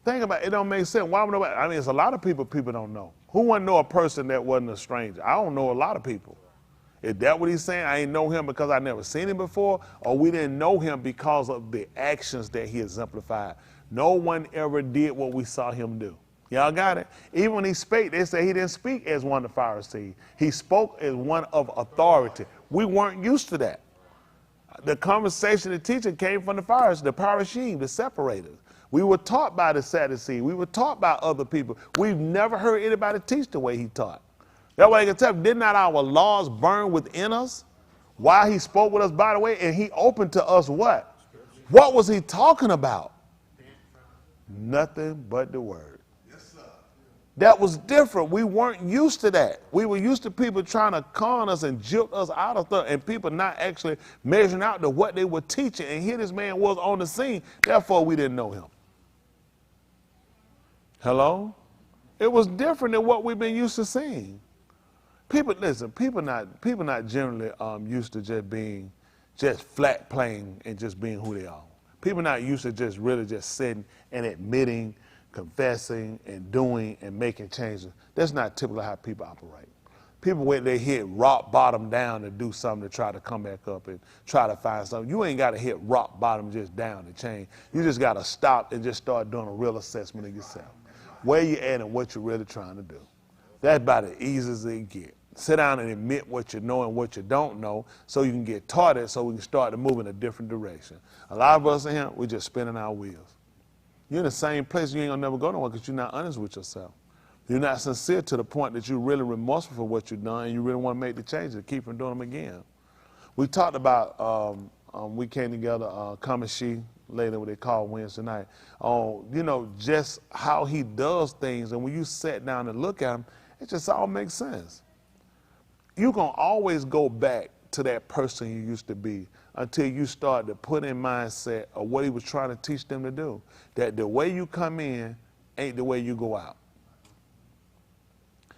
Think about it. It don't make sense. Why would nobody? I mean, it's a lot of people don't know. Who wouldn't know a person that wasn't a stranger? I don't know a lot of people. Is that what he's saying? I ain't know him because I never seen him before, or we didn't know him because of the actions that he exemplified. No one ever did what we saw him do. Y'all got it? Even when he spake, they say he didn't speak as one of the Pharisees. He spoke as one of authority. We weren't used to that. The conversation, the teaching came from the Pharisees, the Parashim, the separators. We were taught by the Sadducees. We were taught by other people. We've never heard anybody teach the way he taught. That way I can tell, did not our laws burn within us while he spoke with us, by the way, and he opened to us what? What was he talking about? Nothing but the word. Yes, sir. That was different. We weren't used to that. We were used to people trying to con us and jilt us out of stuff, and people not actually measuring out to what they were teaching. And here this man was on the scene. Therefore, we didn't know him. Hello? It was different than what we've been used to seeing. People, listen, people not generally used to just being just flat playing and just being who they are. People not used to just really just sitting and admitting, confessing, and doing and making changes. That's not typically how people operate. People wait, they hit rock bottom down to do something to try to come back up and try to find something. You ain't got to hit rock bottom just down to change. You just got to stop and just start doing a real assessment of yourself. Where you at and what you're really trying to do. That's about as easy as it gets. Sit down and admit what you know and what you don't know so you can get taught it so we can start to move in a different direction. A lot of us in here, we're just spinning our wheels. You're in the same place, you ain't gonna never go nowhere because you're not honest with yourself. You're not sincere to the point that you're really remorseful for what you've done and you really want to make the changes to keep from doing them again. We talked about, we came together, Kamashi, later what they call Wednesday night, you know, just how he does things, and when you sit down and look at him, it just all makes sense. You're going to always go back to that person you used to be until you start to put in mindset of what he was trying to teach them to do. That the way you come in ain't the way you go out.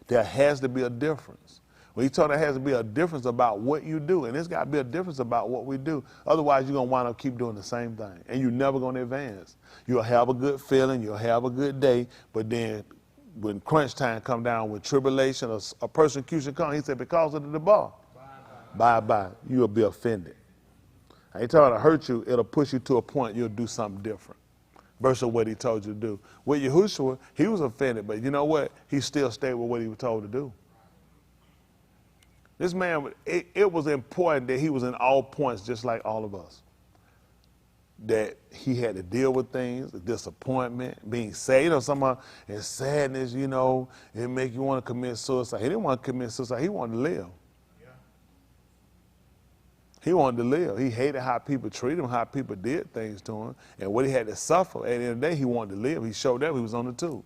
There has to be a difference. When he told there has to be a difference about what you do, and there's got to be a difference about what we do. Otherwise, you're going to wind up keep doing the same thing, and you're never going to advance. You'll have a good feeling, you'll have a good day, but then when crunch time come down, when tribulation or persecution come, he said, because of the bar, bye-bye, you'll be offended. I ain't talking to hurt you, it'll push you to a point you'll do something different versus what he told you to do. With Yahushua, he was offended, but you know what? He still stayed with what he was told to do. This man, it was important that he was in all points just like all of us. That he had to deal with things, disappointment, being sad. You know, somehow, and sadness, you know, it make you want to commit suicide. He didn't want to commit suicide. He wanted to live. Yeah. He wanted to live. He hated how people treated him, how people did things to him, and what he had to suffer. At the end of the day, he wanted to live. He showed up. He was on the tube.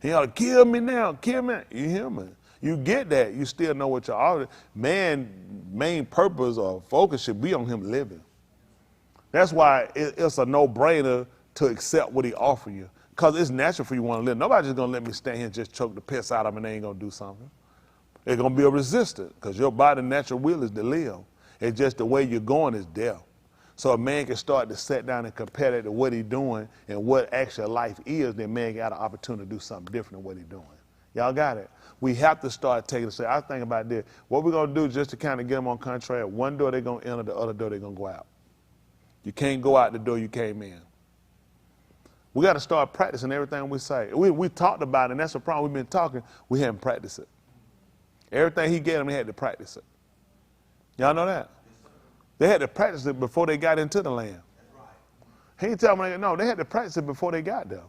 He ought to kill me now, kill me. You hear me? You get that. You still know what your main purpose or focus should be on him living. That's why it's a no-brainer to accept what he offer you. Because it's natural for you to want to live. Nobody's just going to let me stand here and just choke the piss out of them and they ain't going to do something. It's going to be a resistance because your body's natural will is to live. It's just the way you're going is death. So a man can start to sit down and compare that to what he's doing and what actual life is, then man got an opportunity to do something different than what he's doing. Y'all got it? We have to start taking it. I think about this. What we're going to do just to kind of get them on contrary, one door they're going to enter, the other door they're going to go out. You can't go out the door you came in. We got to start practicing everything we say. We talked about it, and that's the problem. We've been talking. We haven't practiced it. Everything he gave them, they had to practice it. Y'all know that? They had to practice it before they got into the land. He didn't tell them, no, they had to practice it before they got there.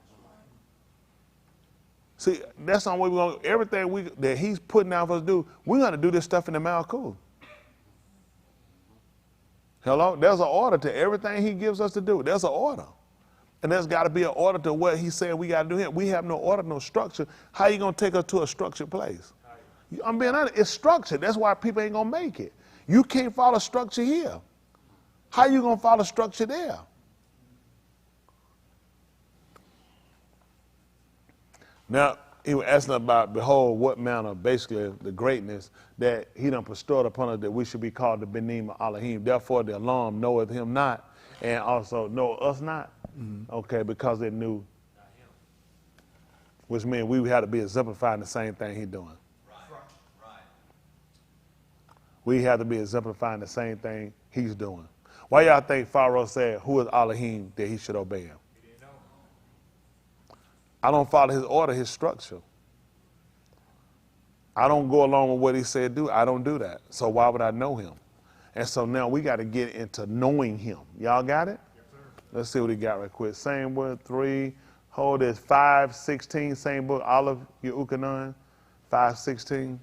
See, that's the only way we're going to, everything that he's putting out for us to do, we're going to do this stuff in the Malkut. Hello? There's an order to everything he gives us to do. There's an order. And there's got to be an order to what he said we got to do here. We have no order, no structure. How you going to take us to a structured place? I'm being honest, it's structured. That's why people ain't going to make it. You can't follow structure here. How you going to follow structure there? Now, he was asking about, behold, what manner, basically the greatness that he done bestowed upon us that we should be called the Benim Elohim. Therefore, the alarm knoweth him not, and also know us not. Mm-hmm. Okay, because they knew, which means we had to be exemplifying the same thing he's doing. Right. We have to be exemplifying the same thing he's doing. Why y'all think Pharaoh said, who is Elohim, that he should obey him? I don't follow his order, his structure. I don't go along with what he said do. I don't do that. So why would I know him? And so now we got to get into knowing him. Y'all got it? Yes, sir. Let's see what he got right quick. Same word, 3. Hold this, 5:16, same book, Aleph Yehukanan, 5:16.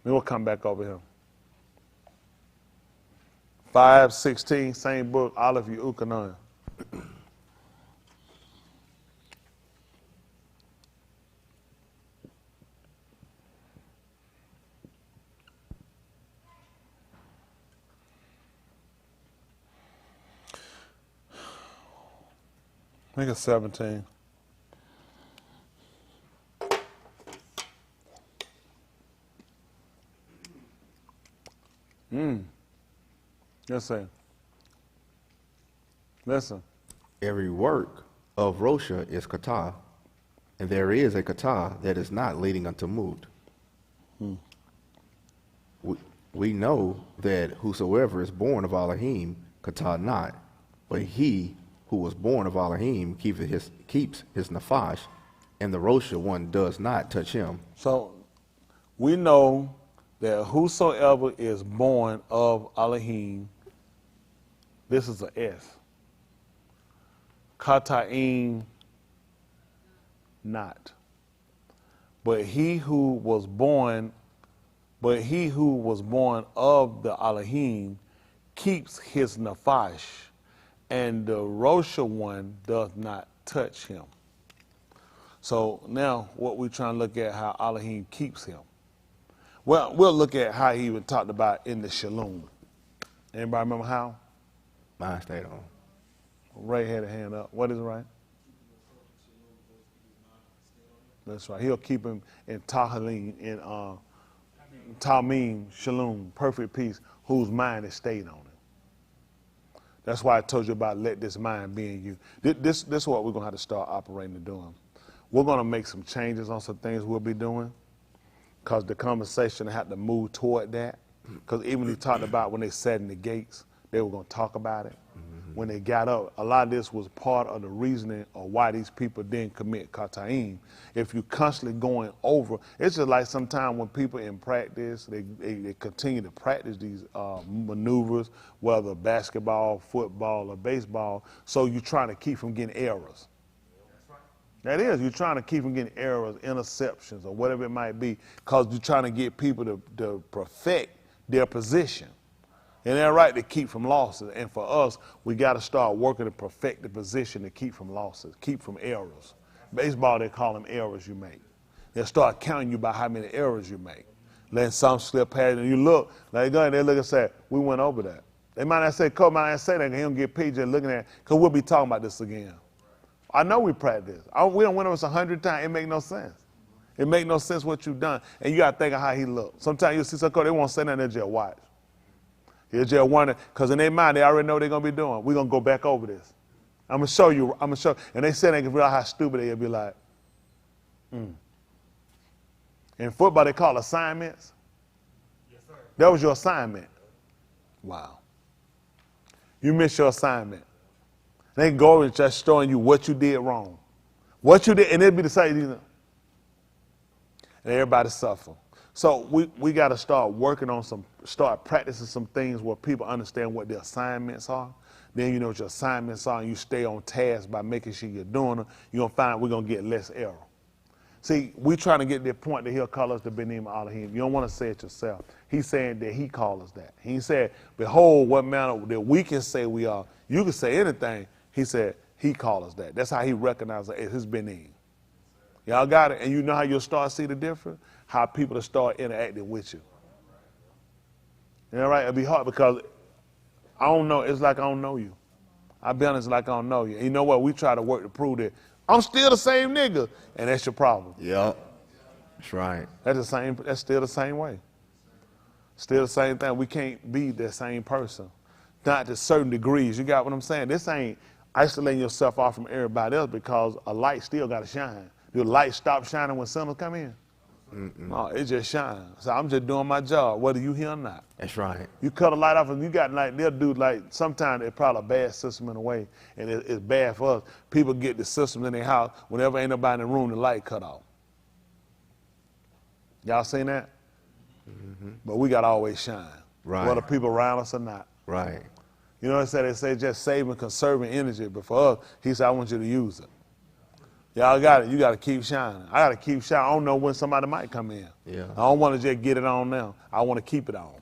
Then we'll come back over here. 5:16, same book, Aleph Yehukanan. I think it's 17. Listen. Every work of Rosha is kata, and there is a kata that is not leading unto Mut. We know that whosoever is born of Elohim, kata not, but he who was born of Elohim keeps his nafash, and the Rosha one does not touch him. So We know that whosoever is born of Elohim, this is an S. Kata'im, not. But he who was born of the Elohim keeps his nafash, and the Rosha one does not touch him. So now what we're trying to look at how Elohim keeps him. Well, we'll look at how he even talked about in the Shalom. Anybody remember how? Mine stayed on. Ray had a hand up. What is it, Ray? That's right. He'll keep him in Tahalim, in Talmim, Shalom, perfect peace, whose mind is stayed on him. That's why I told you about let this mind be in you. This is what we're going to have to start operating and doing. We're going to make some changes on some things we'll be doing because the conversation had to move toward that. Because even he talked about when they sat in the gates, they were going to talk about it. When they got up, a lot of this was part of the reasoning of why these people didn't commit Kata'im. If you're constantly going over, it's just like sometimes when people in practice, they continue to practice these maneuvers, whether basketball, football, or baseball, so you're trying to keep from getting errors. That is, you're trying to keep from getting errors, interceptions, or whatever it might be, because you're trying to get people to perfect their position. And they're right to keep from losses. And for us, we got to start working to perfect the position to keep from losses, keep from errors. Baseball, they call them errors you make. They'll start counting you by how many errors you make. Letting some slip past, and you look, like they look and say, we went over that. They might not say, Coach might not say that, and he don't get PJ looking at it, because we'll be talking about this again. I know we practice. We don't win over 100 times. It make no sense. It make no sense what you've done. And you got to think of how he looked. Sometimes you see some coach, they won't say nothing, they just watch. They're just wondering, because in their mind, they already know what they're going to be doing. We're going to go back over this. I'm going to show you. And they say they can realize how stupid they'll be like, In football, they call assignments. Yes, sir. That was your assignment. Wow. You missed your assignment. They go and just showing you what you did wrong. What you did, and it'd be the same. And everybody suffer. So we got to start working on start practicing some things where people understand what their assignments are. Then you know what your assignments are, and you stay on task by making sure you're doing them. You're going to find we're going to get less error. See, we're trying to get to the point that he'll call us the Benim Elohim. You don't want to say it yourself. He's saying that he called us that. He said, behold, what manner that we can say we are. You can say anything. He said, he called us that. That's how he recognizes it as his Benim. Y'all got it? And you know how you'll start to see the difference? How people will start interacting with you. You know, right? It'll be hard because I don't know. It's like I don't know you. I'll be honest, like I don't know you. And you know what? We try to work to prove that I'm still the same nigga, and that's your problem. Yep. That's right. That's the same. That's still the same way. Still the same thing. We can't be the same person. Not to certain degrees. You got what I'm saying? This ain't isolating yourself off from everybody else because a light still got to shine. Do the light stop shining when sinners come in? No, it just shines. So I'm just doing my job, whether you here or not. That's right. You cut a light off and you got like, they'll do like, sometimes it's probably a bad system in a way, and it's bad for us. People get the system in their house, whenever ain't nobody in the room, the light cut off. Y'all seen that? But we got to always shine. Right. Whether people around us or not. Right. You know what I said? They say just saving, conserving energy, but for us, he said, I want you to use it. Y'all got it. You got to keep shining. I got to keep shining. I don't know when somebody might come in. Yeah. I don't want to just get it on now. I want to keep it on.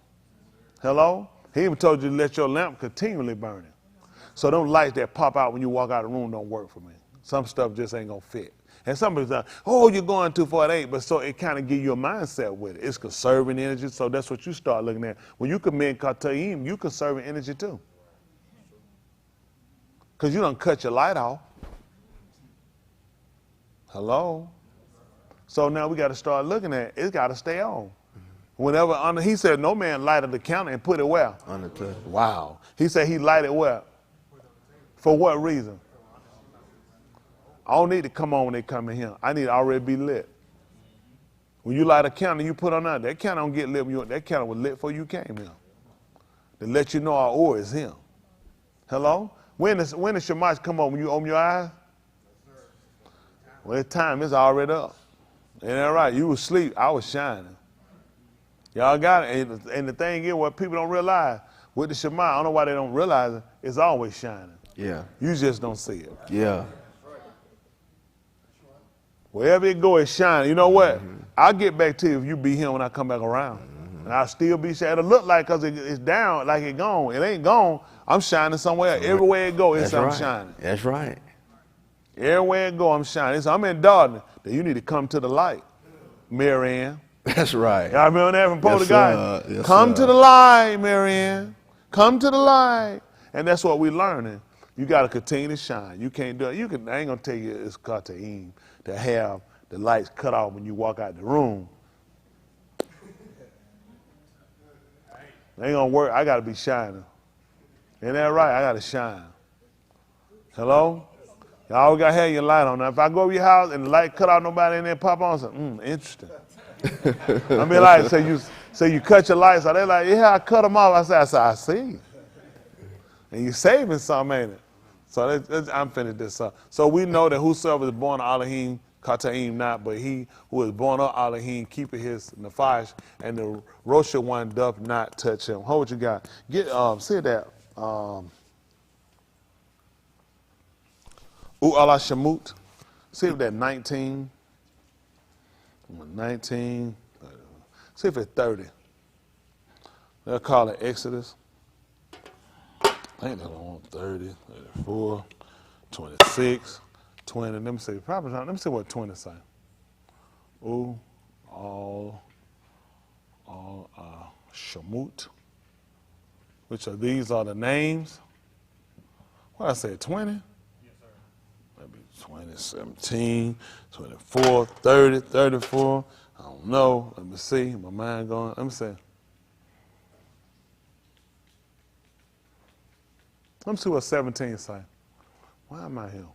Hello? He even told you to let your lamp continually burning. So them lights that pop out when you walk out of the room don't work for me. Some stuff just ain't going to fit. And somebody's like, oh, you're going too far. It ain't. But so it kind of give you a mindset with it. It's conserving energy. So that's what you start looking at. When you commit Kata'im, you conserving energy too. Because you don't cut your light off. Hello? So now we got to start looking at it. It's got to stay on. Whenever, he said, no man lighted the counter and put it where? On the table. Wow. He said he lighted where? For what reason? I don't need to come on when they come in here. I need to already be lit. When you light a candle, you put on that candle don't get lit when that candle was lit before you came here. To let you know our oil is him. Hello? When does your mic come on? When you open your eyes? Well, it's time. It's already up. Ain't that right? You was asleep. I was shining. Y'all got it. And the thing is, what people don't realize, with the Shema, I don't know why they don't realize it, it's always shining. Yeah. You just don't see it. Yeah. Wherever it go, it's shining. You know what? I'll get back to you if you be here when I come back around. And I'll still be shining. It'll look like because it's down, like it gone. It ain't gone. I'm shining somewhere. Everywhere it go, it's I'm shining. That's right. Everywhere it go, I'm shining. So I'm in darkness. Then you need to come to the light, Marianne. That's right. Y'all remember that from Polar Yes, Guy? sir. Yes, Come sir. to the light, Marianne. Come to the light. And that's what we're learning. You got to continue to shine. You can't do it. I ain't going to tell you it's kataim to have the lights cut off when you walk out the room. It ain't going to work. I got to be shining. Ain't that right? I got to shine. Hello? Y'all got to have your light on. Now, if I go to your house and the light cut off, nobody in there pop on, I say, interesting. I mean, like, say you cut your lights off. They're like, yeah, I cut them off. I say, I see. And you saving something, ain't it? So I'm finished this up. So we know that whosoever is born of Elohim, Kataim not, but he who is born of Elohim, keeping his nefash, and the Rosha one doth not touch him. Hold what you got. Get see that. Allah Shamut. See if that 19. 19. See if it's 30. They'll call it Exodus. I think they're on 30, 34, 26, 20. Let me see. Probably not. Let me see what 20 say. All Shamut. Which are these are the names. What I said, 20? Yes, sir. Maybe 20, 17, 24, 30, 34. I don't know. Let me see. My mind going. Let me see. Let me see what 17 say. Why am I here?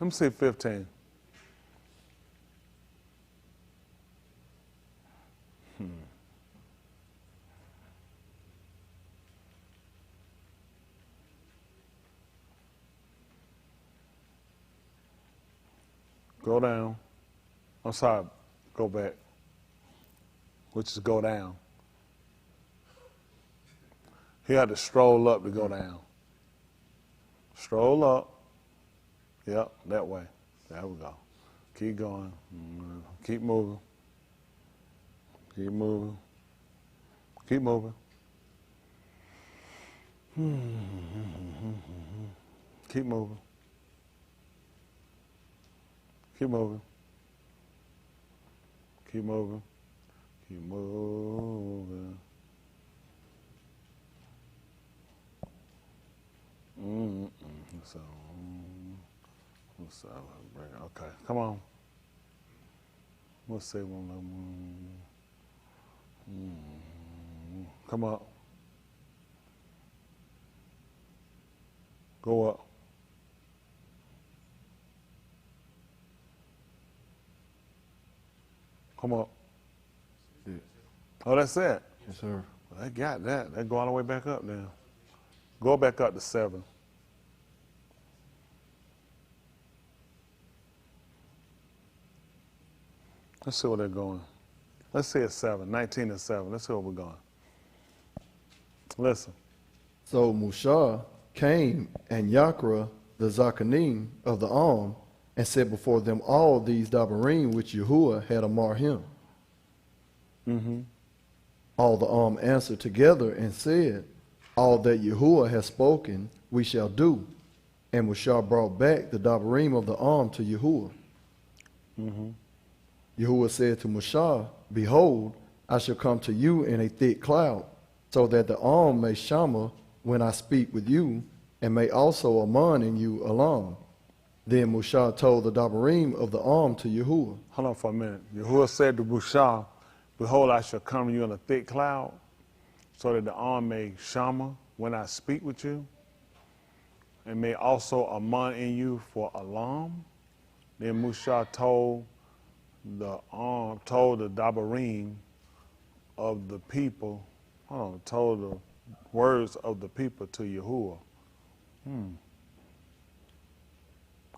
Let me see 15. Go down. I'm sorry, go back. Which is go down. He had to stroll up to go down. Stroll up. Yep, that way. There we go. Keep going. Keep moving. Keep moving. Keep moving. Keep moving. Keep moving. Keep moving. Keep moving. So, okay, come on. We'll say one. Come up. Go up. Come up. Oh, that's it? Yes, sir. Well, they got that. They go all the way back up now. Go back up to 7. Let's see where they're going. Let's see it's 7. 19 and 7. Let's see where we're going. Listen. So Mushah came and Yakra, the Zakanim of the Am, and said before them all these Dabarim which Yahuwah had amar him. All the Am answered together and said, all that Yahuwah has spoken we shall do. And Mushah brought back the Dabarim of the Am to Yahuwah. Yahuwah said to Mushah, behold, I shall come to you in a thick cloud, so that the Am may shama when I speak with you, and may also aman in you alam. Then Mushah told the Dabarim of the Am to Yahuwah. Hold on for a minute. Yahuwah said to Mushah, behold, I shall come to you in a thick cloud, so that the Am may shama when I speak with you, and may also aman in you for alarm. Then Mushah told the arm told the Dabarim of the people, told the words of the people to Yahuwah.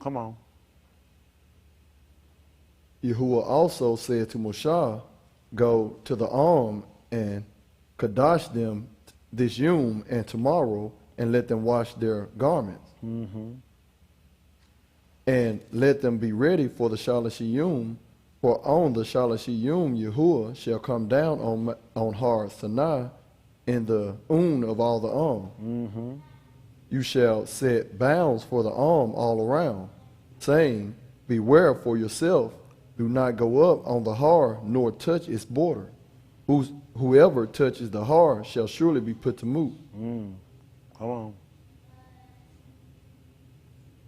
Come on. Yahuwah also said to Moshe, go to the arm and Kadash them this yom and tomorrow, and let them wash their garments. And let them be ready for the Shalashiyum, for on the Shalashiyum Yahuwah shall come down on Har Sinai in the of all the arm. You shall set bounds for the arm all around, saying, beware for yourself, do not go up on the Har, nor touch its border. Whoever touches the Har shall surely be put to moot. Come on.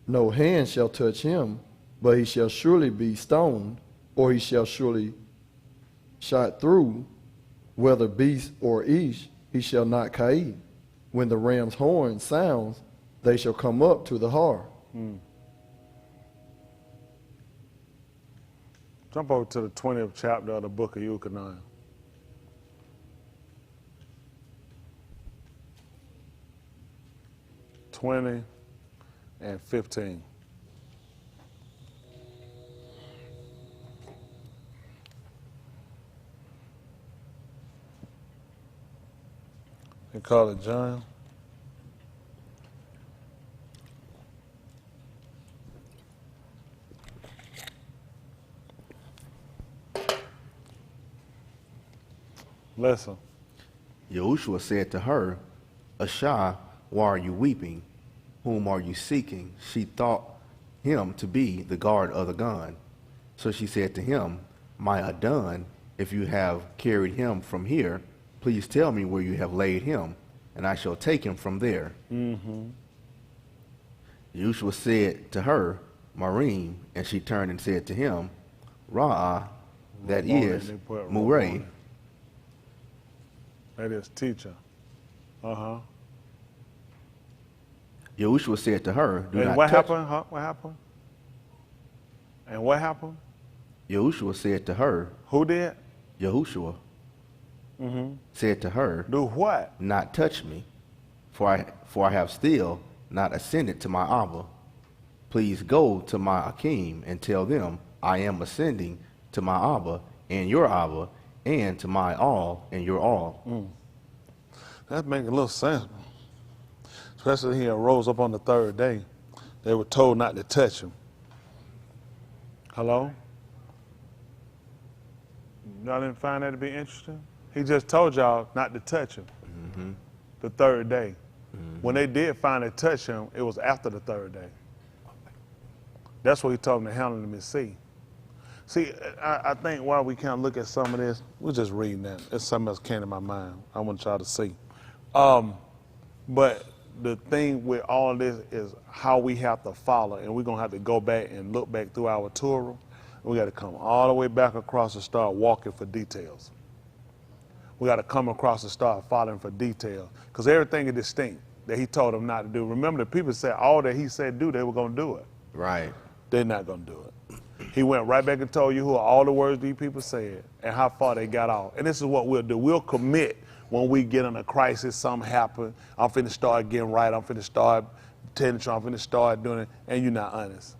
No hand shall touch him, but he shall surely be stoned, or he shall surely shot through, whether beast or ish, he shall not kaid. When the ram's horn sounds, they shall come up to the Har. Jump over to the 20th chapter of the book of Yuchanan. 20 and 15. They call it John. Listen. Yahushua said to her, Asha, why are you weeping? Whom are you seeking? She thought him to be the guard of the gun. So she said to him, My Adon, if you have carried him from here, please tell me where you have laid him, and I shall take him from there. Yahushua said to her, Marim, and she turned and said to him, Ra'ah, that is Murray. That is teacher. Yahushua said to her, Do and not what touch. happened? Huh? What happened? And what happened? Yahushua said to her, Who did? Yahushua said to her, Do what? Not touch me, for I have still not ascended to my Abba. Please go to my Akim and tell them I am ascending to my Abba and your Abba, and to my all and your all. That makes a little sense. Especially he rose up on the third day. They were told not to touch him. Hello? Y'all didn't find that to be interesting? He just told y'all not to touch him the third day. When they did finally touch him, it was after the third day. That's what he told them to handle him and see. See, I think while we kind of look at some of this, we're just reading that. It's something else came to my mind. I want y'all to see. But the thing with all this is how we have to follow, and we're going to have to go back and look back through our Torah. We got to come all the way back across and start walking for details. We got to come across and start following for details, because everything is distinct that he told them not to do. Remember, the people said all that he said do, they were going to do it. Right. They're not going to do it. He went right back and told you who all the words these people said and how far they got off. And this is what we'll do. We'll commit when we get in a crisis, something happen. I'm finna start getting right. I'm finna start telling you, I'm finna start doing it, and you're not honest.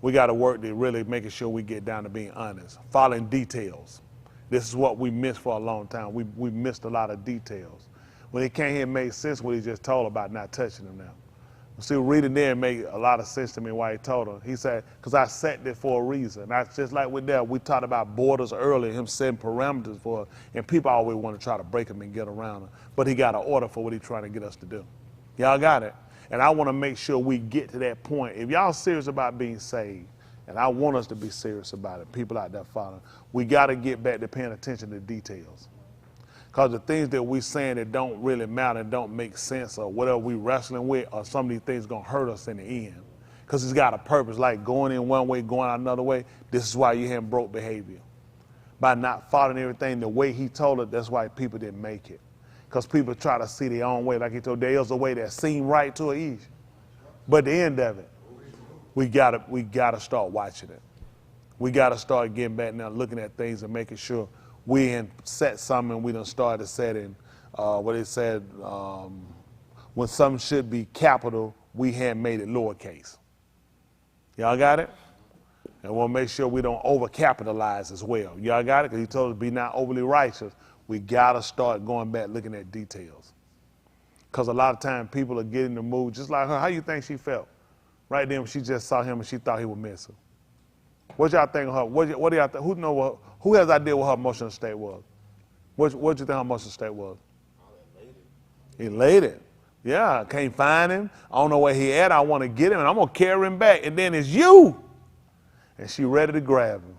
We got to work to really making sure we get down to being honest, following details. This is what we missed for a long time. We missed a lot of details. When he came here, it made sense what he just told about not touching them now. See, reading there made a lot of sense to me why he told her. He said, because I set there for a reason. That's just like with that. We talked about borders earlier, him setting parameters for it, and people always want to try to break them and get around them. But he got an order for what he's trying to get us to do. Y'all got it? And I want to make sure we get to that point. If y'all serious about being saved, and I want us to be serious about it, people out there following, we got to get back to paying attention to details. Because the things that we're saying that don't really matter and don't make sense, or whatever we wrestling with, or some of these things going to hurt us in the end. Because it's got a purpose, like going in one way, going out another way. This is why you have broke behavior. By not following everything the way he told it, that's why people didn't make it. Because people try to see their own way. Like he told, there's a way that seemed right to an ease. But at the end of it, we gotta start watching it. We got to start getting back now, looking at things and making sure we in set something and we done started setting what it said, when something should be capital, we had made it lowercase. Y'all got it? And we'll make sure we don't overcapitalize as well. Y'all got it? Because he told us to be not overly righteous. We got to start going back looking at details. Because a lot of times people are getting in the mood, just like her. How you think she felt? Right then when she just saw him and she thought he would miss her. What y'all think of her? What do y'all think? Who has idea what her emotional state was? What do you think her emotional state was? Elated. Yeah, can't find him. I don't know where he at. I want to get him and I'm going to carry him back. And then it's you. And she ready to grab him.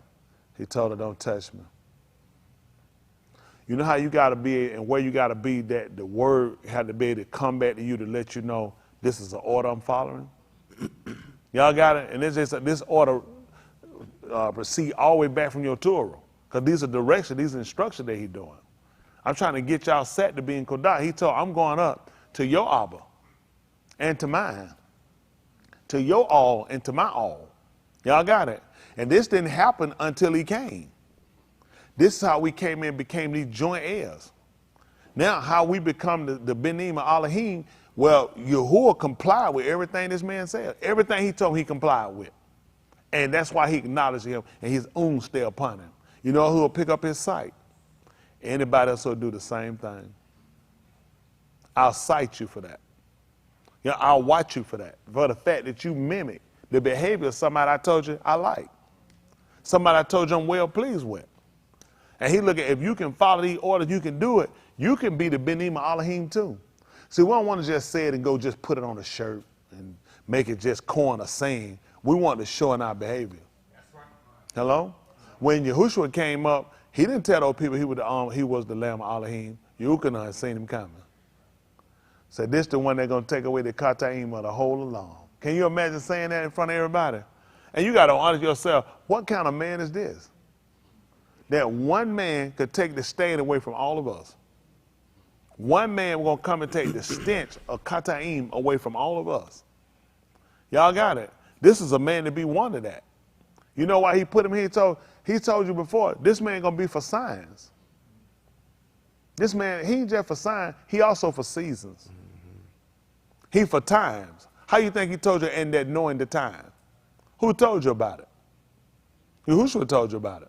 He told her, don't touch me. You know how you got to be and where you got to be, that the word had to be able to come back to you to let you know this is the order I'm following? Y'all got it? And this order proceed all the way back from your Torah. Because these are directions, these are instructions that he's doing. I'm trying to get y'all set to be in Kodah. He told, I'm going up to your Abba and to mine. To your all and to my all. Y'all got it? And this didn't happen until he came. This is how we came in and became these joint heirs. Now, how we become the Benim of Elohim, well, Yahuwah complied with everything this man said. Everything he told him, he complied with. And that's why he acknowledged him, and his own stay upon him. You know who will pick up his sight? Anybody else will do the same thing. I'll cite you for that. You know, I'll watch you for that. For the fact that you mimic the behavior of somebody I told you I like. Somebody I told you I'm well pleased with. And he look at, if you can follow these orders, you can do it. You can be the Benim Elohim too. See, we don't want to just say it and go just put it on a shirt and make it just corn or saying. We want to show in our behavior. That's right. Hello? When Yahushua came up, he didn't tell those people he was the Lamb of Elohim. Yahushua had seen him coming. Said, this is the one that's going to take away the Kataim of the whole along. Can you imagine saying that in front of everybody? And you got to honor yourself. What kind of man is this? That one man could take the stain away from all of us. One man was going to come and take the stench of Kataim away from all of us. Y'all got it? This is a man to be wondered at. You know why he put him here? He told you before, this man going to be for signs. This man, he ain't just for signs, he also for seasons. He for times. How you think he told you in that knowing the time? Who told you about it? Yahushua told you about it.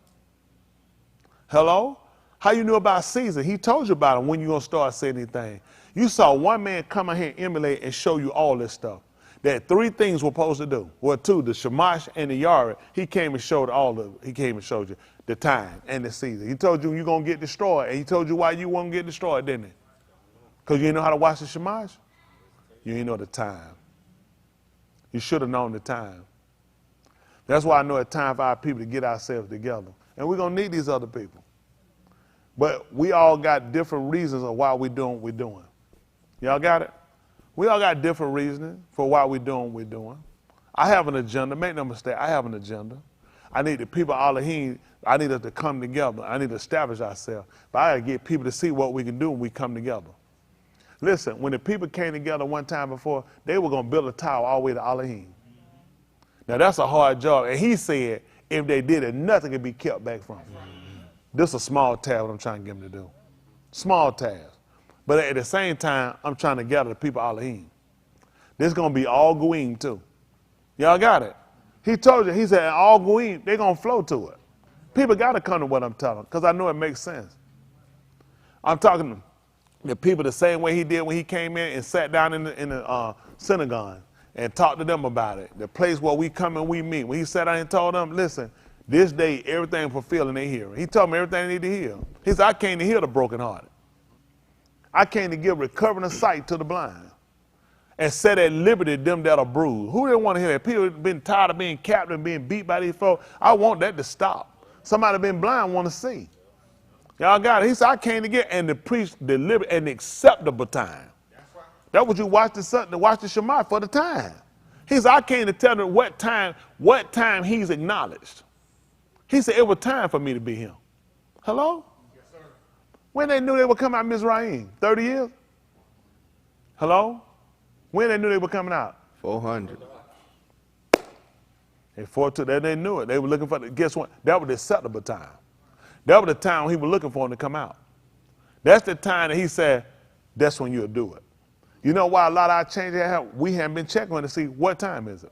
Hello? How you knew about season? He told you about it when you going to start saying anything. You saw one man come out here and emulate and show you all this stuff. That three things we're supposed to do. Well, two, the Shamash and the Yara. He came and showed you the time and the season. He told you you're going to get destroyed. And he told you why you won't get destroyed, didn't he? Because you didn't know how to watch the Shamash? You didn't know the time. You should have known the time. That's why I know it's time for our people to get ourselves together. And we're going to need these other people. But we all got different reasons of why we're doing what we're doing. Y'all got it? We all got different reasoning for why we're doing what we're doing. I have an agenda. Make no mistake, I have an agenda. I need the people of Elohim, I need us to come together. I need to establish ourselves. But I got to get people to see what we can do when we come together. Listen, when the people came together one time before, they were going to build a tower all the way to Elohim. Now, that's a hard job. And he said, if they did it, nothing could be kept back from them. This is a small task what I'm trying to get them to do. Small task. But at the same time, I'm trying to gather the people of Elohim. This is going to be all Goyim too. Y'all got it? He told you, he said, all Goyim, they're going to flow to it. People got to come to what I'm telling because I know it makes sense. I'm talking to the people the same way he did when he came in and sat down in the synagogue and talked to them about it. The place where we come and we meet. When he sat down and told them, listen, this day everything fulfilled in their hearing. He told me everything they need to hear. He said, I came to heal the brokenhearted. I came to give recovering of sight to the blind and set at liberty them that are bruised. Who didn't want to hear that? People have been tired of being captured and being beat by these folks. I want that to stop. Somebody been blind want to see. Y'all got it. He said, I came to get and to preach deliberate and acceptable time. That's what you watch the Shema for the time. He said, I came to tell them what time he's acknowledged. He said, it was time for me to be him. Hello? Yes, sir. When they knew they would come out of Mizraim? 30 years? Hello? When they knew they were coming out? 400. They fought to that. They knew it. They were looking for guess what? That was the acceptable time. That was the time he was looking for him to come out. That's the time that he said, that's when you'll do it. You know why a lot of our changes have? We haven't been checking to see what time is it.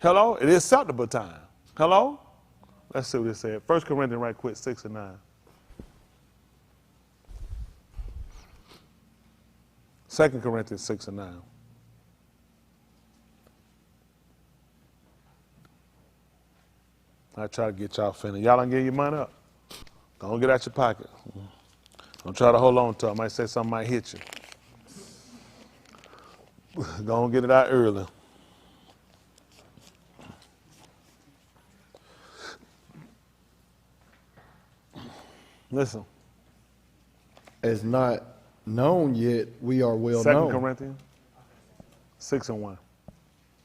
Hello? It is acceptable time. Hello? Let's see what it said. 1 Corinthians right quick, 6 and 9. 2 Corinthians 6 and 9. I try to get y'all finished. Y'all don't get your money up. Don't get out your pocket. Don't try to hold on to it. I might say something might hit you. Don't get it out early. Listen. As not known yet, we are well 2 known. Corinthians 6 and 1.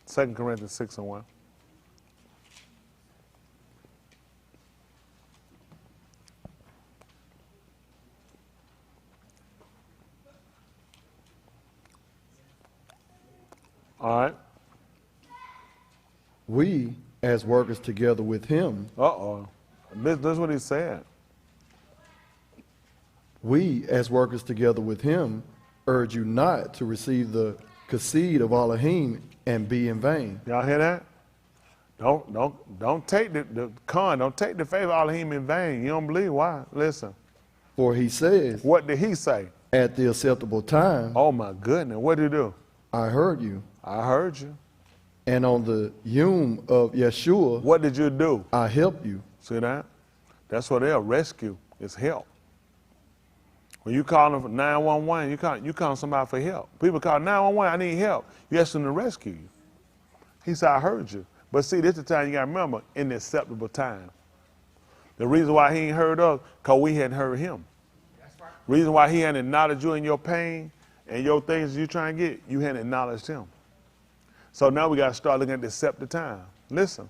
2 Corinthians 6 and 1. All right. We, as workers together with him, Uh-oh. That's what he said. we, as workers together with him, urge you not to receive the seed of Elohim and be in vain. Y'all hear that? Don't take don't take the faith of Elohim in vain. You don't believe why? Listen. For he says, What did he say? at the acceptable time, Oh my goodness. What did he do? I heard you. I heard you. And on the yom of Yeshua, What did you do? I help you. See that? That's what they'll rescue. It's help. When you call them for 911, you call somebody for help. People call 911, I need help. You ask them to rescue you. He said, I heard you. But see, this is the time you got to remember, in the acceptable time. The reason why he ain't heard us, because we hadn't heard him. That's right. Reason why he hadn't acknowledged you in your pain and your things you trying to get, you hadn't acknowledged him. So now we got to start looking at the accepted time. Listen.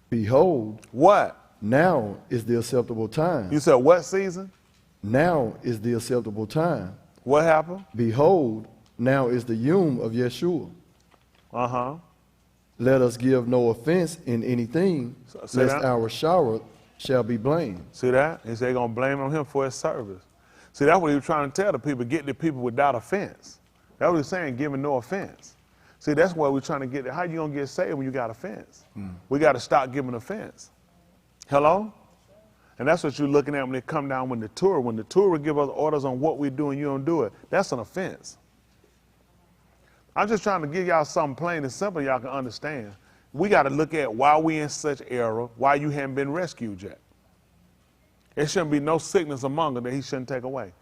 Behold, What? now is the acceptable time. You said what season? Now is the acceptable time. What happened? Behold, now is the yom of Yeshua. Uh-huh. Let us give no offense in anything, See lest that? our shower shall be blamed. See that? He said they're going to blame on him for his service. See, that's what he was trying to tell the people, get the people without offense. That's what he's saying, giving no offense. See, that's why we're trying to get it. How you going to get saved when you got offense? We got to stop giving offense. Hello? And that's what you're looking at when they come down when the Torah give us orders on what we do and you don't do it. That's an offense. I'm just trying to give y'all something plain and simple y'all can understand. We got to look at why we in such error, why you haven't been rescued yet. There shouldn't be no sickness among us that he shouldn't take away.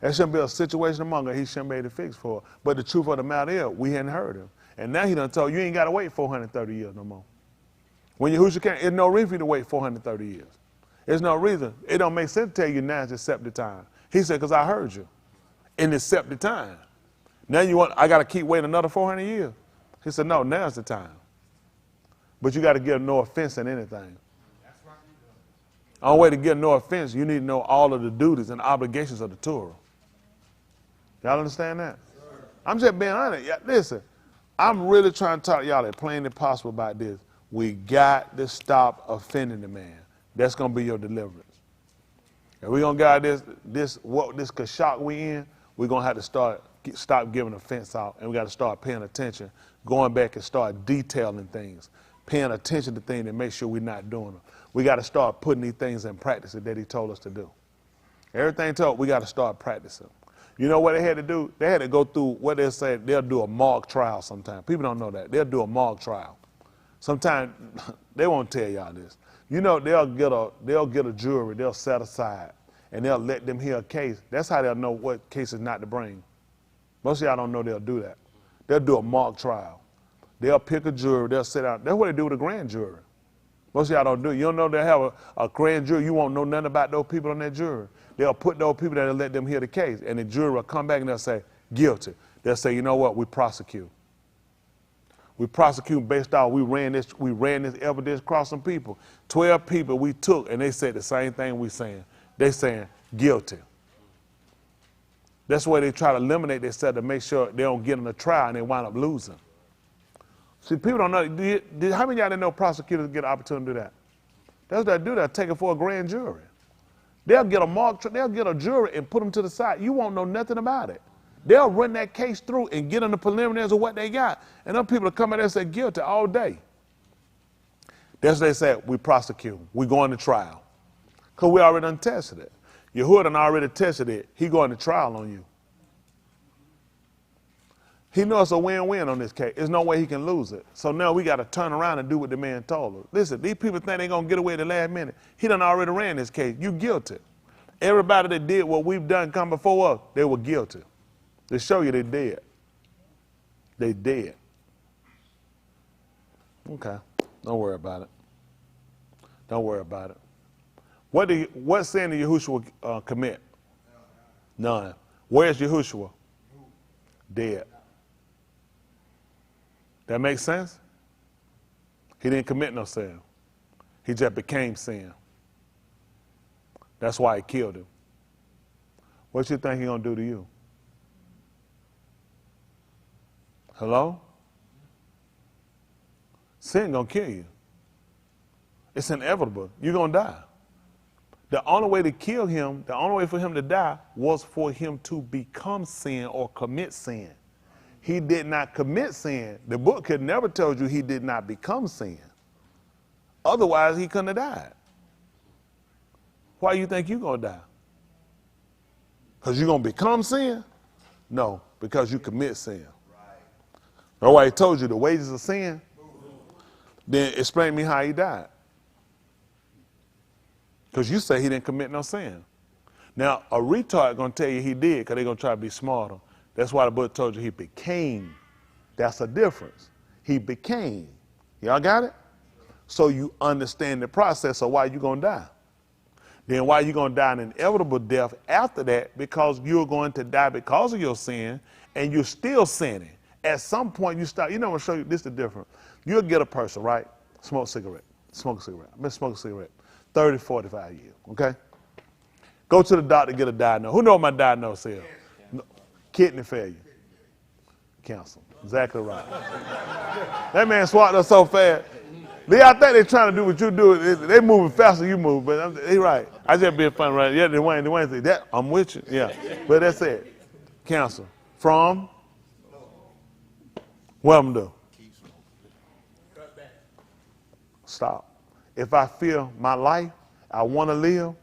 There shouldn't be a situation among us he shouldn't be able to fix for. But the truth of the matter is, we hadn't heard him. And now he done told you ain't got to wait 430 years no more. When Yahushua came, there's no reason for you to wait 430 years. There's no reason. It don't make sense to tell you now it's accepted time. He said, because I heard you. In the accepted time. Now I got to keep waiting another 400 years. He said, no, now's the time. But you got to give no offense in anything. That's right. The only way to give no offense, you need to know all of the duties and obligations of the Torah. Y'all understand that? Sure. I'm just being honest. Yeah, listen, I'm really trying to talk to y'all as plain as possible about this. We got to stop offending the man. That's going to be your deliverance. If we're going to get this kashak we in, we're going to have to stop giving offense out, and we got to start paying attention, going back and start detailing things, paying attention to things and make sure we're not doing them. We got to start putting these things in practice that he told us to do. Everything told, we got to start practicing. You know what they had to do? They had to go through what they say, they'll do a mock trial sometimes. People don't know that. They'll do a mock trial. Sometimes they won't tell y'all this. You know, they'll get a jury, they'll set aside, and they'll let them hear a case. That's how they'll know what cases not to bring. Most of y'all don't know they'll do that. They'll do a mock trial. They'll pick a jury, they'll sit out. That's what they do with a grand jury. Most of y'all don't do it. You don't know they have a grand jury. You won't know nothing about those people on that jury. They'll put those people there and let them hear the case, and the jury will come back and they'll say, guilty. They'll say, you know what, we prosecute. We prosecute based off we ran this evidence across some people. 12 people we took, and they said the same thing we saying. They saying guilty. That's why they try to eliminate themselves to make sure they don't get in a trial and they wind up losing. See, people don't know. How many of y'all didn't know prosecutors get an opportunity to do that? That's what they do. They'll take it for a grand jury. They'll get they'll get a jury and put them to the side. You won't know nothing about it. They'll run that case through and get on the preliminaries of what they got. And them people will come out there and say guilty all day. That's what they said, we prosecute. We going to trial. Because we already done tested it. Yahuwah done already tested it. He going to trial on you. He knows it's a win-win on this case. There's no way he can lose it. So now we got to turn around and do what the man told us. Listen, these people think they're going to get away at the last minute. He done already ran this case. You guilty. Everybody that did what we've done come before us, they were guilty. They show you they dead. They dead. Okay. Don't worry about it. Don't worry about it. What sin did Yahushua commit? None. Where's Yahushua? Dead. That makes sense? He didn't commit no sin. He just became sin. That's why he killed him. What you think he's going to do to you? Hello? Sin going to kill you. It's inevitable. You're going to die. The only way to kill him, the only way for him to die was for him to become sin or commit sin. He did not commit sin. The book could never tell you he did not become sin. Otherwise, he couldn't have died. Why do you think you're going to die? Because you're going to become sin? No, because you commit sin. That's why he told you the wages of sin. Then explain to me how he died. Because you say he didn't commit no sin. Now, a retard going to tell you he did because they're going to try to be smarter. That's why the book told you he became. That's a difference. He became. Y'all got it? So you understand the process of why you're going to die. Then why you're going to die an inevitable death after that, because you're going to die because of your sin and you're still sinning. At some point you start, I'm going to show you, this is the difference. You'll get a person, right? Smoke a cigarette. I've been smoking a cigarette 30, 45 years, okay? Go to the doctor, get a diagnosis. Who know what my diagnosis is? No, kidney failure. Cancer. Exactly right. That man swallowed us so fast. I think they're trying to do what you do. They moving faster than you move, but he's right. I just being funny, right? Yeah, Dwayne said, that, I'm with you. Yeah, but that's it. Cancer. From? What I'm do? Stop. If I feel my life, I want to live,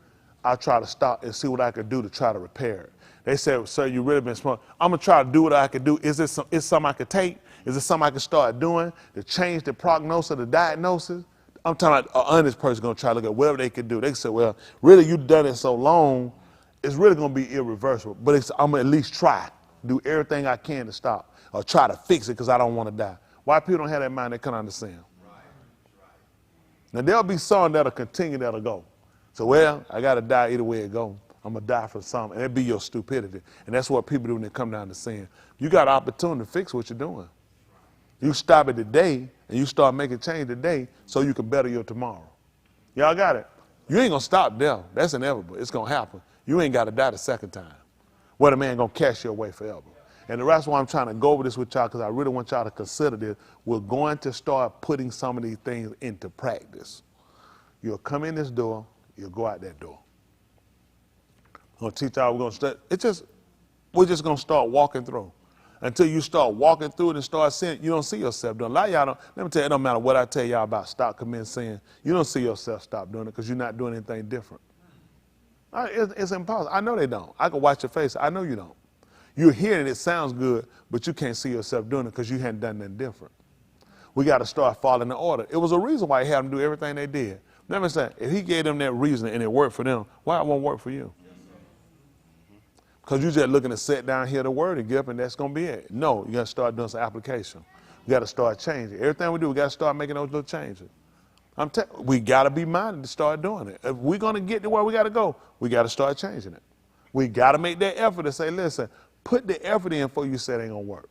I'll try to stop and see what I could do to try to repair it. They said, sir, you really been smart. I'm going to try to do what I could do. Is something I could take? Is it something I can start doing to change the prognosis, the diagnosis? I'm talking about an honest person going to try to look at whatever they can do. They say, well, really, you've done it so long, it's really going to be irreversible. But I'm going to at least try, do everything I can to stop or try to fix it because I don't want to die. Why people don't have that mind, they can't understand. Now, there'll be some that'll continue, that'll go. So, well, I got to die either way it goes. I'm going to die for something. And it'll be your stupidity. And that's what people do when they come down to sin. You got an opportunity to fix what you're doing. You stop it today, and you start making change today so you can better your tomorrow. Y'all got it? You ain't going to stop there. That's inevitable. It's going to happen. You ain't got to die the second time. What a man going to cast you away forever. And the reason why I'm trying to go over this with y'all, because I really want y'all to consider this, we're going to start putting some of these things into practice. You'll come in this door, you'll go out that door. I'm going to teach y'all, we're just going to start walking through. Until you start walking through it and start seeing, you don't see yourself doing it. A lot of y'all don't, let me tell you, it don't matter what I tell y'all about stop committing sin. You don't see yourself stop doing it because you're not doing anything different. It's impossible. I know they don't. I can watch your face. I know you don't. You're hearing it sounds good, but you can't see yourself doing it because you hadn't done nothing different. We got to start following the order. It was a reason why he had them do everything they did. Let me say, if he gave them that reason and it worked for them, why it won't work for you? Because you're just looking to sit down, hear the word, and get up, and that's going to be it. No, you got to start doing some application. You got to start changing. Everything we do, we got to start making those little changes. We got to be minded to start doing it. If we're going to get to where we got to go, we got to start changing it. We got to make that effort to say, listen, put the effort in before you say it ain't going to work.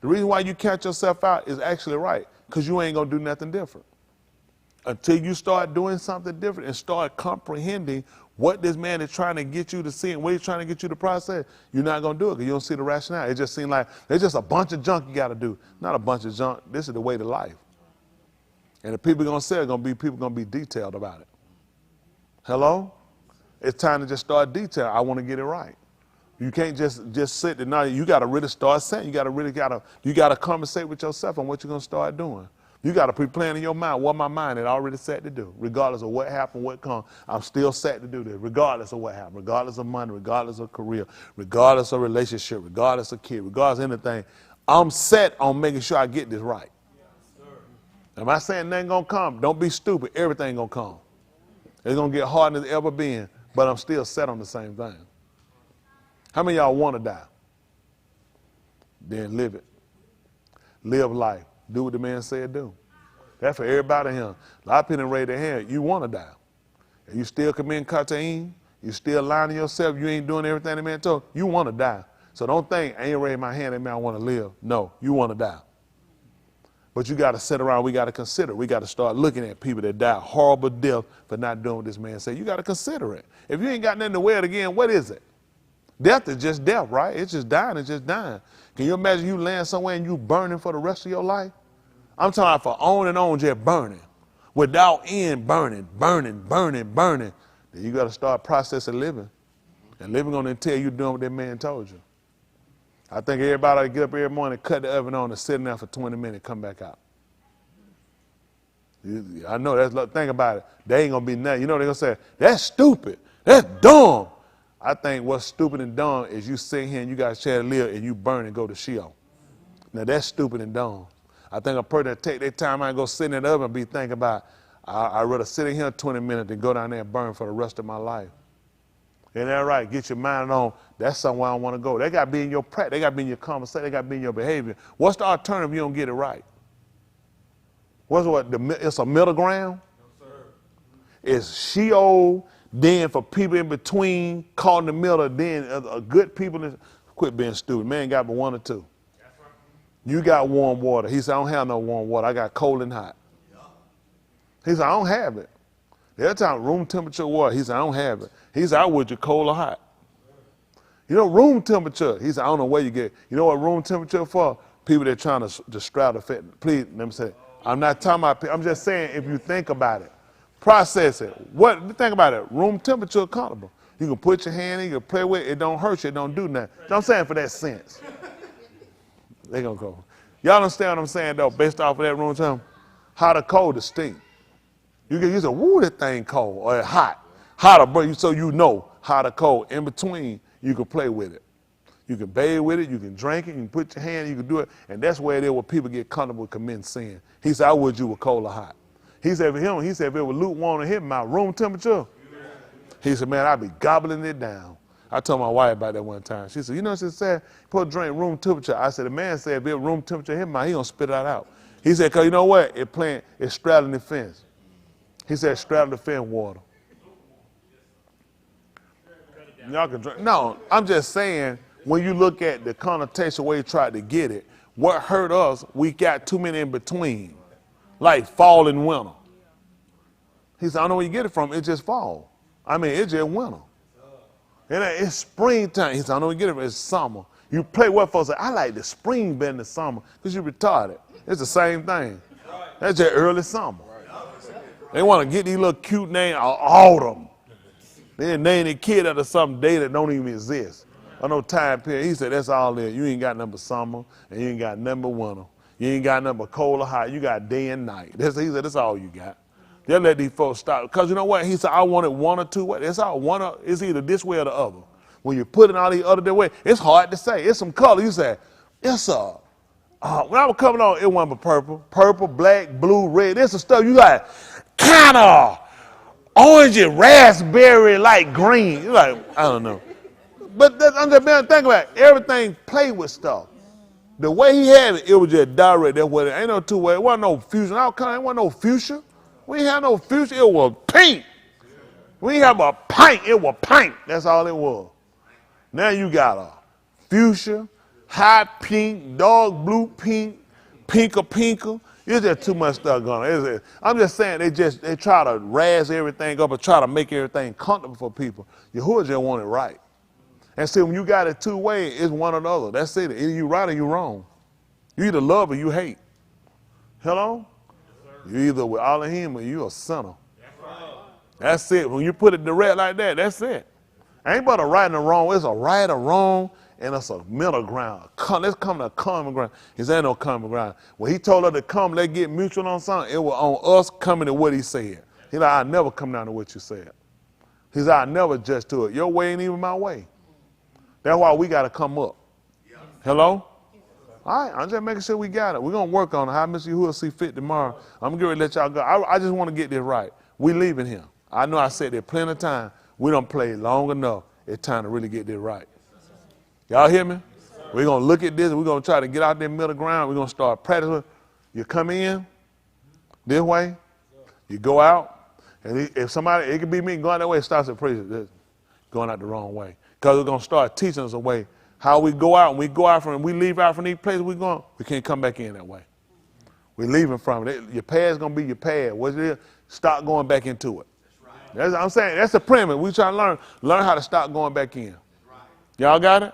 The reason why you catch yourself out is actually right, because you ain't going to do nothing different. Until you start doing something different and start comprehending what this man is trying to get you to see and what he's trying to get you to process, you're not going to do it because you don't see the rationale. It just seems like there's just a bunch of junk you got to do. Not a bunch of junk. This is the way to life. And the people going to say it going to be people going to be detailed about it. Hello? It's time to just start detail. I want to get it right. You can't just sit there. Now you got to really start saying. You got to conversate with yourself on what you're going to start doing. You got to pre-plan in your mind what my mind had already set to do. Regardless of what happened, what comes, I'm still set to do this. Regardless of what happened, regardless of money, regardless of career, regardless of relationship, regardless of kid, regardless of anything, I'm set on making sure I get this right. Am I saying nothing gonna come? Don't be stupid. Everything gonna come. It's gonna get harder than it's ever been, but I'm still set on the same thing. How many of y'all want to die? Then live it. Live life. Do what the man said do. That's for everybody here. A lot of people raise their hand. You want to die. And you still committing kataim. You still lying to yourself. You ain't doing everything the man told. You want to die. So don't think, I ain't raising my hand, that man I want to live. No, you want to die. But you got to sit around. We got to consider. We got to start looking at people that die horrible death for not doing what this man said. You got to consider it. If you ain't got nothing to wear it again, what is it? Death is just death, right? It's just dying. It's just dying. Can you imagine you laying somewhere and you burning for the rest of your life? I'm talking about for on and on, just burning. Without end, burning. Then you got to start processing living. And living going to tell you doing what that man told you. I think everybody ought to get up every morning, cut the oven on, and sit in there for 20 minutes, come back out. I know that's, think about it. They ain't going to be nothing. You know what they're going to say? That's stupid. That's dumb. I think what's stupid and dumb is you sit here and you got a chance to live and you burn and go to Sheol. Now that's stupid and dumb. I think a person that take their time out and go sit in that oven and be thinking about, I'd rather sit in here 20 minutes than go down there and burn for the rest of my life. Ain't that right? Get your mind on, that's somewhere I want to go. They got to be in your practice. They got to be in your conversation. They got to be in your behavior. What's the alternative if you don't get it right? It's a middle ground? No, sir. It's Sheol. Then for people in between, caught in the middle, then good people, quit being stupid. Man got but one or two. You got warm water. He said, I don't have no warm water. I got cold and hot. He said, I don't have it. The other time, room temperature water. He said, I don't have it. He said, I would you cold or hot. You know, room temperature. He said, I don't know where you get it. You know what room temperature for? People that are trying to straddle the fit. Please, let me say, I'm not talking about, I'm just saying if you think about it. Process it. Think about it. Room temperature comfortable. You can put your hand in, you can play with it. It don't hurt you. It don't do nothing. So I'm saying for that sense. They gonna go. Y'all understand what I'm saying though? Based off of that room temperature, hot or cold, distinct. You say, woo, that thing cold or hot. Hot or burn. So you know hot or cold. In between, you can play with it. You can bathe with it. You can drink it. You can put your hand. You can do it. And that's where it is where people get comfortable committing sin. He said, I would you with cold or hot. He said, if it was lukewarm to hit my room temperature, he said, man, I'd be gobbling it down. I told my wife about that one time. She said, you know what she said? Put a drink room temperature. I said, the man said, if it was room temperature hit mine, he gonna spit that out. He said, because you know what? It's straddling the fence. He said, straddle the fence water. Y'all can drink. No, I'm just saying, when you look at the connotation where he tried to get it, what hurt us, we got too many in between. Like fall and winter. He said, I don't know where you get it from. It's just fall. I mean, it's just winter. It's springtime. He said, I don't know where you get it from. It's summer. You play what folks say, I like the spring better than the summer because you're retarded. It's the same thing. That's just early summer. They want to get these little cute names, autumn. They name their kid after some day that don't even exist. I know time period. He said, that's all there. You ain't got nothing but summer and you ain't got nothing but winter. You ain't got nothing but cold or hot. You got day and night. He said, that's all you got. They'll let these folks stop. Because you know what? He said, I wanted one or two. It's all it's either this way or the other. When you put it all the other way, it's hard to say. It's some color. You say, it's when I was coming on, it wasn't but purple. Purple, black, blue, red. There's some stuff you like, kind of orange, raspberry, like green. You're like, I don't know. But I'm just thinking about it. Everything played with stuff. The way he had it, it was just direct. That's what it ain't no two way. It wasn't no fusion. It wasn't no fuchsia. We ain't had no fuchsia. It was pink. We ain't have a pink. It was pink. That's all it was. Now you got a fuchsia, hot pink, dark blue pink, pinker. It's just too much stuff going on. I'm just saying they try to razz everything up and try to make everything comfortable for people. Yahuwah just want it right. And see, when you got it two ways, it's one or the other. That's it. Either you right or you wrong. You either love or you hate. Hello? You either with Elohim or you a sinner. That's it. When you put it direct like that, that's it. Ain't but a right and a wrong. It's a right or wrong, and it's a middle ground. Let's come to a common ground. There ain't no common ground. When he told us to come, let's get mutual on something, it was on us coming to what he said. He like, I'll never come down to what you said. He said, I'll never judge to it. Your way ain't even my way. That's why we got to come up. Hello? All right, I'm just making sure we got it. We're going to work on it. How Mr. Yahuwah see fit tomorrow. I'm going to let y'all go. I just want to get this right. We leaving here. I know I said that plenty of time. We don't play long enough. It's time to really get this right. Y'all hear me? We're going to look at this. We're going to try to get out there middle ground. We're going to start practicing. You come in this way. You go out. And if somebody, it could be me going that way, it starts to preach going out the wrong way. Because we're going to start teaching us a way. How we go out, and we leave out from these places we going, we can't come back in that way. We're leaving from it. Your past going to be your past. What it is, stop going back into it. That's what I'm saying. That's the premise. We trying to learn how to stop going back in. Y'all got it?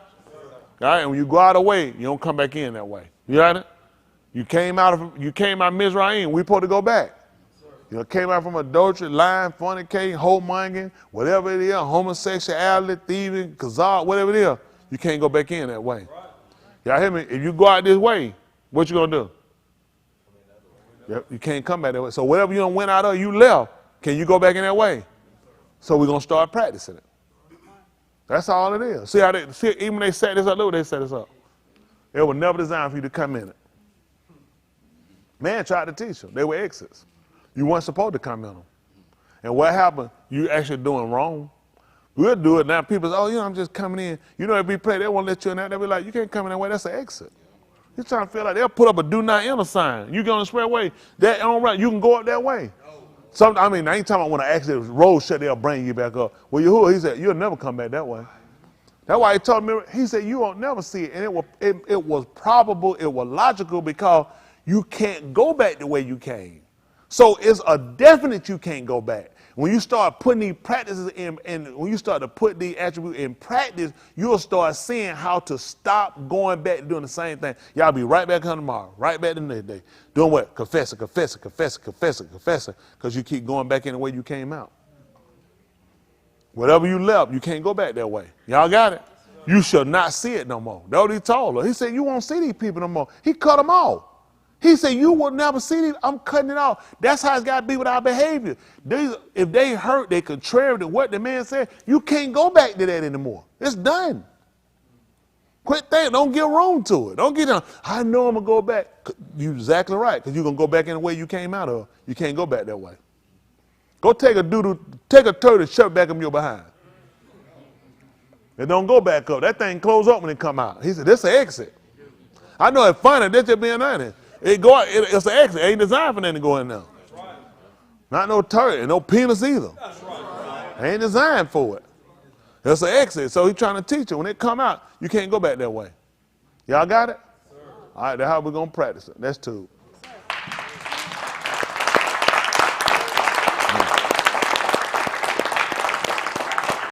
All right, and when you go out of the way, you don't come back in that way. You got it? You came out Mizraim, we supposed to go back. You came out from adultery, lying, fornicating, whoremongering, whatever it is, homosexuality, thieving, kazaa, whatever it is. You can't go back in that way. Y'all hear me? If you go out this way, what you gonna do? Yep, you can't come back that way. So whatever you done went out of, you left. Can you go back in that way? So we're gonna start practicing it. That's all it is. Even when they set this up, look what they set this up. It was never designed for you to come in it. Man tried to teach them. They were exits. You weren't supposed to come in them. And what happened? You actually doing wrong. We'll do it now. People say, oh, I'm just coming in. You know, if we play, they won't let you in there. They'll be like, you can't come in that way. That's an exit. You're trying to feel like they'll put up a do not enter sign. You go on the expressway, that on right, you can go up that way. I ain't talking about when an accident road shut, they'll bring you back up. Well, Yahuwah, he said, you'll never come back that way. That's why he told me, he said, you won't never see it. And it was probable, it was logical because you can't go back the way you came. So it's a definite you can't go back. When you start putting these practices in, and when you start to put these attributes in practice, you'll start seeing how to stop going back and doing the same thing. Y'all be right back on tomorrow, right back the next day. Doing what? Confessing, because you keep going back in the way you came out. Whatever you left, you can't go back that way. Y'all got it? You shall not see it no more. That's what he told her. He said, you won't see these people no more. He cut them off. He said, you will never see these. I'm cutting it off. That's how it's got to be with our behavior. If they hurt, they contrary to what the man said, you can't go back to that anymore. It's done. Quit thinking. Don't give room to it. Don't get down. I know I'm going to go back. You're exactly right, because you're going to go back in the way you came out of. You can't go back that way. Go take a turtle, shove back in your behind. It don't go back up. That thing close up when it come out. He said, this is an exit. I know it's funny. That's just being honest. It's an exit. It ain't designed for them to go in there. Not no turret and no penis either. Ain't designed for it. It's an exit. So he's trying to teach you. When it come out, you can't go back that way. Y'all got it? All right, that's how we're going to practice it. That's two.